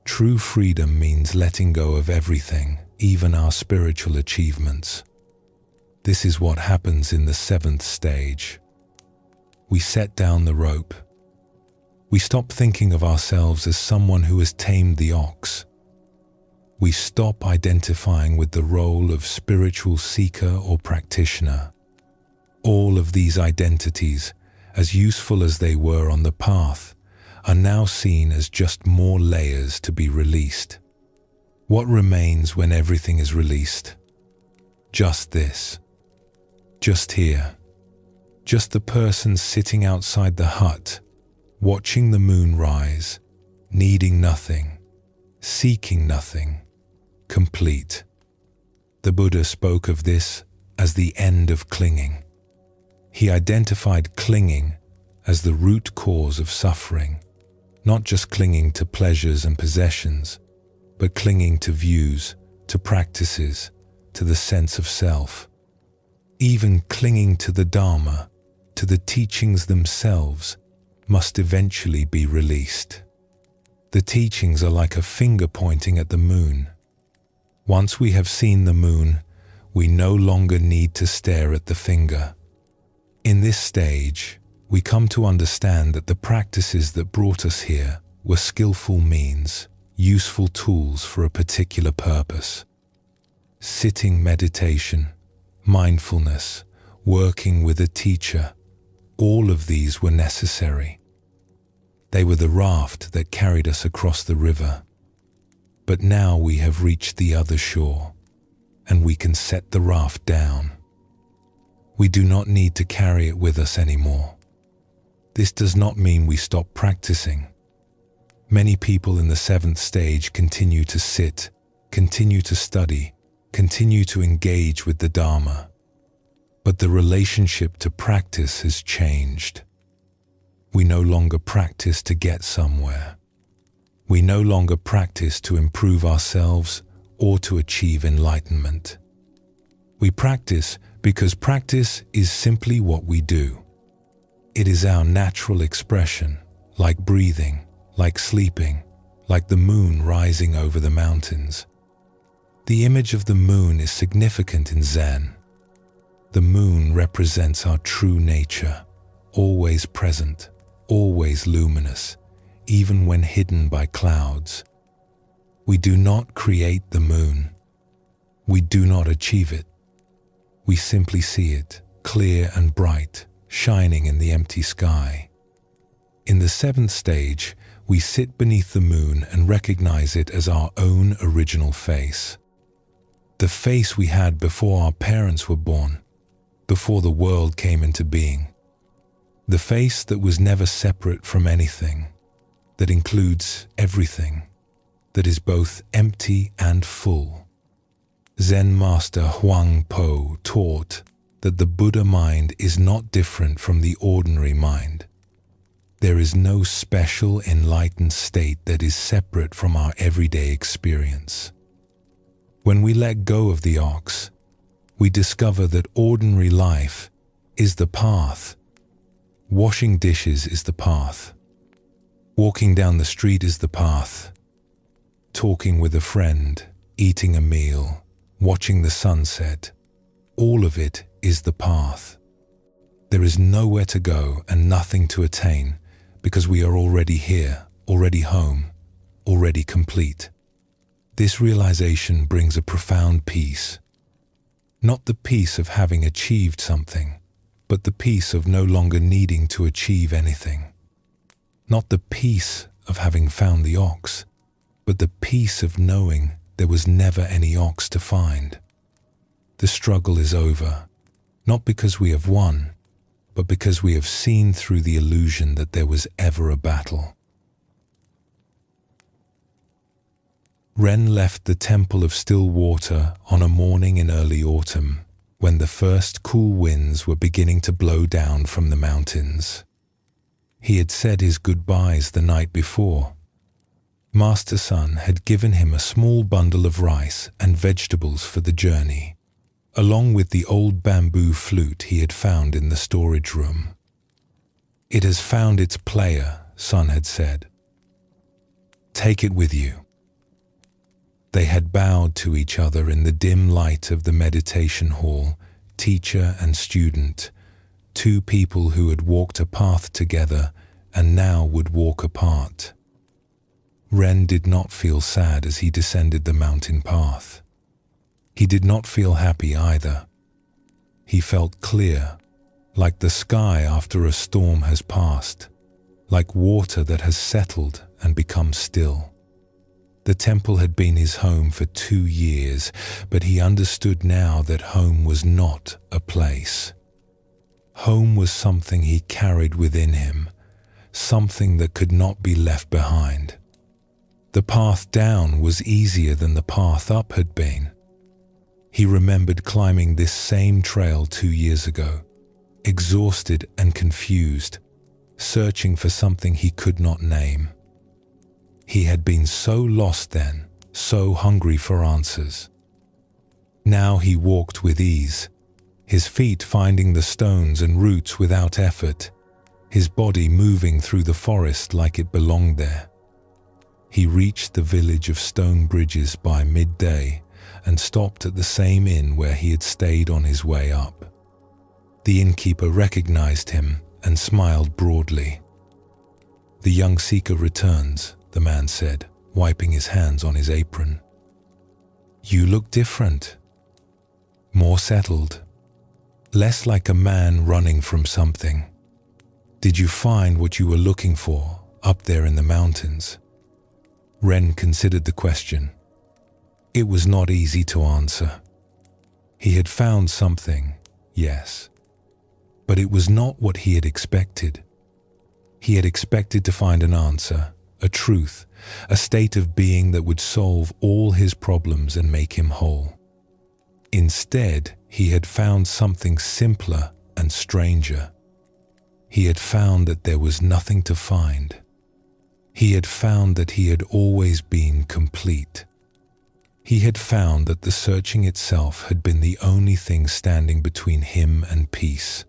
True freedom means letting go of everything, even our spiritual achievements. This is what happens in the 7th stage. We set down the rope. We stop thinking of ourselves as someone who has tamed the ox. We stop identifying with the role of spiritual seeker or practitioner. All of these identities, as useful as they were on the path, are now seen as just more layers to be released. What remains when everything is released? Just this. Just here. Just the person sitting outside the hut, watching the moon rise, needing nothing, seeking nothing, complete. The Buddha spoke of this as the end of clinging. He identified clinging as the root cause of suffering, not just clinging to pleasures and possessions, but clinging to views, to practices, to the sense of self. Even clinging to the Dharma, to the teachings themselves, must eventually be released. The teachings are like a finger pointing at the moon. Once we have seen the moon, we no longer need to stare at the finger. In this stage, we come to understand that the practices that brought us here were skillful means, useful tools for a particular purpose. Sitting meditation, mindfulness, working with a teacher, all of these were necessary. They were the raft that carried us across the river. But now we have reached the other shore, and we can set the raft down. We do not need to carry it with us anymore. This does not mean we stop practicing. Many people in the 7th stage continue to sit, continue to study, continue to engage with the Dharma. But the relationship to practice has changed. We no longer practice to get somewhere. We no longer practice to improve ourselves or to achieve enlightenment. We practice because practice is simply what we do. It is our natural expression, like breathing, like sleeping, like the moon rising over the mountains. The image of the moon is significant in Zen. The moon represents our true nature, always present, always luminous, even when hidden by clouds. We do not create the moon. We do not achieve it. We simply see it, clear and bright, shining in the empty sky. In the 7th stage, we sit beneath the moon and recognize it as our own original face. The face we had before our parents were born, before the world came into being. The face that was never separate from anything, that includes everything, that is both empty and full. Zen master Huang Po taught that the Buddha mind is not different from the ordinary mind. There is no special enlightened state that is separate from our everyday experience. When we let go of the ox, we discover that ordinary life is the path. Washing dishes is the path. Walking down the street is the path. Talking with a friend, eating a meal, watching the sunset, all of it is the path. There is nowhere to go and nothing to attain because we are already here, already home, already complete. This realization brings a profound peace. Not the peace of having achieved something, but the peace of no longer needing to achieve anything. Not the peace of having found the ox, but the peace of knowing there was never any ox to find. The struggle is over, not because we have won, but because we have seen through the illusion that there was ever a battle. Ren left the Temple of Still Water on a morning in early autumn, when the first cool winds were beginning to blow down from the mountains. He had said his goodbyes the night before. Master Sun had given him a small bundle of rice and vegetables for the journey, along with the old bamboo flute he had found in the storage room. "It has found its player," Sun had said. "Take it with you." They had bowed to each other in the dim light of the meditation hall, teacher and student, two people who had walked a path together and now would walk apart. Ren did not feel sad as he descended the mountain path. He did not feel happy either. He felt clear, like the sky after a storm has passed, like water that has settled and become still. The temple had been his home for 2 years, but he understood now that home was not a place. Home was something he carried within him, something that could not be left behind. The path down was easier than the path up had been. He remembered climbing this same trail 2 years ago, exhausted and confused, searching for something he could not name. He had been so lost then, so hungry for answers. Now he walked with ease, his feet finding the stones and roots without effort, his body moving through the forest like it belonged there. He reached the village of stone bridges by midday and stopped at the same inn where he had stayed on his way up. The innkeeper recognized him and smiled broadly. "The young seeker returns," the man said, wiping his hands on his apron. "You look different. More settled. Less like a man running from something. Did you find what you were looking for up there in the mountains?" Ren considered the question. It was not easy to answer. He had found something, yes, but it was not what he had expected. He had expected to find an answer, a truth, a state of being that would solve all his problems and make him whole. Instead, he had found something simpler and stranger. He had found that there was nothing to find. He had found that he had always been complete. He had found that the searching itself had been the only thing standing between him and peace.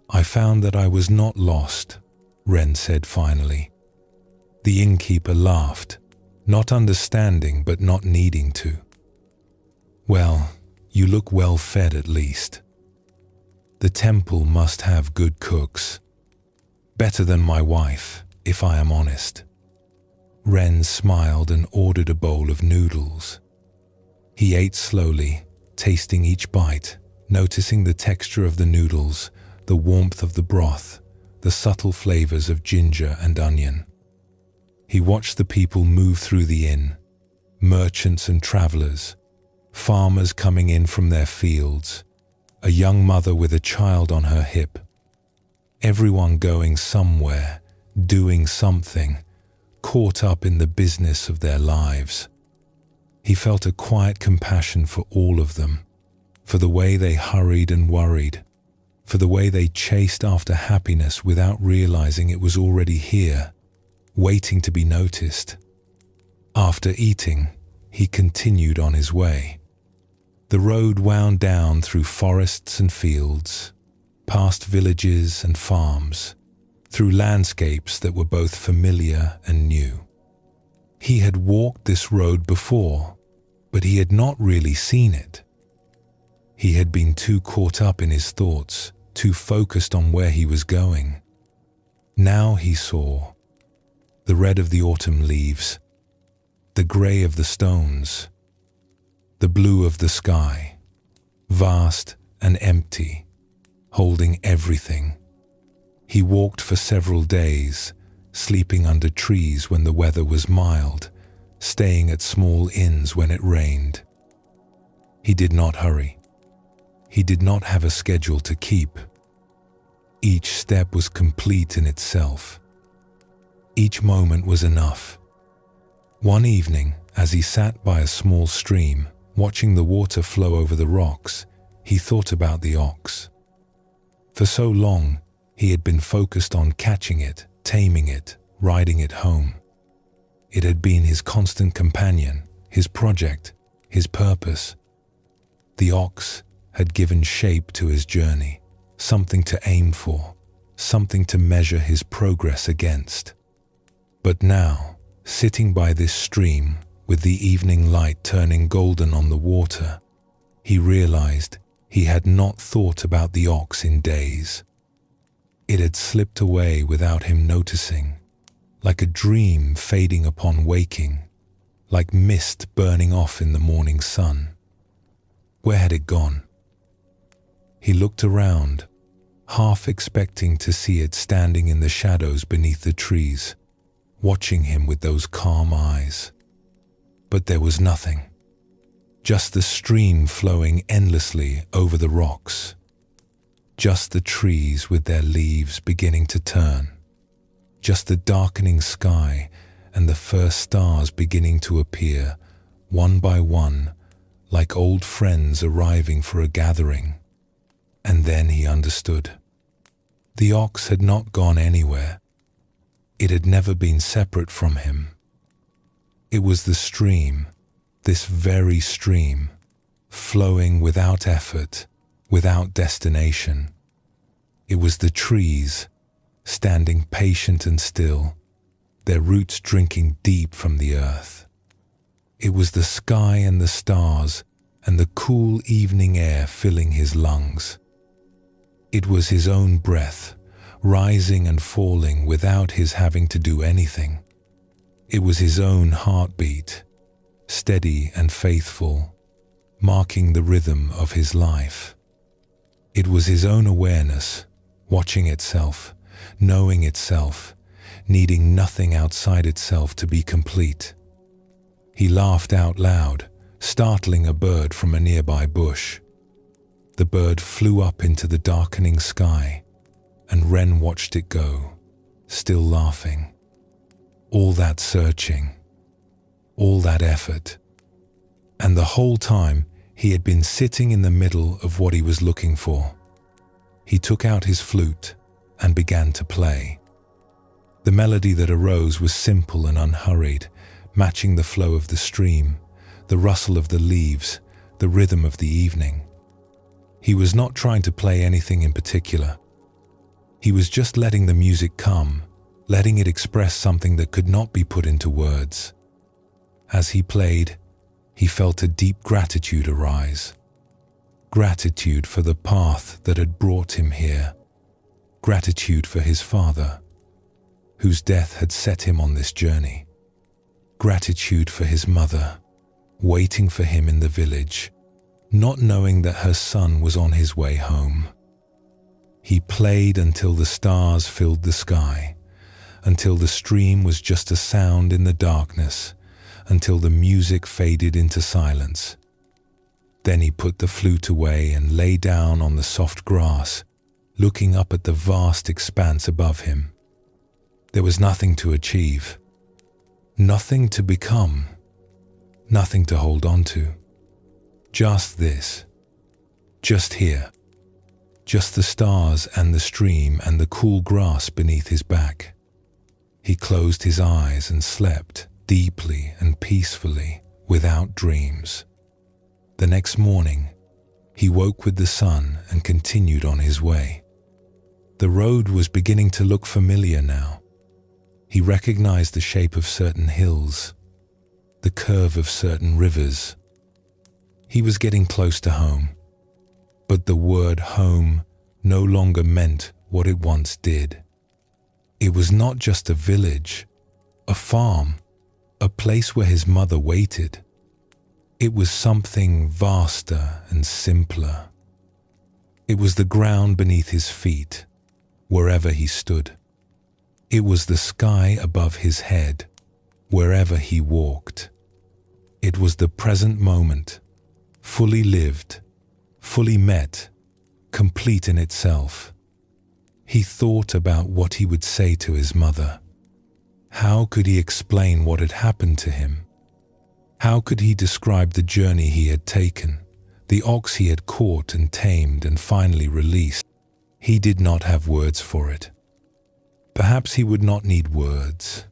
"I found that I was not lost," Ren said finally. The innkeeper laughed, not understanding but not needing to. "Well, you look well fed at least. The temple must have good cooks. Better than my wife, if I am honest." Ren smiled and ordered a bowl of noodles. He ate slowly, tasting each bite, noticing the texture of the noodles, the warmth of the broth, the subtle flavors of ginger and onion. He watched the people move through the inn, merchants and travelers, farmers coming in from their fields, a young mother with a child on her hip. Everyone going somewhere, doing something, caught up in the business of their lives. He felt a quiet compassion for all of them, for the way they hurried and worried, for the way they chased after happiness without realizing it was already here, waiting to be noticed. After eating, he continued on his way. The road wound down through forests and fields, past villages and farms, through landscapes that were both familiar and new. He had walked this road before, but he had not really seen it. He had been too caught up in his thoughts, too focused on where he was going. Now he saw the red of the autumn leaves, the grey of the stones, the blue of the sky, vast and empty, holding everything. He walked for several days, sleeping under trees when the weather was mild, staying at small inns when it rained. He did not hurry. He did not have a schedule to keep. Each step was complete in itself. Each moment was enough. One evening, as he sat by a small stream, watching the water flow over the rocks, he thought about the ox. For so long, he had been focused on catching it, taming it, riding it home. It had been his constant companion, his project, his purpose. The ox had given shape to his journey, something to aim for, something to measure his progress against. But now, sitting by this stream, with the evening light turning golden on the water, he realized he had not thought about the ox in days. It had slipped away without him noticing, like a dream fading upon waking, like mist burning off in the morning sun. Where had it gone? He looked around, half expecting to see it standing in the shadows beneath the trees, watching him with those calm eyes. But there was nothing. Just the stream flowing endlessly over the rocks. Just the trees with their leaves beginning to turn. Just the darkening sky and the first stars beginning to appear, one by one, like old friends arriving for a gathering. And then he understood. The ox had not gone anywhere. It had never been separate from him. It was the stream, this very stream, flowing without effort, without destination. It was the trees, standing patient and still, their roots drinking deep from the earth. It was the sky and the stars and the cool evening air filling his lungs. It was his own breath, rising and falling without his having to do anything. It was his own heartbeat, steady and faithful, marking the rhythm of his life. It was his own awareness, watching itself, knowing itself, needing nothing outside itself to be complete. He laughed out loud, startling a bird from a nearby bush. The bird flew up into the darkening sky, and Wren watched it go, still laughing. All that searching, all that effort, and the whole time he had been sitting in the middle of what he was looking for. He took out his flute and began to play. The melody that arose was simple and unhurried, matching the flow of the stream, the rustle of the leaves, the rhythm of the evening. He was not trying to play anything in particular. He was just letting the music come, letting it express something that could not be put into words. As he played, he felt a deep gratitude arise. Gratitude for the path that had brought him here. Gratitude for his father, whose death had set him on this journey. Gratitude for his mother, waiting for him in the village, not knowing that her son was on his way home. He played until the stars filled the sky, until the stream was just a sound in the darkness, until the music faded into silence. Then he put the flute away and lay down on the soft grass, looking up at the vast expanse above him. There was nothing to achieve, nothing to become, nothing to hold on to. Just this, just here, just the stars and the stream and the cool grass beneath his back. He closed his eyes and slept deeply and peacefully, without dreams. The next morning, he woke with the sun and continued on his way. The road was beginning to look familiar now. He recognized the shape of certain hills, the curve of certain rivers. He was getting close to home, but the word home no longer meant what it once did. It was not just a village, a farm, a place where his mother waited. It was something vaster and simpler. It was the ground beneath his feet, wherever he stood. It was the sky above his head, wherever he walked. It was the present moment, fully lived, fully met, complete in itself. He thought about what he would say to his mother. How could he explain what had happened to him? How could he describe the journey he had taken, the ox he had caught and tamed and finally released? He did not have words for it. Perhaps he would not need words.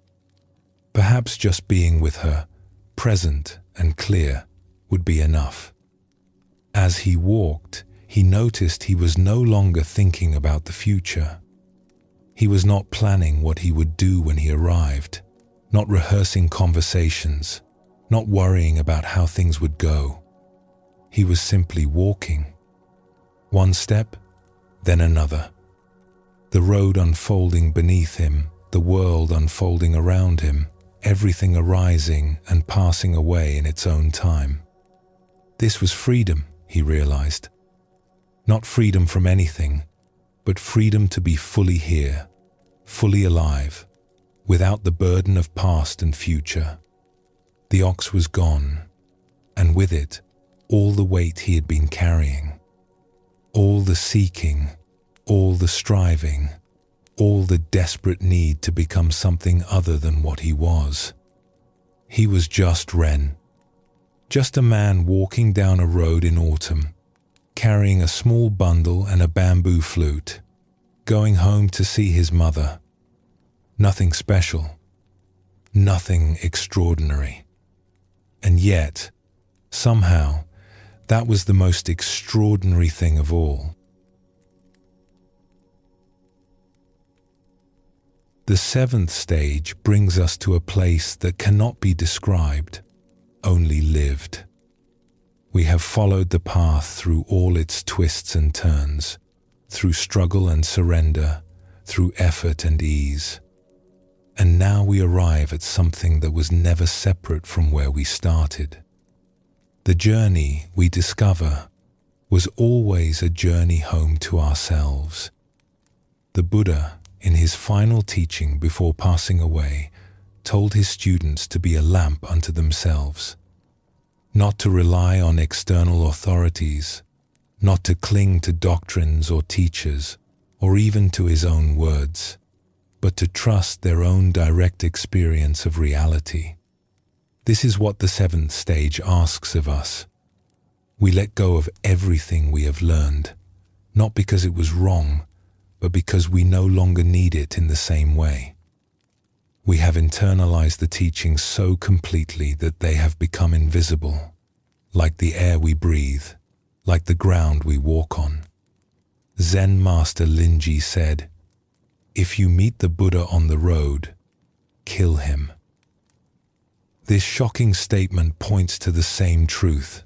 Perhaps just being with her, present and clear, would be enough. As he walked, he noticed he was no longer thinking about the future. He was not planning what he would do when he arrived, not rehearsing conversations, not worrying about how things would go. He was simply walking. One step, then another. The road unfolding beneath him, the world unfolding around him, everything arising and passing away in its own time. This was freedom, he realized. Not freedom from anything, but freedom to be fully here, fully alive, without the burden of past and future. The ox was gone, and with it, all the weight he had been carrying, all the seeking, all the striving, all the desperate need to become something other than what he was. He was just Ren, just a man walking down a road in autumn, carrying a small bundle and a bamboo flute, going home to see his mother. Nothing special, nothing extraordinary. And yet, somehow, that was the most extraordinary thing of all. The seventh stage brings us to a place that cannot be described, only lived. We have followed the path through all its twists and turns, through struggle and surrender, through effort and ease. And now we arrive at something that was never separate from where we started. The journey, we discover, was always a journey home to ourselves. The Buddha, in his final teaching before passing away, told his students to be a lamp unto themselves, not to rely on external authorities, not to cling to doctrines or teachers, or even to his own words, but to trust their own direct experience of reality. This is what the seventh stage asks of us. We let go of everything we have learned, not because it was wrong, but because we no longer need it in the same way. We have internalized the teachings so completely that they have become invisible, like the air we breathe, like the ground we walk on. Zen master Linji said, "If you meet the Buddha on the road, kill him." This shocking statement points to the same truth.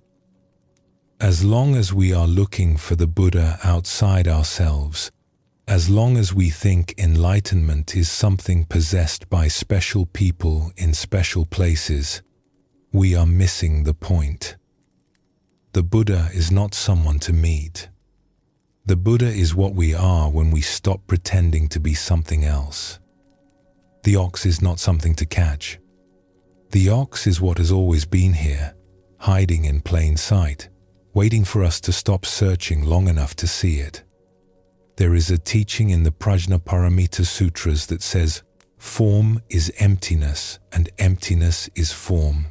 As long as we are looking for the Buddha outside ourselves, as long as we think enlightenment is something possessed by special people in special places, we are missing the point. The Buddha is not someone to meet. The Buddha is what we are when we stop pretending to be something else. The ox is not something to catch. The ox is what has always been here, hiding in plain sight, waiting for us to stop searching long enough to see it. There is a teaching in the Prajnaparamita Sutras that says, form is emptiness and emptiness is form.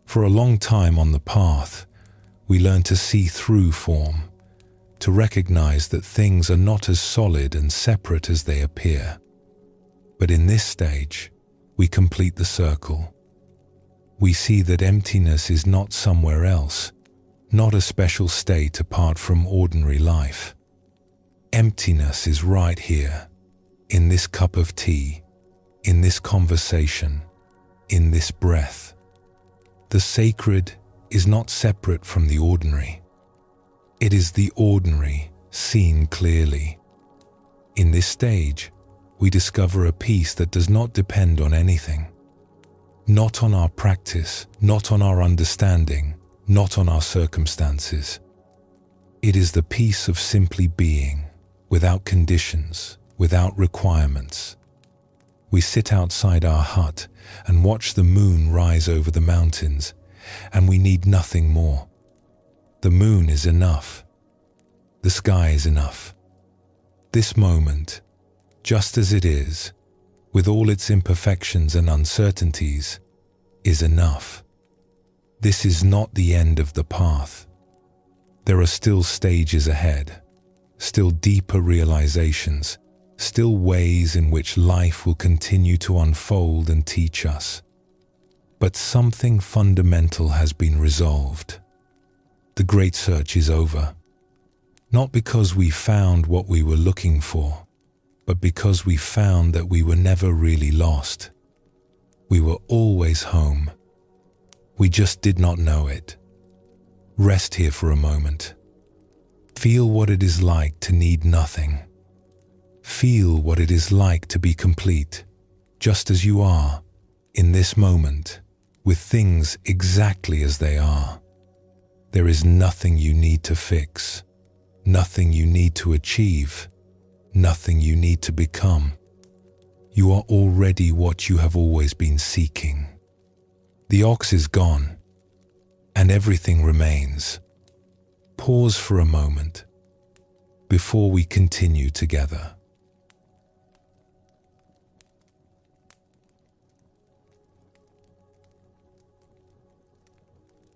For a long time on the path, we learn to see through form, to recognize that things are not as solid and separate as they appear. But in this stage, we complete the circle. We see that emptiness is not somewhere else, not a special state apart from ordinary life. Emptiness is right here, in this cup of tea, in this conversation, in this breath. The sacred is not separate from the ordinary. It is the ordinary seen clearly. In this stage, we discover a peace that does not depend on anything. Not on our practice, not on our understanding, not on our circumstances. It is the peace of simply being, without conditions, without requirements. We sit outside our hut and watch the moon rise over the mountains, and we need nothing more. The moon is enough. The sky is enough. This moment, just as it is, with all its imperfections and uncertainties, is enough. This is not the end of the path. There are still stages ahead, still deeper realizations, still ways in which life will continue to unfold and teach us. But something fundamental has been resolved. The great search is over. Not because we found what we were looking for, but because we found that we were never really lost. We were always home. We just did not know it. Rest here for a moment. Feel what it is like to need nothing. Feel what it is like to be complete, just as you are, in this moment, with things exactly as they are. There is nothing you need to fix, nothing you need to achieve, nothing you need to become. You are already what you have always been seeking. The ox is gone, and everything remains. Pause for a moment before we continue together.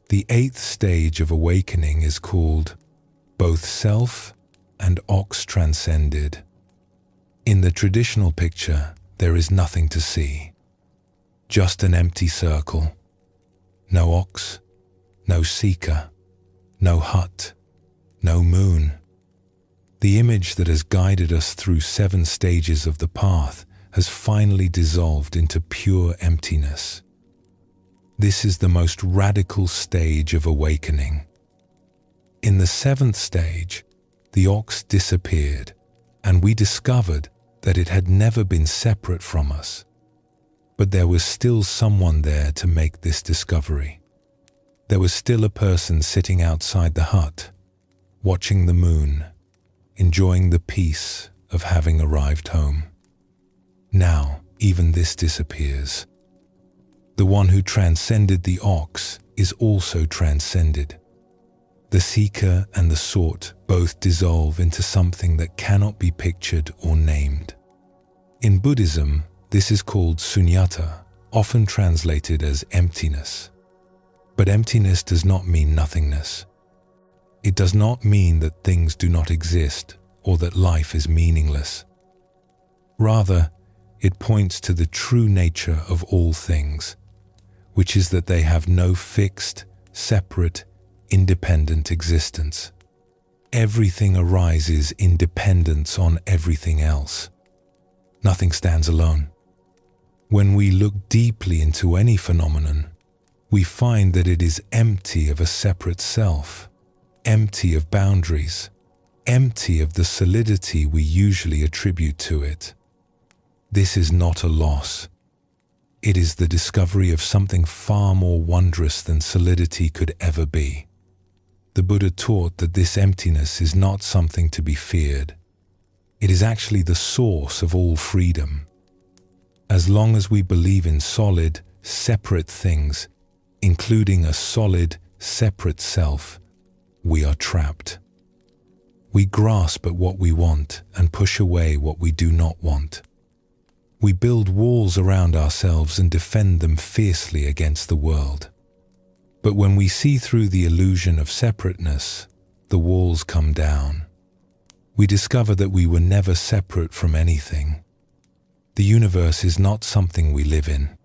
The 8th stage of awakening is called both self and ox transcended. In the traditional picture, there is nothing to see. Just an empty circle. No ox, no seeker, no hut, no moon. The image that has guided us through 7 stages of the path has finally dissolved into pure emptiness. This is the most radical stage of awakening. In the 7th stage, the ox disappeared, and we discovered that it had never been separate from us. But there was still someone there to make this discovery. There was still a person sitting outside the hut, watching the moon, enjoying the peace of having arrived home. Now, even this disappears. The one who transcended the ox is also transcended. The seeker and the sought both dissolve into something that cannot be pictured or named. In Buddhism, this is called sunyata, often translated as emptiness. But emptiness does not mean nothingness. It does not mean that things do not exist or that life is meaningless. Rather, it points to the true nature of all things, which is that they have no fixed, separate, independent existence. Everything arises in dependence on everything else. Nothing stands alone. When we look deeply into any phenomenon, we find that it is empty of a separate self, empty of boundaries, empty of the solidity we usually attribute to it. This is not a loss. It is the discovery of something far more wondrous than solidity could ever be. The Buddha taught that this emptiness is not something to be feared. It is actually the source of all freedom. As long as we believe in solid, separate things, including a solid, separate self, we are trapped. We grasp at what we want and push away what we do not want. We build walls around ourselves and defend them fiercely against the world. But when we see through the illusion of separateness, the walls come down. We discover that we were never separate from anything. The universe is not something we live in.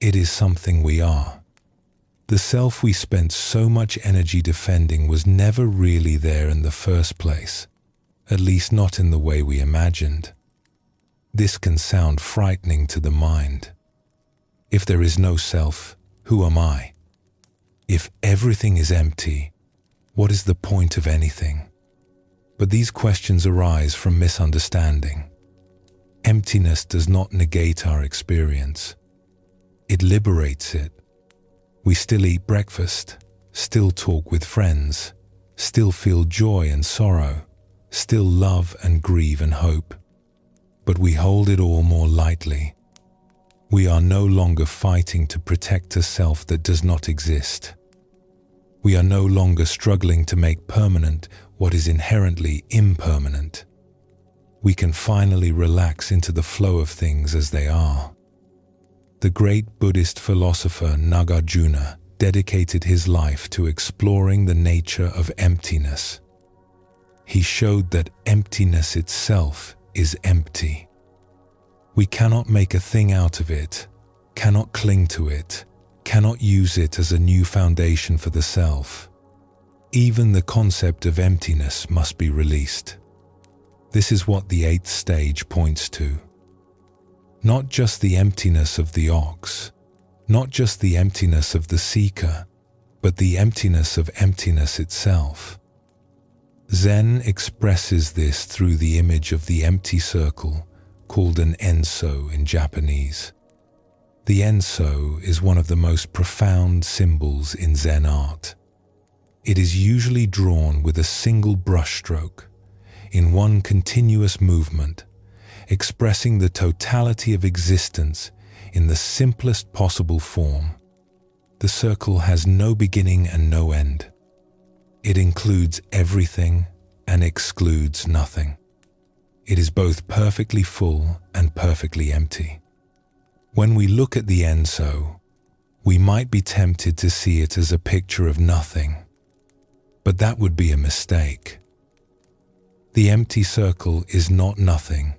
It is something we are. The self we spent so much energy defending was never really there in the first place, at least not in the way we imagined. This can sound frightening to the mind. If there is no self, who am I? If everything is empty, what is the point of anything? But these questions arise from misunderstanding. Emptiness does not negate our experience. It liberates it. We still eat breakfast, still talk with friends, still feel joy and sorrow, still love and grieve and hope. but we hold it all more lightly. We are no longer fighting to protect a self that does not exist. We are no longer struggling to make permanent what is inherently impermanent. We can finally relax into the flow of things as they are. The great Buddhist philosopher Nagarjuna dedicated his life to exploring the nature of emptiness. He showed that emptiness itself is empty. We cannot make a thing out of it, cannot cling to it, cannot use it as a new foundation for the self. Even the concept of emptiness must be released. This is what the 8th stage points to. Not just the emptiness of the ox, not just the emptiness of the seeker, but the emptiness of emptiness itself. Zen expresses this through the image of the empty circle, called an enso in Japanese. The enso is one of the most profound symbols in Zen art. It is usually drawn with a single brushstroke, in one continuous movement, expressing the totality of existence in the simplest possible form. The circle has no beginning and no end. It includes everything and excludes nothing. It is both perfectly full and perfectly empty. When we look at the enso, we might be tempted to see it as a picture of nothing, but that would be a mistake. The empty circle is not nothing.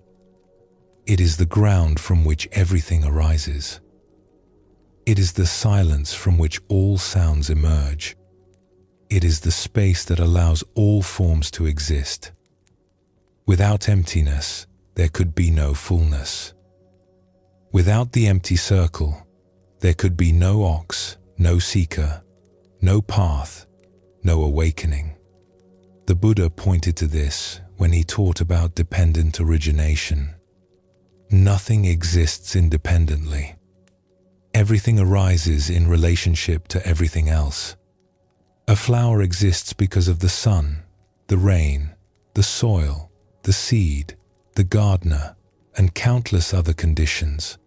It is the ground from which everything arises. It is the silence from which all sounds emerge. It is the space that allows all forms to exist. Without emptiness, there could be no fullness. Without the empty circle, there could be no ox, no seeker, no path, no awakening. The Buddha pointed to this when he taught about dependent origination. Nothing exists independently. Everything arises in relationship to everything else. A flower exists because of the sun, the rain, the soil, the seed, the gardener, and countless other conditions.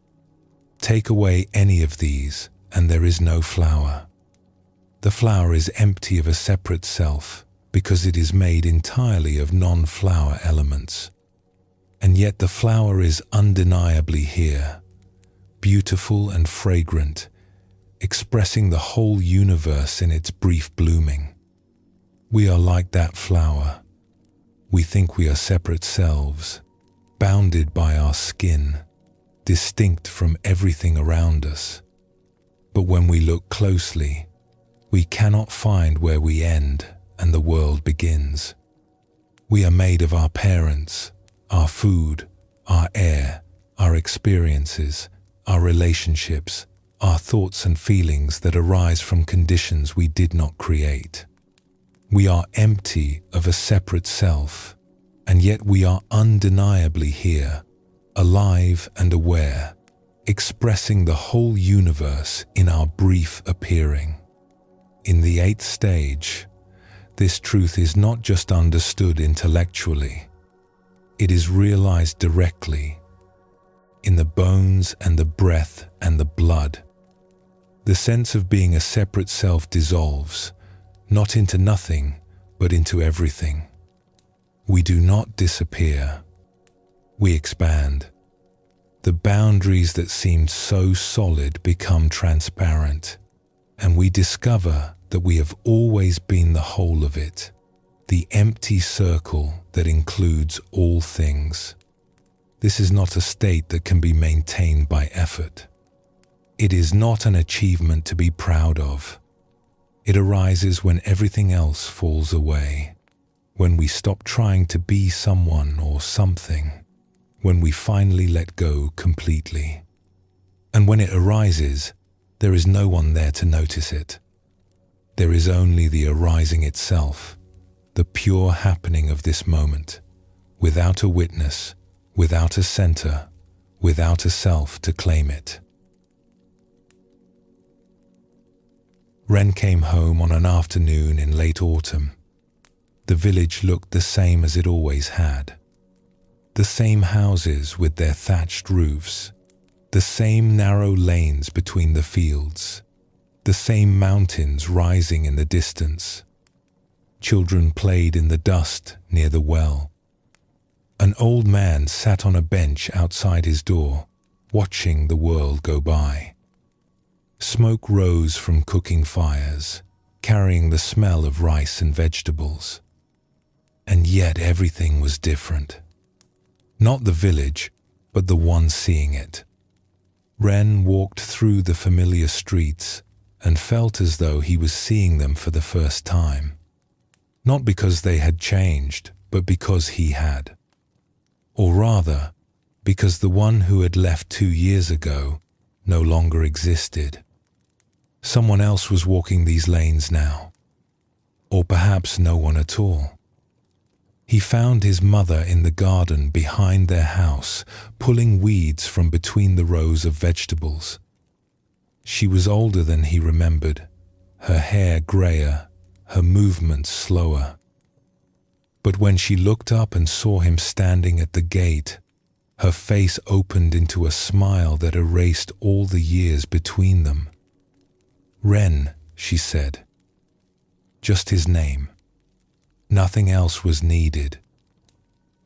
Take away any of these, and there is no flower. The flower is empty of a separate self because it is made entirely of non-flower elements. And yet the flower is undeniably here, beautiful and fragrant, expressing the whole universe in its brief blooming. We are like that flower. We think we are separate selves, bounded by our skin, distinct from everything around us. But when we look closely, we cannot find where we end and the world begins. We are made of our parents, our food, our air, our experiences, our relationships, our thoughts and feelings that arise from conditions we did not create. We are empty of a separate self, and yet we are undeniably here, alive and aware, expressing the whole universe in our brief appearing. In the 8th stage, this truth is not just understood intellectually, it is realized directly, in the bones and the breath and the blood. The sense of being a separate self dissolves, not into nothing, but into everything. We do not disappear. We expand. The boundaries that seemed so solid become transparent, and we discover that we have always been the whole of it, the empty circle that includes all things. This is not a state that can be maintained by effort. It is not an achievement to be proud of. It arises when everything else falls away, when we stop trying to be someone or something, when we finally let go completely. And when it arises, there is no one there to notice it. There is only the arising itself, the pure happening of this moment, without a witness, without a center, without a self to claim it. Ren came home on an afternoon in late autumn. The village looked the same as it always had. The same houses with their thatched roofs, the same narrow lanes between the fields, the same mountains rising in the distance. Children played in the dust near the well. An old man sat on a bench outside his door, watching the world go by. Smoke rose from cooking fires, carrying the smell of rice and vegetables. And yet everything was different. Not the village, but the one seeing it. Ren walked through the familiar streets and felt as though he was seeing them for the first time. Not because they had changed, but because he had. Or rather, because the one who had left 2 years ago no longer existed. Someone else was walking these lanes now. Or perhaps no one at all. He found his mother in the garden behind their house, pulling weeds from between the rows of vegetables. She was older than he remembered, her hair grayer, her movements slower. But when she looked up and saw him standing at the gate, her face opened into a smile that erased all the years between them. "Ren," she said. Just his name. Nothing else was needed.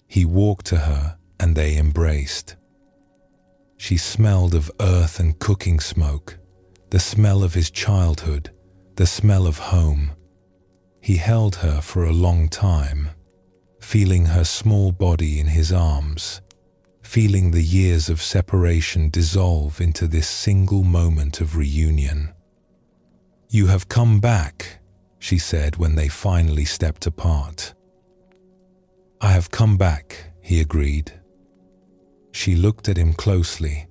He walked to her and they embraced. She smelled of earth and cooking smoke, the smell of his childhood, the smell of home. He held her for a long time, feeling her small body in his arms, feeling the years of separation dissolve into this single moment of reunion. "You have come back," she said when they finally stepped apart. "I have come back," he agreed. She looked at him closely,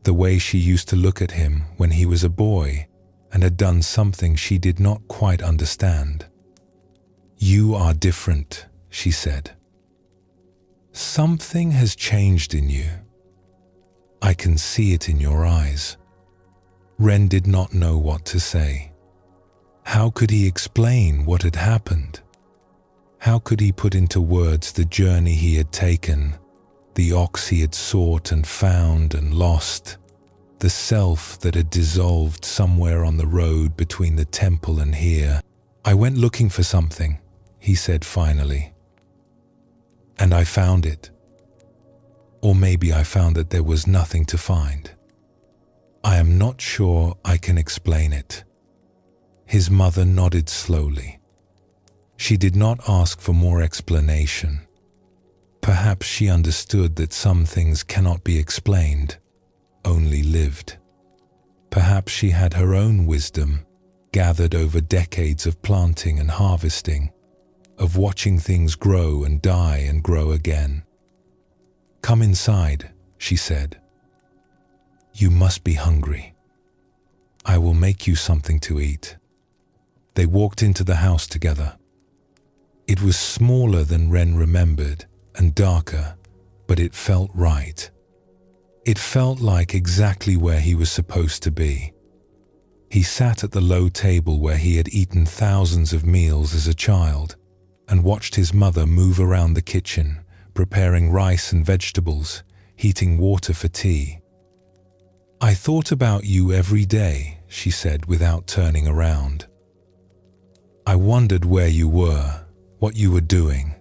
the way she used to look at him when he was a boy and had done something she did not quite understand. "You are different," she said. "Something has changed in you. I can see it in your eyes." Ren did not know what to say. How could he explain what had happened? How could he put into words the journey he had taken, the ox he had sought and found and lost, the self that had dissolved somewhere on the road between the temple and here? "I went looking for something," he said finally. "And I found it. Or maybe I found that there was nothing to find. I am not sure I can explain it." His mother nodded slowly. She did not ask for more explanation. Perhaps she understood that some things cannot be explained, only lived. Perhaps she had her own wisdom, gathered over decades of planting and harvesting, of watching things grow and die and grow again. "Come inside," she said. "You must be hungry. I will make you something to eat." They walked into the house together. It was smaller than Ren remembered and darker, but it felt right. It felt like exactly where he was supposed to be. He sat at the low table where he had eaten thousands of meals as a child and watched his mother move around the kitchen, preparing rice and vegetables, heating water for tea. "I thought about you every day," she said without turning around. "I wondered where you were, what you were doing,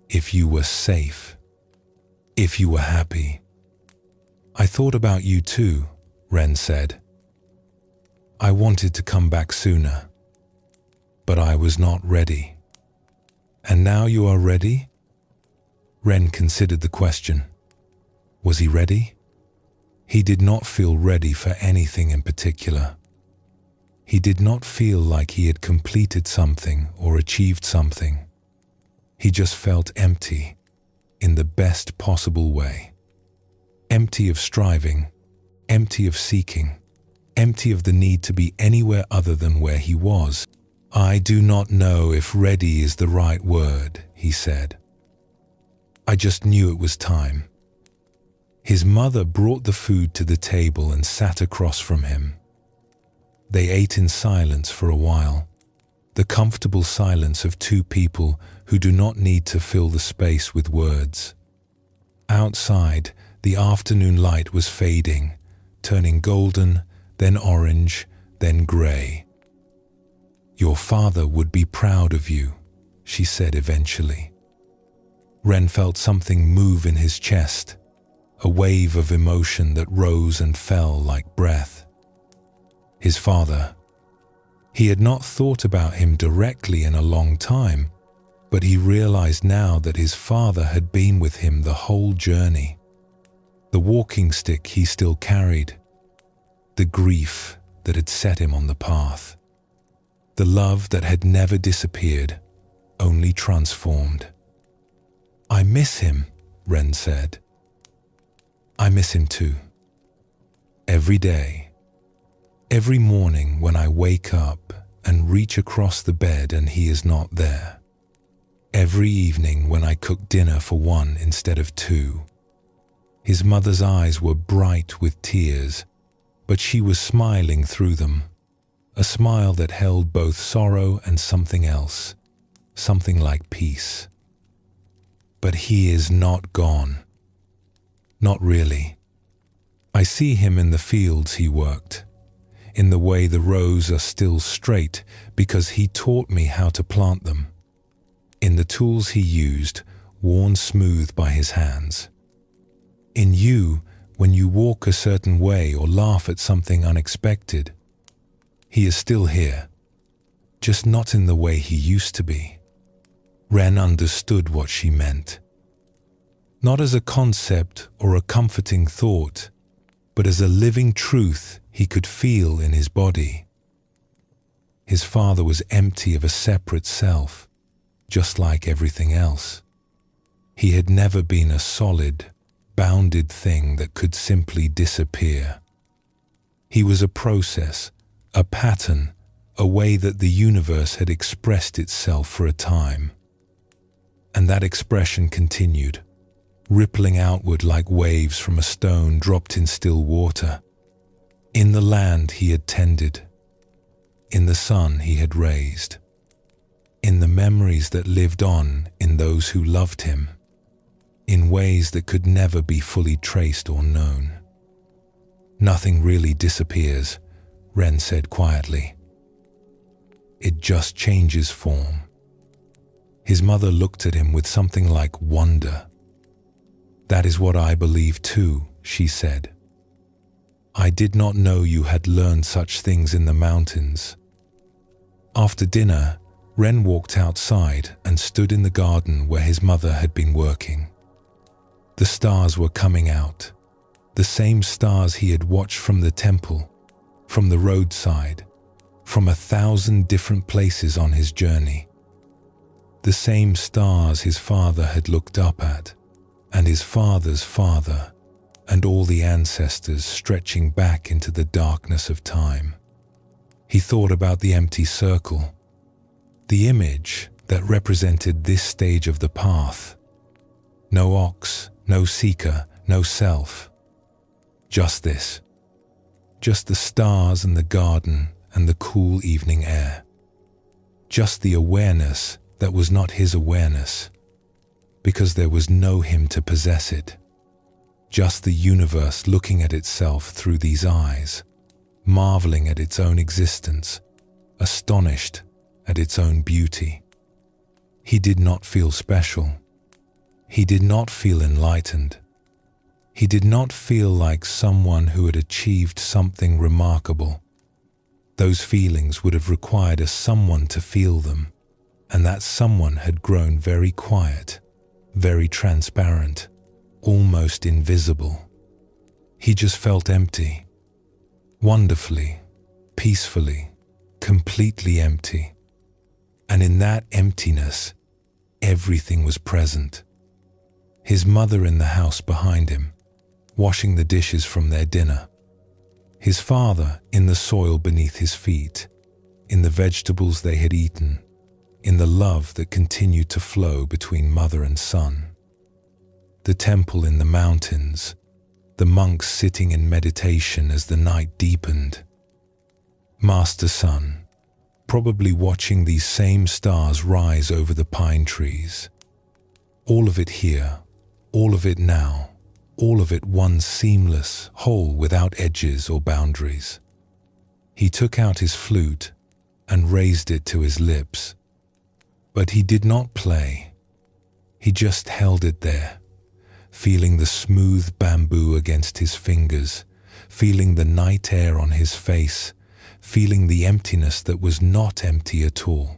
if you were safe, if you were happy." "I thought about you too," Ren said. "I wanted to come back sooner, but I was not ready." "And now you are ready?" Ren considered the question. Was he ready? He did not feel ready for anything in particular. He did not feel like he had completed something or achieved something. He just felt empty, in the best possible way. Empty of striving, empty of seeking, empty of the need to be anywhere other than where he was. "I do not know if ready is the right word," he said. "I just knew it was time." His mother brought the food to the table and sat across from him. They ate in silence for a while, the comfortable silence of two people who do not need to fill the space with words. Outside, the afternoon light was fading, turning golden, then orange, then grey. "Your father would be proud of you," she said eventually. Ren felt something move in his chest, a wave of emotion that rose and fell like breath. His father. He had not thought about him directly in a long time, but he realized now that his father had been with him the whole journey. The walking stick he still carried, the grief that had set him on the path, the love that had never disappeared, only transformed. "I miss him," Ren said. "I miss him too. Every day. Every morning when I wake up and reach across the bed and he is not there. Every evening when I cook dinner for one instead of two." His mother's eyes were bright with tears, but she was smiling through them, a smile that held both sorrow and something else, something like peace. "But he is not gone. Not really. I see him in the fields he worked, in the way the rows are still straight because he taught me how to plant them, in the tools he used, worn smooth by his hands. In you, when you walk a certain way or laugh at something unexpected. He is still here, just not in the way he used to be." Ren understood what she meant. Not as a concept or a comforting thought, but as a living truth he could feel in his body. His father was empty of a separate self, just like everything else. He had never been a solid, bounded thing that could simply disappear. He was a process, a pattern, a way that the universe had expressed itself for a time. And that expression continued, rippling outward like waves from a stone dropped in still water, in the land he had tended, in the son he had raised, in the memories that lived on in those who loved him, in ways that could never be fully traced or known. "Nothing really disappears," Ren said quietly. "It just changes form." His mother looked at him with something like wonder. "That is what I believe too," she said. "I did not know you had learned such things in the mountains." After dinner, Ren walked outside and stood in the garden where his mother had been working. The stars were coming out, the same stars he had watched from the temple, from the roadside, from 1,000 different places on his journey. The same stars his father had looked up at, and his father's father, and all the ancestors stretching back into the darkness of time. He thought about the empty circle, the image that represented this stage of the path. No ox, no seeker, no self. Just this. Just the stars and the garden and the cool evening air. Just the awareness that was not his awareness, because there was no him to possess it. Just the universe looking at itself through these eyes, marveling at its own existence, astonished at its own beauty. He did not feel special. He did not feel enlightened. He did not feel like someone who had achieved something remarkable. Those feelings would have required a someone to feel them, and that someone had grown very quiet, very transparent, almost invisible. He just felt empty, wonderfully, peacefully, completely empty. And in that emptiness, everything was present. His mother in the house behind him, washing the dishes from their dinner. His father in the soil beneath his feet, in the vegetables they had eaten, in the love that continued to flow between mother and son. The temple in the mountains, the monks sitting in meditation as the night deepened. Master-son, probably watching these same stars rise over the pine trees. All of it here, All of it now, all of it one seamless whole without edges or boundaries. He took out his flute and raised it to his lips. But he did not play. He just held it there, feeling the smooth bamboo against his fingers, feeling the night air on his face, feeling the emptiness that was not empty at all.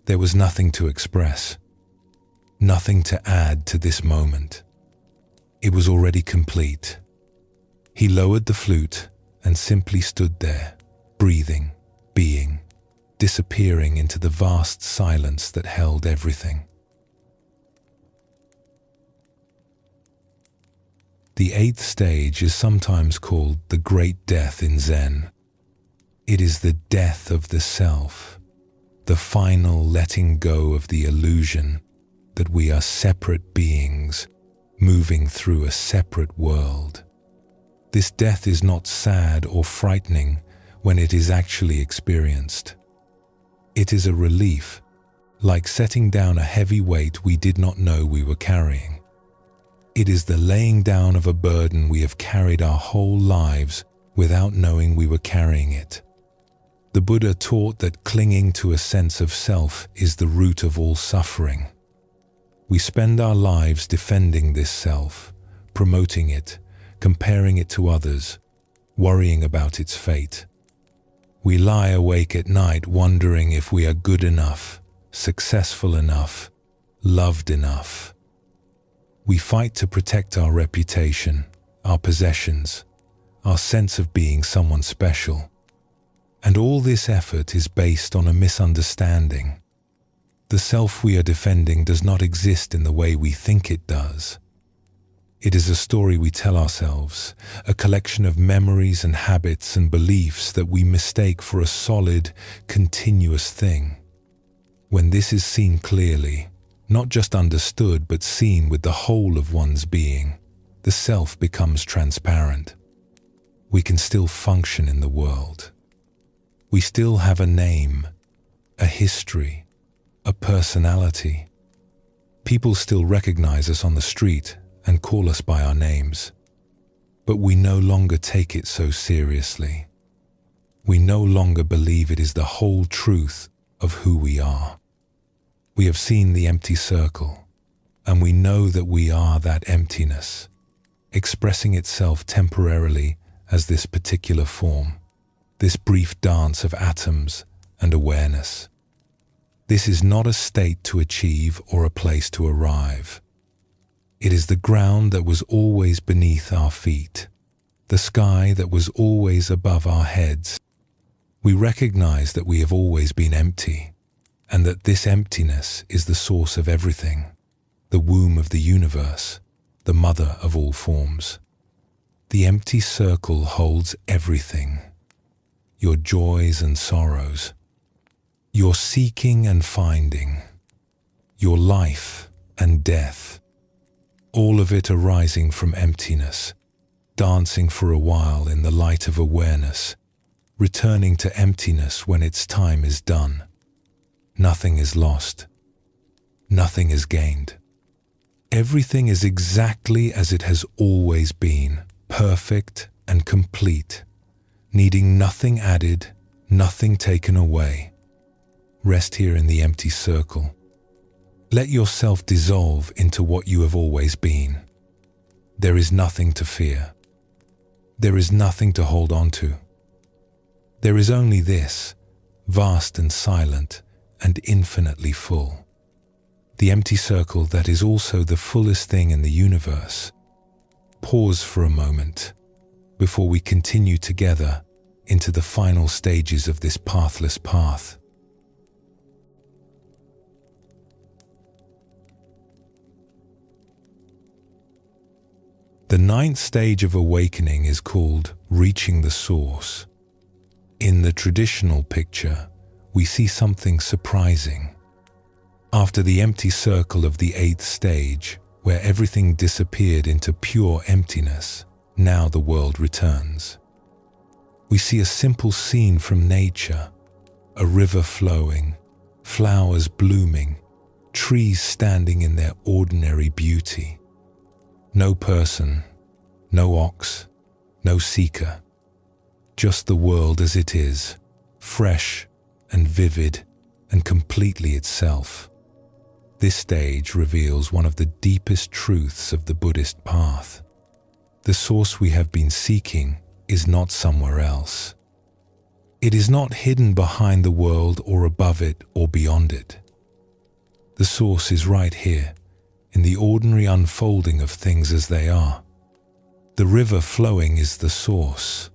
There was nothing to express, nothing to add to this moment. It was already complete. He lowered the flute and simply stood there, breathing, being, disappearing into the vast silence that held everything. The eighth stage is sometimes called the Great Death in Zen. It is the death of the self, the final letting go of the illusion that we are separate beings moving through a separate world. This death is not sad or frightening when it is actually experienced. It is a relief, like setting down a heavy weight we did not know we were carrying. It is the laying down of a burden we have carried our whole lives without knowing we were carrying it. The Buddha taught that clinging to a sense of self is the root of all suffering. We spend our lives defending this self, promoting it, comparing it to others, worrying about its fate. We lie awake at night wondering if we are good enough, successful enough, loved enough. We fight to protect our reputation, our possessions, our sense of being someone special. And all this effort is based on a misunderstanding. The self we are defending does not exist in the way we think it does. It is a story we tell ourselves, a collection of memories and habits and beliefs that we mistake for a solid, continuous thing. When this is seen clearly, not just understood but seen with the whole of one's being, the self becomes transparent. We can still function in the world. We still have a name, a history, a personality. People still recognize us on the street and call us by our names. But we no longer take it so seriously. We no longer believe it is the whole truth of who we are. We have seen the empty circle, and we know that we are that emptiness, expressing itself temporarily as this particular form, this brief dance of atoms and awareness. This is not a state to achieve or a place to arrive. It is the ground that was always beneath our feet, the sky that was always above our heads. We recognize that we have always been empty, and that this emptiness is the source of everything, the womb of the universe, the mother of all forms. The empty circle holds everything, your joys and sorrows, your seeking and finding, your life and death, all of it arising from emptiness, dancing for a while in the light of awareness, returning to emptiness when its time is done. Nothing is lost. Nothing is gained. Everything is exactly as it has always been, perfect and complete, needing nothing added, nothing taken away. Rest here in the empty circle. Let yourself dissolve into what you have always been. There is nothing to fear. There is nothing to hold on to. There is only this, vast and silent and infinitely full. The empty circle that is also the fullest thing in the universe. Pause for a moment before we continue together into the final stages of this pathless path. The ninth stage of awakening is called reaching the source. In the traditional picture, we see something surprising. After the empty circle of the eighth stage, where everything disappeared into pure emptiness, now the world returns. We see a simple scene from nature, a river flowing, flowers blooming, trees standing in their ordinary beauty. No person, no ox, no seeker. Just the world as it is, fresh and vivid and completely itself. This stage reveals one of the deepest truths of the Buddhist path. The source we have been seeking is not somewhere else. It is not hidden behind the world or above it or beyond it. The source is right here, in the ordinary unfolding of things as they are. The river flowing is the source.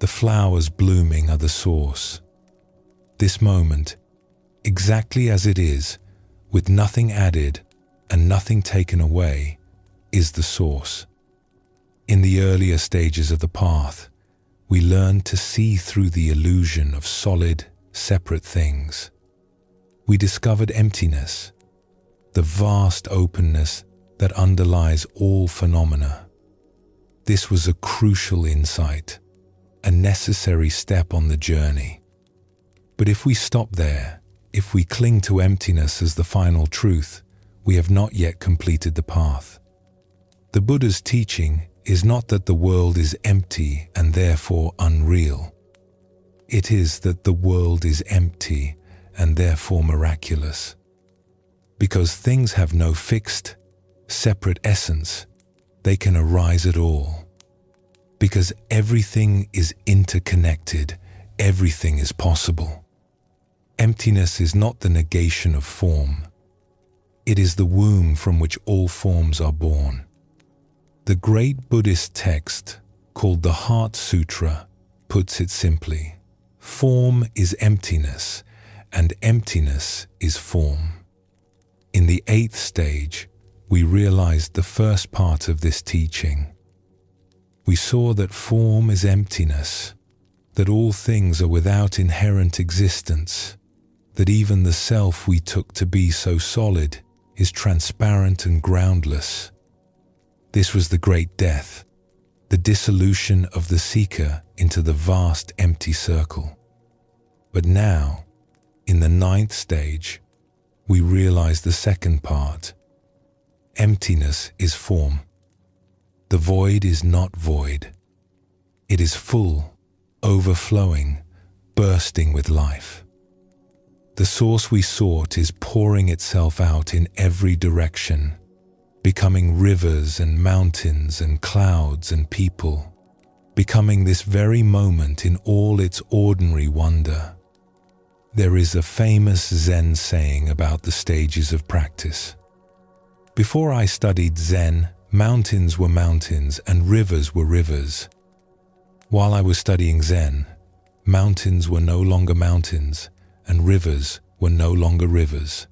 The flowers blooming are the source. This moment, exactly as it is, with nothing added and nothing taken away, is the source. In the earlier stages of the path, we learn to see through the illusion of solid, separate things. We discovered emptiness, the vast openness that underlies all phenomena. This was a crucial insight, a necessary step on the journey. But if we stop there, if we cling to emptiness as the final truth, we have not yet completed the path. The Buddha's teaching is not that the world is empty and therefore unreal. It is that the world is empty and therefore miraculous. Because things have no fixed, separate essence, they can arise at all. Because everything is interconnected, everything is possible. Emptiness is not the negation of form. It is the womb from which all forms are born. The great Buddhist text, called the Heart Sutra, puts it simply: form is emptiness, and emptiness is form. In the 8th stage, we realized the first part of this teaching. We saw that form is emptiness, that all things are without inherent existence, that even the self we took to be so solid is transparent and groundless. This was the great death, the dissolution of the seeker into the vast empty circle. But now, in the 9th stage, we realize the second part. Emptiness is form. The void is not void. It is full, overflowing, bursting with life. The source we sought is pouring itself out in every direction, becoming rivers and mountains and clouds and people, becoming this very moment in all its ordinary wonder. There is a famous Zen saying about the stages of practice. Before I studied Zen, mountains were mountains and rivers were rivers. While I was studying Zen, mountains were no longer mountains and rivers were no longer rivers.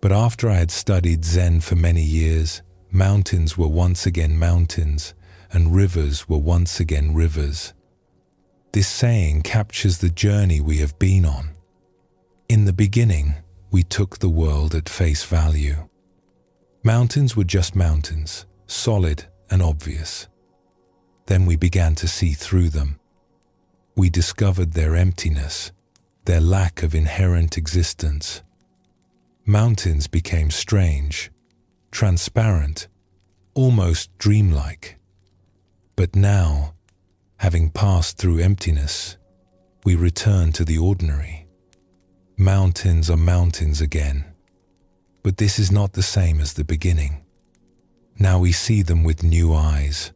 But after I had studied Zen for many years, mountains were once again mountains and rivers were once again rivers. This saying captures the journey we have been on. In the beginning, we took the world at face value. Mountains were just mountains, solid and obvious. Then we began to see through them. We discovered their emptiness, their lack of inherent existence. Mountains became strange, transparent, almost dreamlike. But now, having passed through emptiness, we return to the ordinary. Mountains are mountains again. But this is not the same as the beginning. Now we see them with new eyes.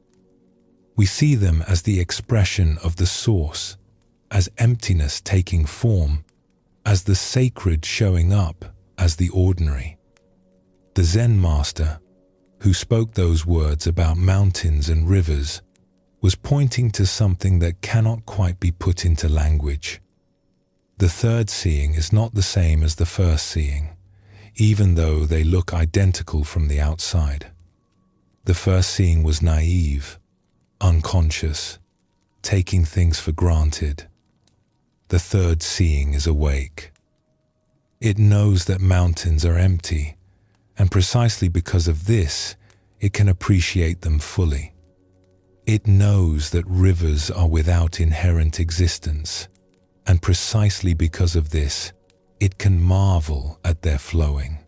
We see them as the expression of the source, as emptiness taking form, as the sacred showing up as the ordinary. The Zen master, who spoke those words about mountains and rivers, was pointing to something that cannot quite be put into language. The third seeing is not the same as the first seeing, even though they look identical from the outside. The first seeing was naive, unconscious, taking things for granted. The third seeing is awake. It knows that mountains are empty, and precisely because of this, it can appreciate them fully. It knows that rivers are without inherent existence, and precisely because of this, it can marvel at their flowing.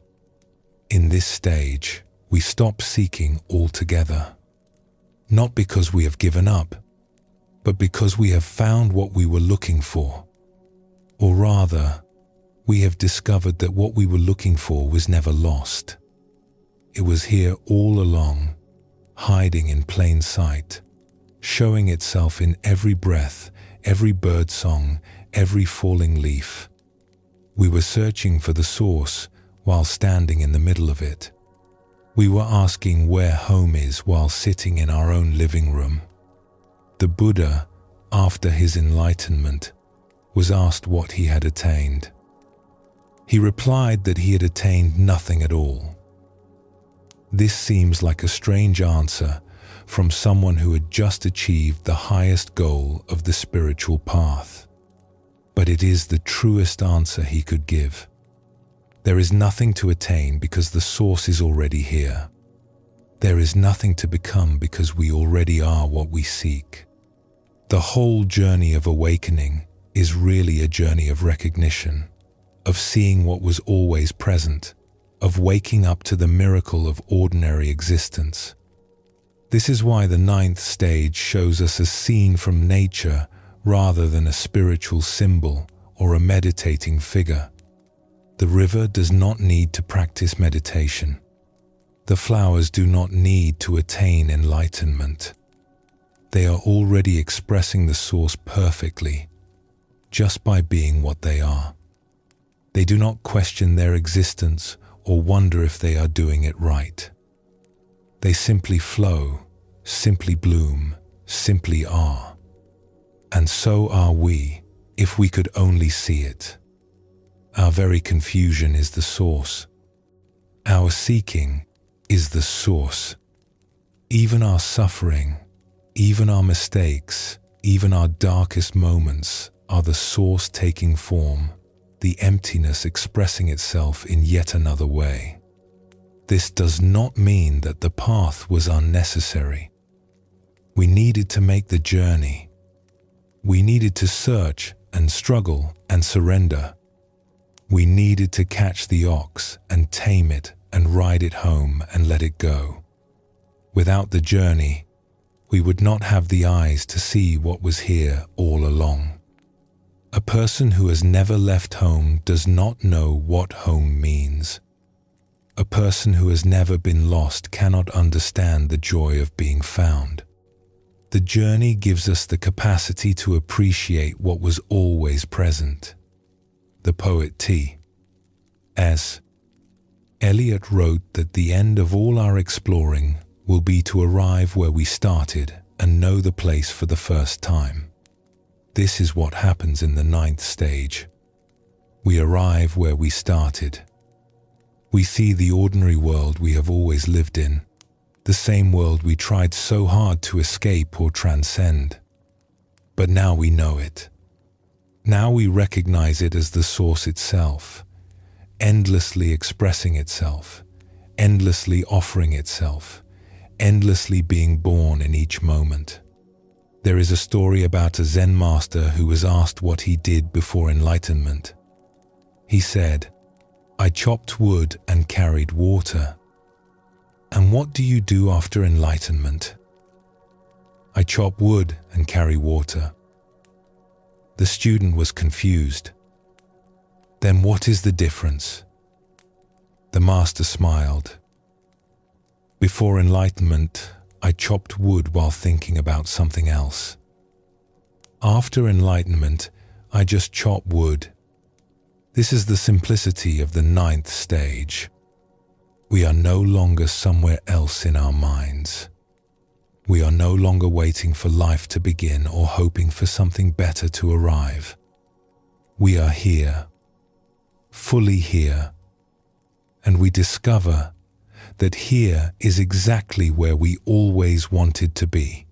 In this stage, we stop seeking altogether. Not because we have given up, but because we have found what we were looking for. Or rather, we have discovered that what we were looking for was never lost. It was here all along, hiding in plain sight, showing itself in every breath, every bird song, every falling leaf. We were searching for the source while standing in the middle of it. We were asking where home is while sitting in our own living room. The Buddha, after his enlightenment, was asked what he had attained. He replied that he had attained nothing at all. This seems like a strange answer from someone who had just achieved the highest goal of the spiritual path. But it is the truest answer he could give. There is nothing to attain because the source is already here. There is nothing to become because we already are what we seek. The whole journey of awakening is really a journey of recognition, of seeing what was always present, of waking up to the miracle of ordinary existence. This is why the 9th stage shows us a scene from nature rather than a spiritual symbol or a meditating figure. The river does not need to practice meditation. The flowers do not need to attain enlightenment. They are already expressing the source perfectly, just by being what they are. They do not question their existence or wonder if they are doing it right. They simply flow, simply bloom, simply are. And so are we, if we could only see it. Our very confusion is the source. Our seeking is the source. Even our suffering, even our mistakes, even our darkest moments are the source taking form, the emptiness expressing itself in yet another way. This does not mean that the path was unnecessary. We needed to make the journey. We needed to search and struggle and surrender. We needed to catch the ox and tame it and ride it home and let it go. Without the journey, we would not have the eyes to see what was here all along. A person who has never left home does not know what home means. A person who has never been lost cannot understand the joy of being found. The journey gives us the capacity to appreciate what was always present. The poet T.S. Eliot wrote that the end of all our exploring will be to arrive where we started and know the place for the first time. This is what happens in the 9th stage. We arrive where we started. We see the ordinary world we have always lived in, the same world we tried so hard to escape or transcend. But now we know it. Now we recognize it as the source itself, endlessly expressing itself, endlessly offering itself, endlessly being born in each moment. There is a story about a Zen master who was asked what he did before enlightenment. He said, "I chopped wood and carried water." "And what do you do after enlightenment?" "I chop wood and carry water." The student was confused. "Then what is the difference?" The master smiled. "Before enlightenment, I chopped wood while thinking about something else. After enlightenment, I just chop wood. This is the simplicity of the 9th stage. We are no longer somewhere else in our minds. We are no longer waiting for life to begin or hoping for something better to arrive. We are here, fully here, and we discover that here is exactly where we always wanted to be.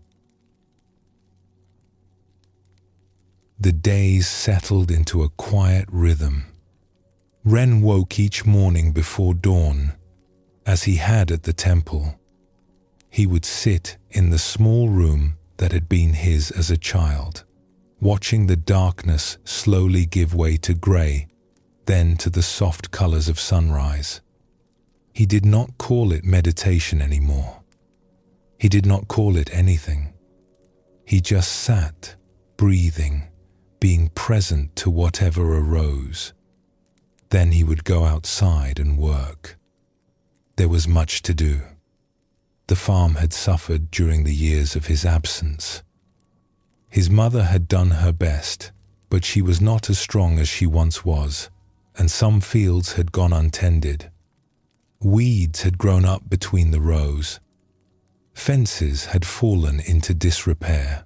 The days settled into a quiet rhythm. Ren woke each morning before dawn, as he had at the temple. He would sit in the small room that had been his as a child, watching the darkness slowly give way to grey, then to the soft colors of sunrise. He did not call it meditation anymore. He did not call it anything. He just sat, breathing, being present to whatever arose. Then he would go outside and work. There was much to do. The farm had suffered during the years of his absence. His mother had done her best, but she was not as strong as she once was, and some fields had gone untended. Weeds had grown up between the rows. Fences had fallen into disrepair.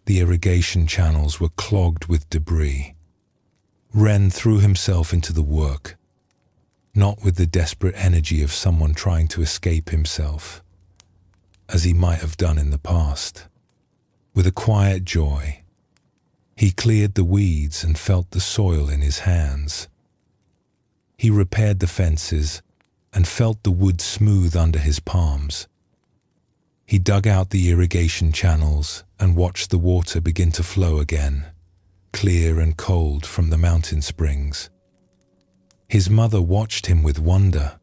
The irrigation channels were clogged with debris. Ren threw himself into the work, not with the desperate energy of someone trying to escape himself, as he might have done in the past. With a quiet joy, he cleared the weeds and felt the soil in his hands. He repaired the fences and felt the wood smooth under his palms. He dug out the irrigation channels and watched the water begin to flow again, clear and cold from the mountain springs. His mother watched him with wonder.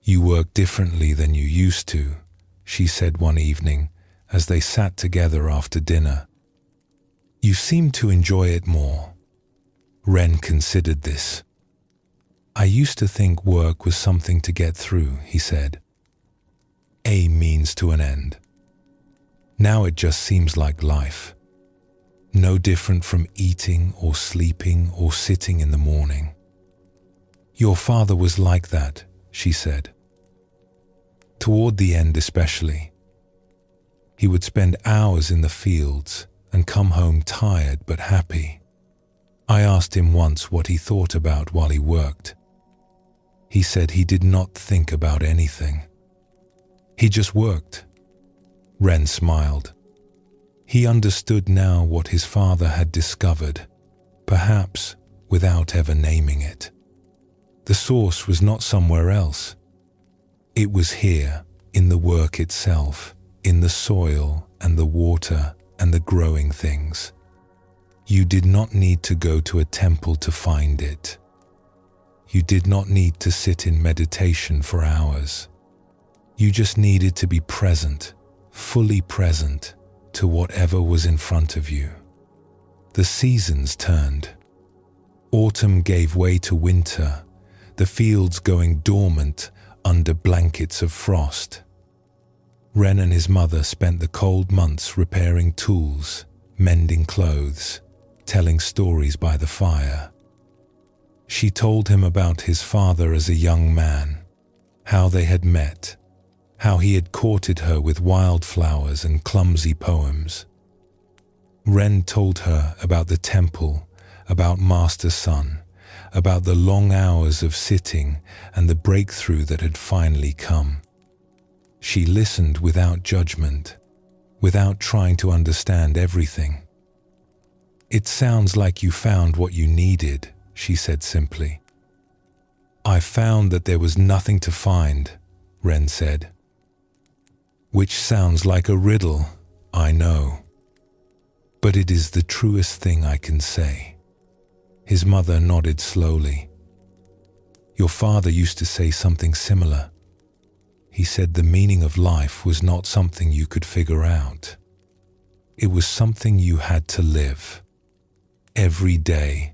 "You work differently than you used to," she said one evening as they sat together after dinner. "You seem to enjoy it more." Ren considered this. "I used to think work was something to get through," he said. "A means to an end. Now it just seems like life. No different from eating or sleeping or sitting in the morning." "Your father was like that," she said. "Toward the end especially. He would spend hours in the fields and come home tired but happy. I asked him once what he thought about while he worked. He said he did not think about anything. He just worked." Ren smiled. He understood now what his father had discovered, perhaps without ever naming it. The source was not somewhere else. It was here, in the work itself, in the soil and the water and the growing things. You did not need to go to a temple to find it. You did not need to sit in meditation for hours. You just needed to be present, fully present, to whatever was in front of you. The seasons turned. Autumn gave way to winter, the fields going dormant under blankets of frost. Ren and his mother spent the cold months repairing tools, mending clothes, telling stories by the fire. She told him about his father as a young man, how they had met, how he had courted her with wildflowers and clumsy poems. Ren told her about the temple, about Master Sun, about the long hours of sitting and the breakthrough that had finally come. She listened without judgment, without trying to understand everything. "It sounds like you found what you needed," she said simply. "I found that there was nothing to find," Ren said. "Which sounds like a riddle, I know. But it is the truest thing I can say." His mother nodded slowly. "Your father used to say something similar. He said the meaning of life was not something you could figure out. It was something you had to live. Every day,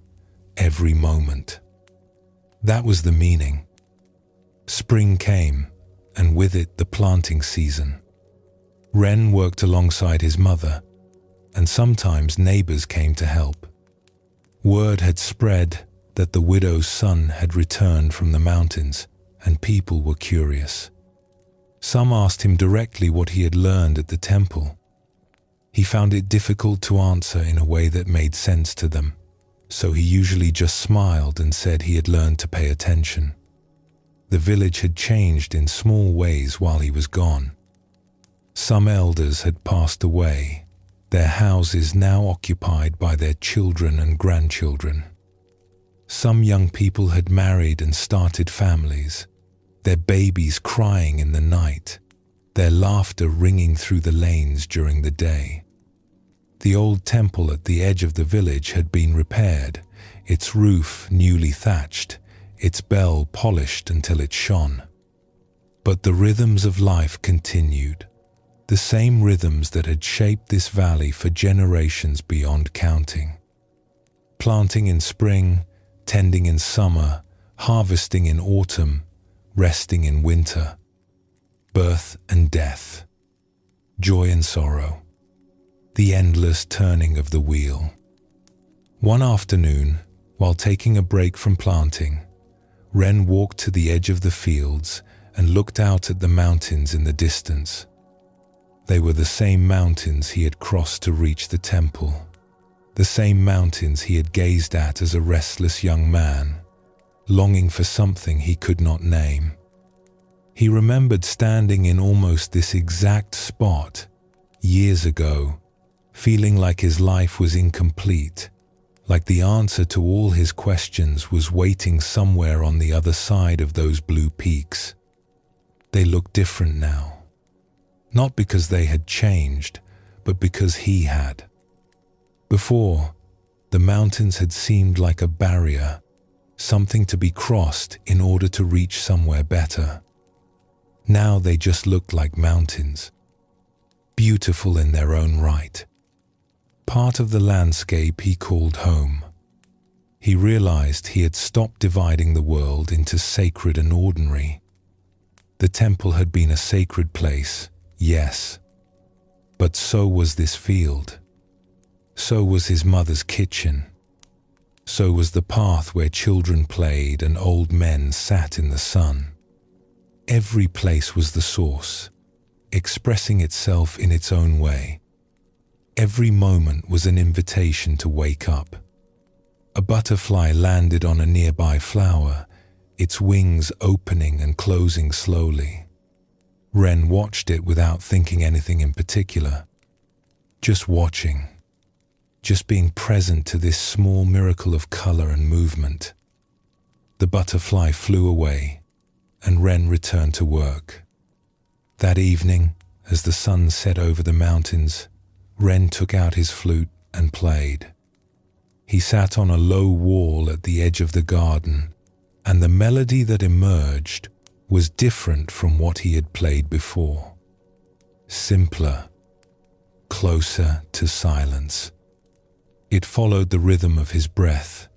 every moment. That was the meaning. Spring came, and with it the planting season. Ren worked alongside his mother, and sometimes neighbors came to help. Word had spread that the widow's son had returned from the mountains, and people were curious. Some asked him directly what he had learned at the temple. He found it difficult to answer in a way that made sense to them, so he usually just smiled and said he had learned to pay attention. The village had changed in small ways while he was gone. Some elders had passed away, their houses now occupied by their children and grandchildren. Some young people had married and started families, their babies crying in the night, their laughter ringing through the lanes during the day. The old temple at the edge of the village had been repaired, its roof newly thatched, its bell polished until it shone. But the rhythms of life continued, the same rhythms that had shaped this valley for generations beyond counting. Planting in spring, tending in summer, harvesting in autumn, resting in winter. Birth and death, joy and sorrow, the endless turning of the wheel. One afternoon, while taking a break from planting, Ren walked to the edge of the fields and looked out at the mountains in the distance. They were the same mountains he had crossed to reach the temple, the same mountains he had gazed at as a restless young man, longing for something he could not name. He remembered standing in almost this exact spot years ago, feeling like his life was incomplete, like the answer to all his questions was waiting somewhere on the other side of those blue peaks. They looked different now, not because they had changed, but because he had. Before, the mountains had seemed like a barrier, something to be crossed in order to reach somewhere better. Now they just looked like mountains, beautiful in their own right. Part of the landscape he called home. He realized he had stopped dividing the world into sacred and ordinary. The temple had been a sacred place, yes, but so was this field. So was his mother's kitchen. So was the path where children played and old men sat in the sun. Every place was the source, expressing itself in its own way. Every moment was an invitation to wake up. A butterfly landed on a nearby flower, its wings opening and closing slowly. Ren watched it without thinking anything in particular. Just watching. Just being present to this small miracle of color and movement. The butterfly flew away, and Ren returned to work. That evening, as the sun set over the mountains, Ren took out his flute and played. He sat on a low wall at the edge of the garden, and the melody that emerged was different from what he had played before. Simpler, closer to silence. It followed the rhythm of his breath,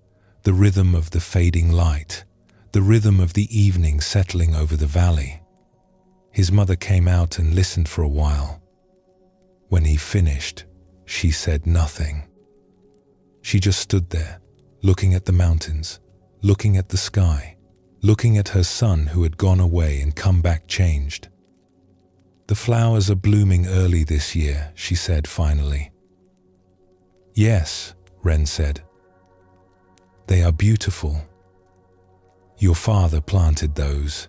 the rhythm of the fading light, the rhythm of the evening settling over the valley. His mother came out and listened for a while. When he finished, she said nothing. She just stood there, looking at the mountains, looking at the sky, looking at her son who had gone away and come back changed. "The flowers are blooming early this year," she said finally. "Yes," Ren said. "They are beautiful. Your father planted those.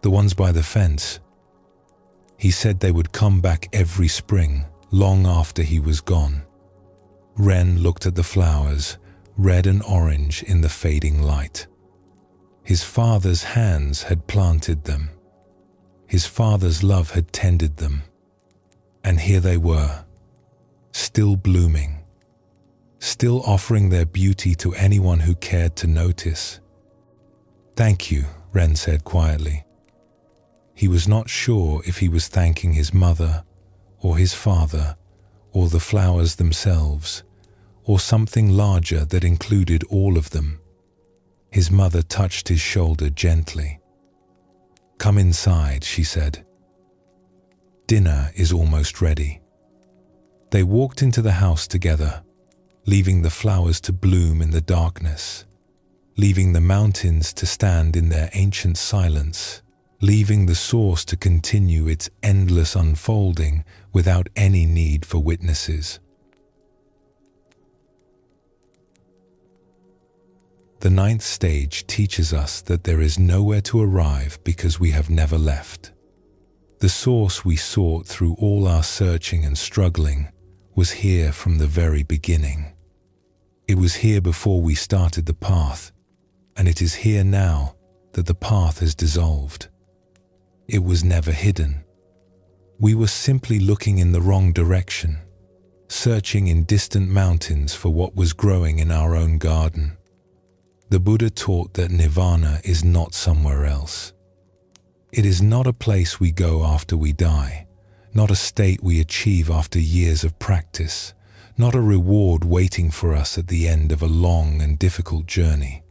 The ones by the fence. He said they would come back every spring, long after he was gone." Ren looked at the flowers, red and orange in the fading light. His father's hands had planted them. His father's love had tended them. And here they were, still blooming, still offering their beauty to anyone who cared to notice. "Thank you," Ren said quietly. He was not sure if he was thanking his mother, or his father, or the flowers themselves, or something larger that included all of them. His mother touched his shoulder gently. "Come inside," she said. "Dinner is almost ready." They walked into the house together, leaving the flowers to bloom in the darkness, leaving the mountains to stand in their ancient silence, leaving the source to continue its endless unfolding without any need for witnesses. The ninth stage teaches us that there is nowhere to arrive because we have never left. The source we sought through all our searching and struggling was here from the very beginning. It was here before we started the path, and it is here now that the path has dissolved. It was never hidden. We were simply looking in the wrong direction, searching in distant mountains for what was growing in our own garden. The Buddha taught that nirvana is not somewhere else. It is not a place we go after we die, not a state we achieve after years of practice, not a reward waiting for us at the end of a long and difficult journey.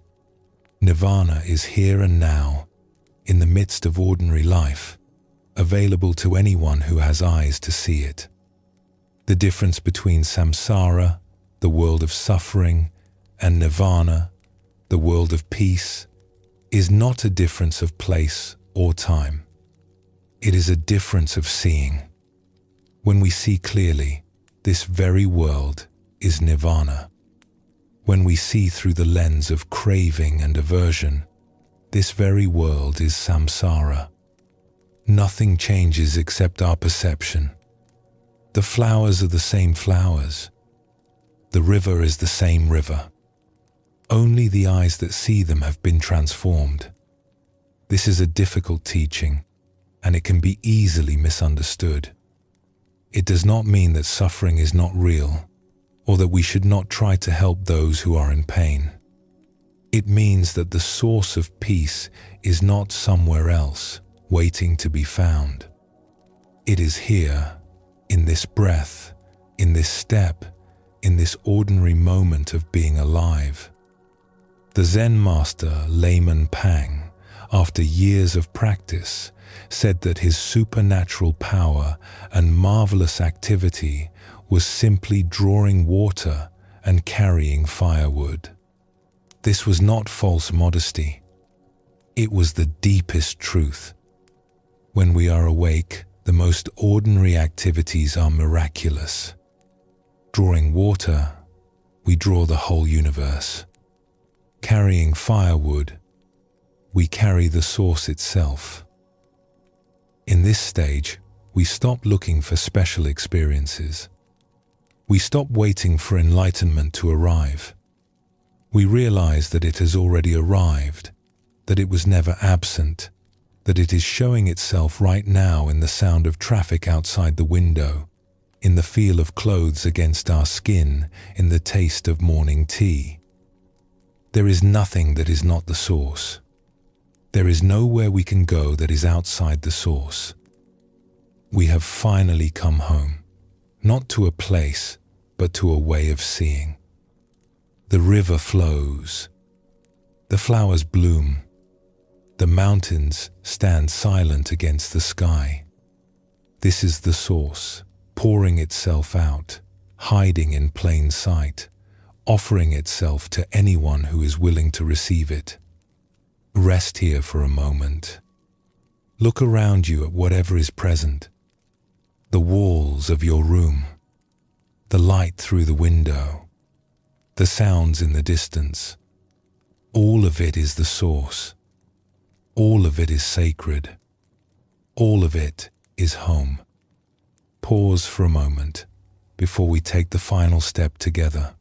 Nirvana is here and now, in the midst of ordinary life, available to anyone who has eyes to see it. The difference between samsara, the world of suffering, and nirvana, the world of peace, is not a difference of place or time. It is a difference of seeing. When we see clearly, this very world is nirvana. When we see through the lens of craving and aversion, this very world is samsara. Nothing changes except our perception. The flowers are the same flowers. The river is the same river. Only the eyes that see them have been transformed. This is a difficult teaching, and it can be easily misunderstood. It does not mean that suffering is not real, or that we should not try to help those who are in pain. It means that the source of peace is not somewhere else, waiting to be found. It is here, in this breath, in this step, in this ordinary moment of being alive. The Zen master Layman Pang, after years of practice, said that his supernatural power and marvelous activity was simply drawing water and carrying firewood. This was not false modesty. It was the deepest truth. When we are awake, the most ordinary activities are miraculous. Drawing water, we draw the whole universe. Carrying firewood, we carry the source itself. In this stage, we stop looking for special experiences. We stop waiting for enlightenment to arrive. We realize that it has already arrived, that it was never absent, that it is showing itself right now in the sound of traffic outside the window, in the feel of clothes against our skin, in the taste of morning tea. There is nothing that is not the source. There is nowhere we can go that is outside the source. We have finally come home, not to a place, but to a way of seeing. The river flows. The flowers bloom. The mountains stand silent against the sky. This is the source, pouring itself out, hiding in plain sight, offering itself to anyone who is willing to receive it. Rest here for a moment. Look around you at whatever is present. The walls of your room, the light through the window, the sounds in the distance. All of it is the source. All of it is sacred. All of it is home. Pause for a moment before we take the final step together.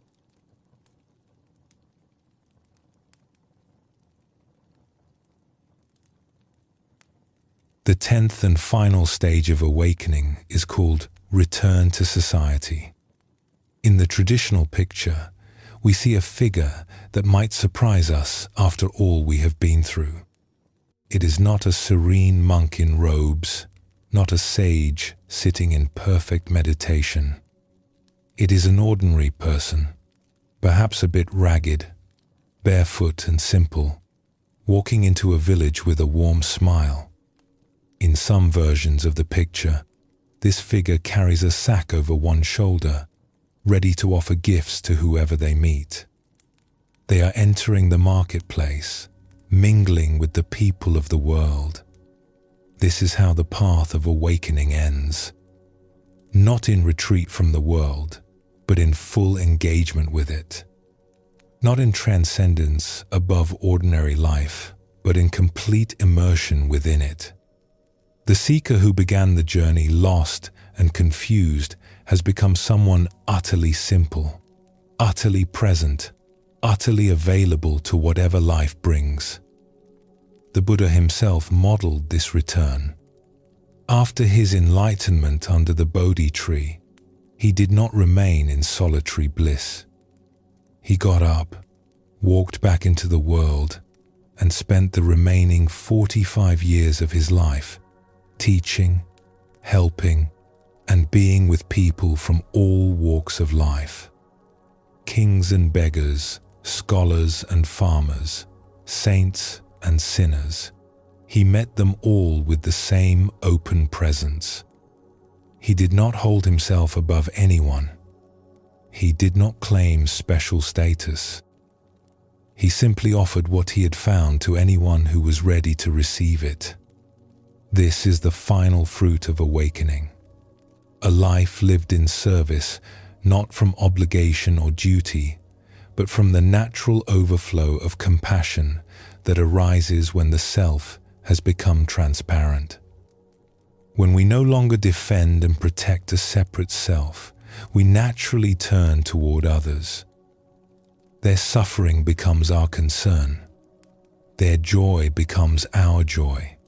The 10th and final stage of awakening is called return to society. In the traditional picture, we see a figure that might surprise us after all we have been through. It is not a serene monk in robes, not a sage sitting in perfect meditation. It is an ordinary person, perhaps a bit ragged, barefoot and simple, walking into a village with a warm smile. In some versions of the picture, this figure carries a sack over one shoulder, ready to offer gifts to whoever they meet. They are entering the marketplace, mingling with the people of the world. This is how the path of awakening ends. Not in retreat from the world, but in full engagement with it. Not in transcendence above ordinary life, but in complete immersion within it. The seeker who began the journey lost and confused has become someone utterly simple, utterly present, utterly available to whatever life brings. The Buddha himself modeled this return. After his enlightenment under the Bodhi tree, he did not remain in solitary bliss. He got up, walked back into the world, and spent the remaining 45 years of his life teaching, helping, and being with people from all walks of life. Kings and beggars, scholars and farmers, saints and sinners. He met them all with the same open presence. He did not hold himself above anyone. He did not claim special status. He simply offered what he had found to anyone who was ready to receive it. This is the final fruit of awakening. A life lived in service, not from obligation or duty, but from the natural overflow of compassion that arises when the self has become transparent. When we no longer defend and protect a separate self, we naturally turn toward others. Their suffering becomes our concern. Their joy becomes our joy.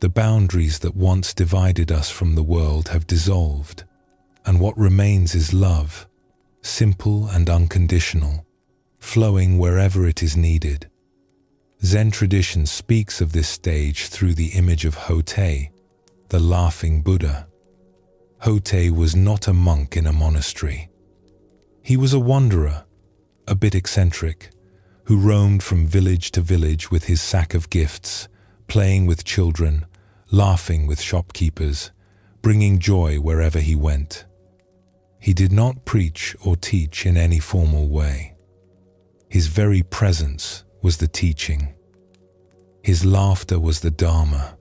The boundaries that once divided us from the world have dissolved, and what remains is love, simple and unconditional, flowing wherever it is needed. Zen tradition speaks of this stage through the image of Hote, the laughing Buddha. Hote was not a monk in a monastery. He was a wanderer, a bit eccentric, who roamed from village to village with his sack of gifts, playing with children, laughing with shopkeepers, bringing joy wherever he went. He did not preach or teach in any formal way. His very presence was the teaching. His laughter was the Dharma.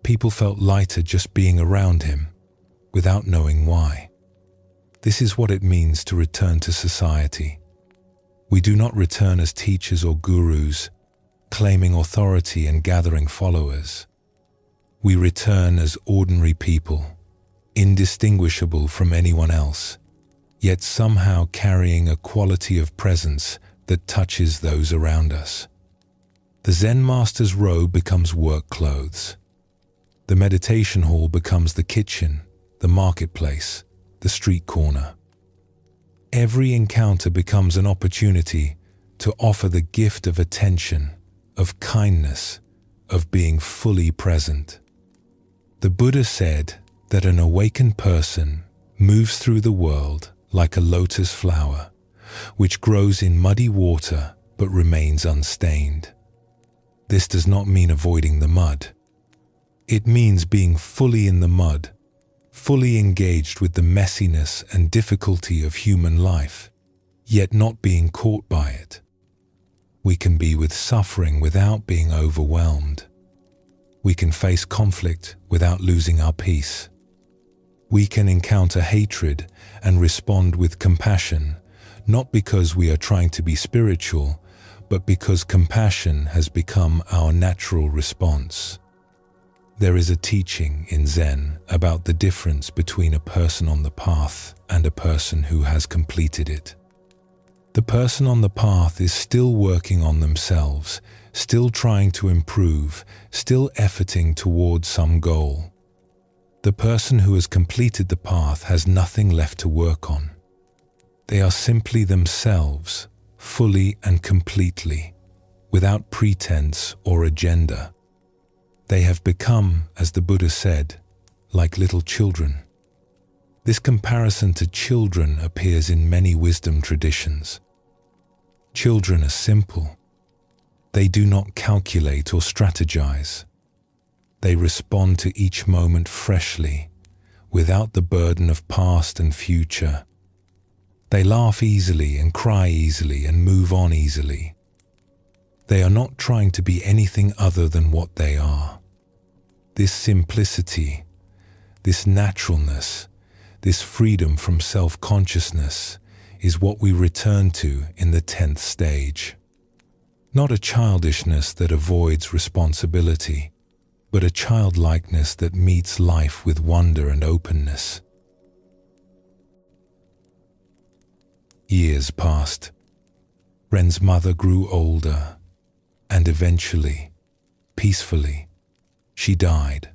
People felt lighter just being around him, without knowing why. This is what it means to return to society. We do not return as teachers or gurus, claiming authority and gathering followers. We return as ordinary people, indistinguishable from anyone else, yet somehow carrying a quality of presence that touches those around us. The Zen master's robe becomes work clothes. The meditation hall becomes the kitchen, the marketplace, the street corner. Every encounter becomes an opportunity to offer the gift of attention, of kindness, of being fully present. The Buddha said that an awakened person moves through the world like a lotus flower, which grows in muddy water but remains unstained. This does not mean avoiding the mud. It means being fully in the mud, fully engaged with the messiness and difficulty of human life, yet not being caught by it. We can be with suffering without being overwhelmed. We can face conflict without losing our peace. We can encounter hatred and respond with compassion, not because we are trying to be spiritual, but because compassion has become our natural response. There is a teaching in Zen about the difference between a person on the path and a person who has completed it. The person on the path is still working on themselves, still trying to improve, still efforting towards some goal. The person who has completed the path has nothing left to work on. They are simply themselves, fully and completely, without pretense or agenda. They have become, as the Buddha said, like little children. This comparison to children appears in many wisdom traditions. Children are simple. They do not calculate or strategize. They respond to each moment freshly, without the burden of past and future. They laugh easily and cry easily and move on easily. They are not trying to be anything other than what they are. This simplicity, this naturalness, this freedom from self-consciousness is what we return to in the 10th stage. Not a childishness that avoids responsibility, but a childlikeness that meets life with wonder and openness. Years passed. Ren's mother grew older, and eventually, peacefully, she died.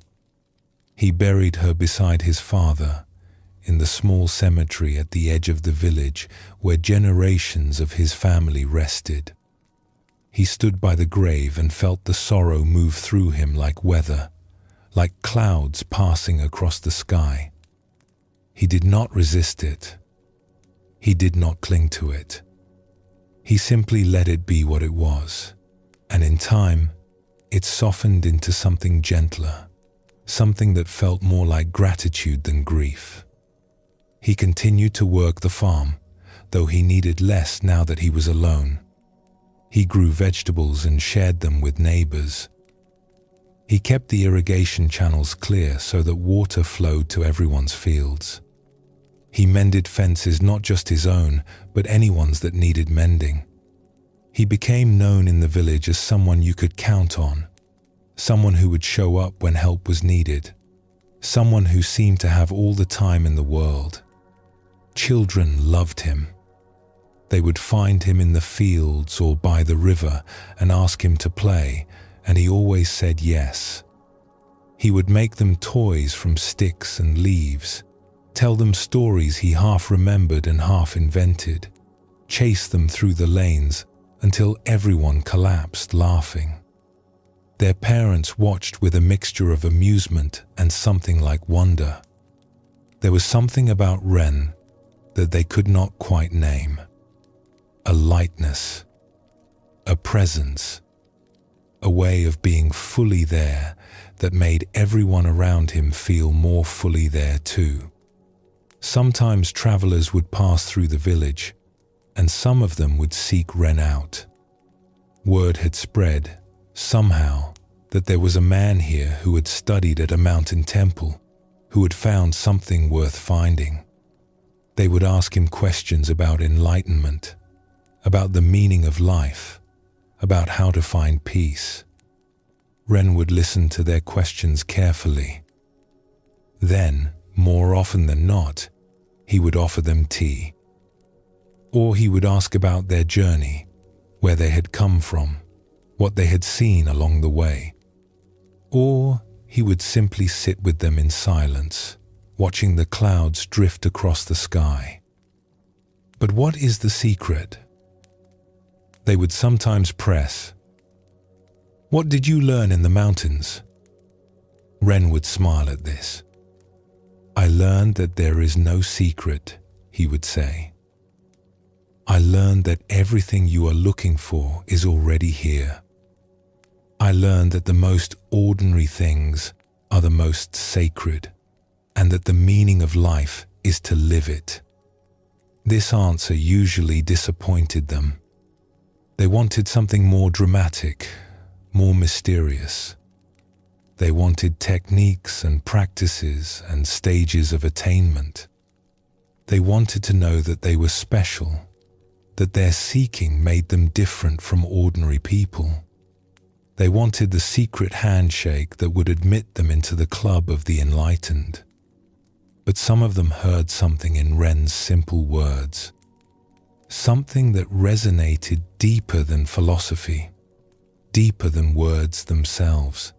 He buried her beside his father, in the small cemetery at the edge of the village where generations of his family rested. He stood by the grave and felt the sorrow move through him like weather, like clouds passing across the sky. He did not resist it. He did not cling to it. He simply let it be what it was, and in time, it softened into something gentler, something that felt more like gratitude than grief. He continued to work the farm, though he needed less now that he was alone. He grew vegetables and shared them with neighbors. He kept the irrigation channels clear so that water flowed to everyone's fields. He mended fences, not just his own, but anyone's that needed mending. He became known in the village as someone you could count on, someone who would show up when help was needed, someone who seemed to have all the time in the world. Children loved him. They would find him in the fields or by the river and ask him to play, and he always said yes. He would make them toys from sticks and leaves, tell them stories he half remembered and half invented, chase them through the lanes until everyone collapsed laughing. Their parents watched with a mixture of amusement and something like wonder. There was something about Ren that they could not quite name. A lightness, a presence, a way of being fully there that made everyone around him feel more fully there too. Sometimes travelers would pass through the village, and some of them would seek Ren out. Word had spread, somehow, that there was a man here who had studied at a mountain temple, who had found something worth finding. They would ask him questions about enlightenment, about the meaning of life, about how to find peace. Ren would listen to their questions carefully. Then, more often than not, he would offer them tea. Or he would ask about their journey, where they had come from, what they had seen along the way. Or he would simply sit with them in silence, watching the clouds drift across the sky. But what is the secret? They would sometimes press. What did you learn in the mountains? Ren would smile at this. I learned that there is no secret, he would say. I learned that everything you are looking for is already here. I learned that the most ordinary things are the most sacred, and that the meaning of life is to live it. This answer usually disappointed them. They wanted something more dramatic, more mysterious. They wanted techniques and practices and stages of attainment. They wanted to know that they were special, that their seeking made them different from ordinary people. They wanted the secret handshake that would admit them into the club of the enlightened. But some of them heard something in Ren's simple words, something that resonated deeper than philosophy, deeper than words themselves.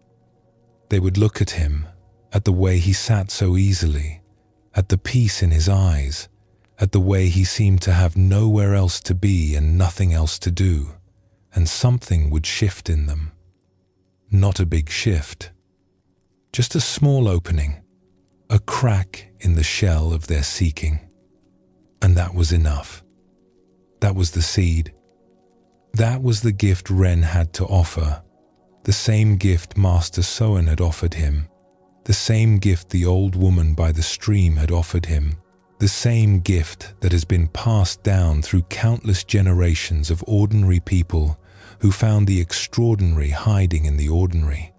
They would look at him, at the way he sat so easily, at the peace in his eyes, at the way he seemed to have nowhere else to be and nothing else to do, and something would shift in them. Not a big shift, just a small opening, a crack in the shell of their seeking. And that was enough. That was the seed. That was the gift Ren had to offer. The same gift Master Soen had offered him, the same gift the old woman by the stream had offered him, the same gift that has been passed down through countless generations of ordinary people who found the extraordinary hiding in the ordinary.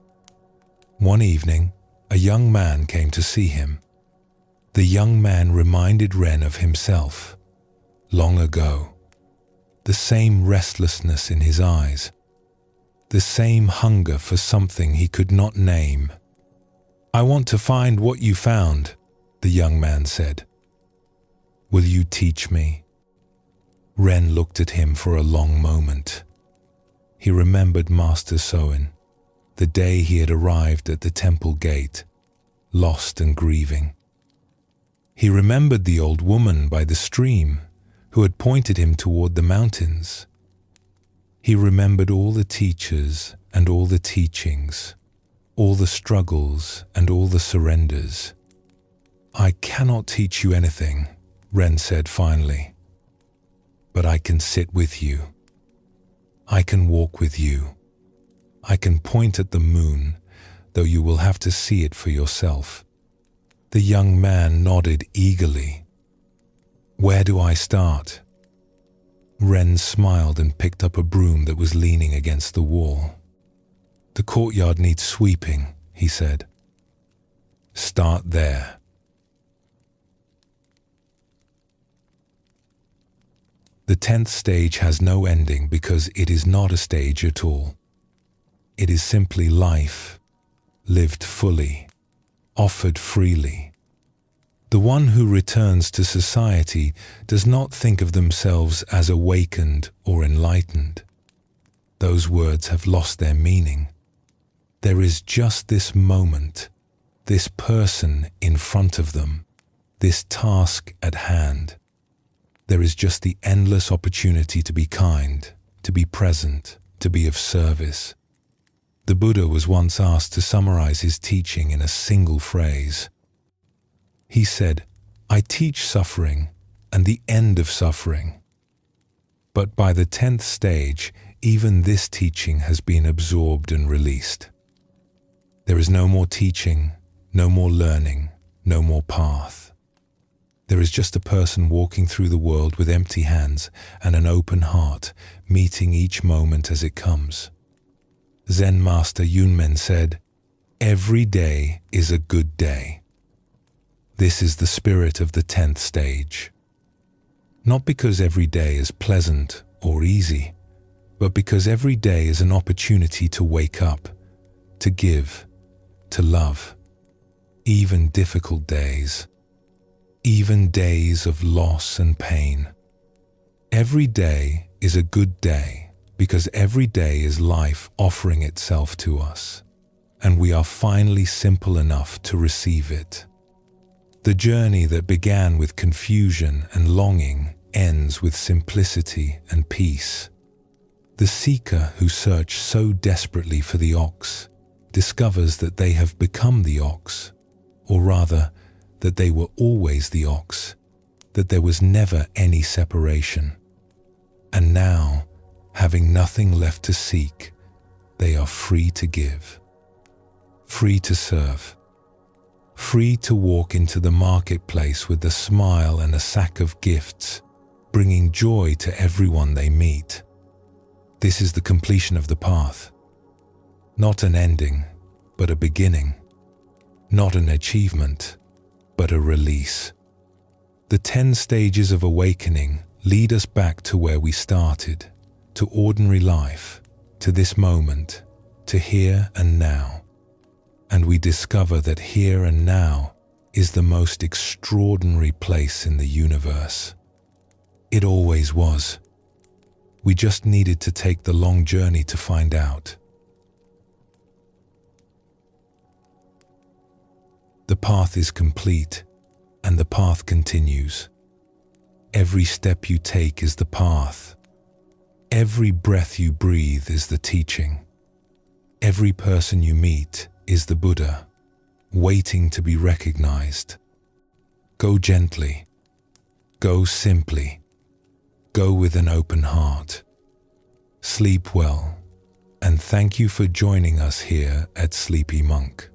One evening, a young man came to see him. The young man reminded Ren of himself, long ago. The same restlessness in his eyes, the same hunger for something he could not name. I want to find what you found, the young man said. Will you teach me? Ren looked at him for a long moment. He remembered Master Soen, the day he had arrived at the temple gate, lost and grieving. He remembered the old woman by the stream who had pointed him toward the mountains. He remembered all the teachers and all the teachings, all the struggles and all the surrenders. "I cannot teach you anything," Ren said finally, "but I can sit with you. I can walk with you. I can point at the moon, though you will have to see it for yourself." The young man nodded eagerly. "Where do I start?" Ren smiled and picked up a broom that was leaning against the wall. "The courtyard needs sweeping," he said. "Start there." The 10th stage has no ending because it is not a stage at all. It is simply life, lived fully, offered freely. The one who returns to society does not think of themselves as awakened or enlightened. Those words have lost their meaning. There is just this moment, this person in front of them, this task at hand. There is just the endless opportunity to be kind, to be present, to be of service. The Buddha was once asked to summarize his teaching in a single phrase. He said, "I teach suffering and the end of suffering." But by the 10th stage, even this teaching has been absorbed and released. There is no more teaching, no more learning, no more path. There is just a person walking through the world with empty hands and an open heart, meeting each moment as it comes. Zen master Yunmen said, "Every day is a good day." This is the spirit of the 10th stage. Not because every day is pleasant or easy, but because every day is an opportunity to wake up, to give, to love, even difficult days. Even days of loss and pain. Every day is a good day because every day is life offering itself to us, and we are finally simple enough to receive it. The journey that began with confusion and longing ends with simplicity and peace. The seeker who searched so desperately for the ox discovers that they have become the ox, or rather, that they were always the ox, that there was never any separation. And now, having nothing left to seek, they are free to give, free to serve, free to walk into the marketplace with a smile and a sack of gifts, bringing joy to everyone they meet. This is the completion of the path. Not an ending, but a beginning. Not an achievement, but a release. The 10 stages of awakening lead us back to where we started, to ordinary life, to this moment, to here and now. And we discover that here and now is the most extraordinary place in the universe. It always was. We just needed to take the long journey to find out. The path is complete, and the path continues. Every step you take is the path. Every breath you breathe is the teaching. Every person you meet is the Buddha, waiting to be recognized. Go gently. Go simply. Go with an open heart. Sleep well, and thank you for joining us here at Sleepy Monk.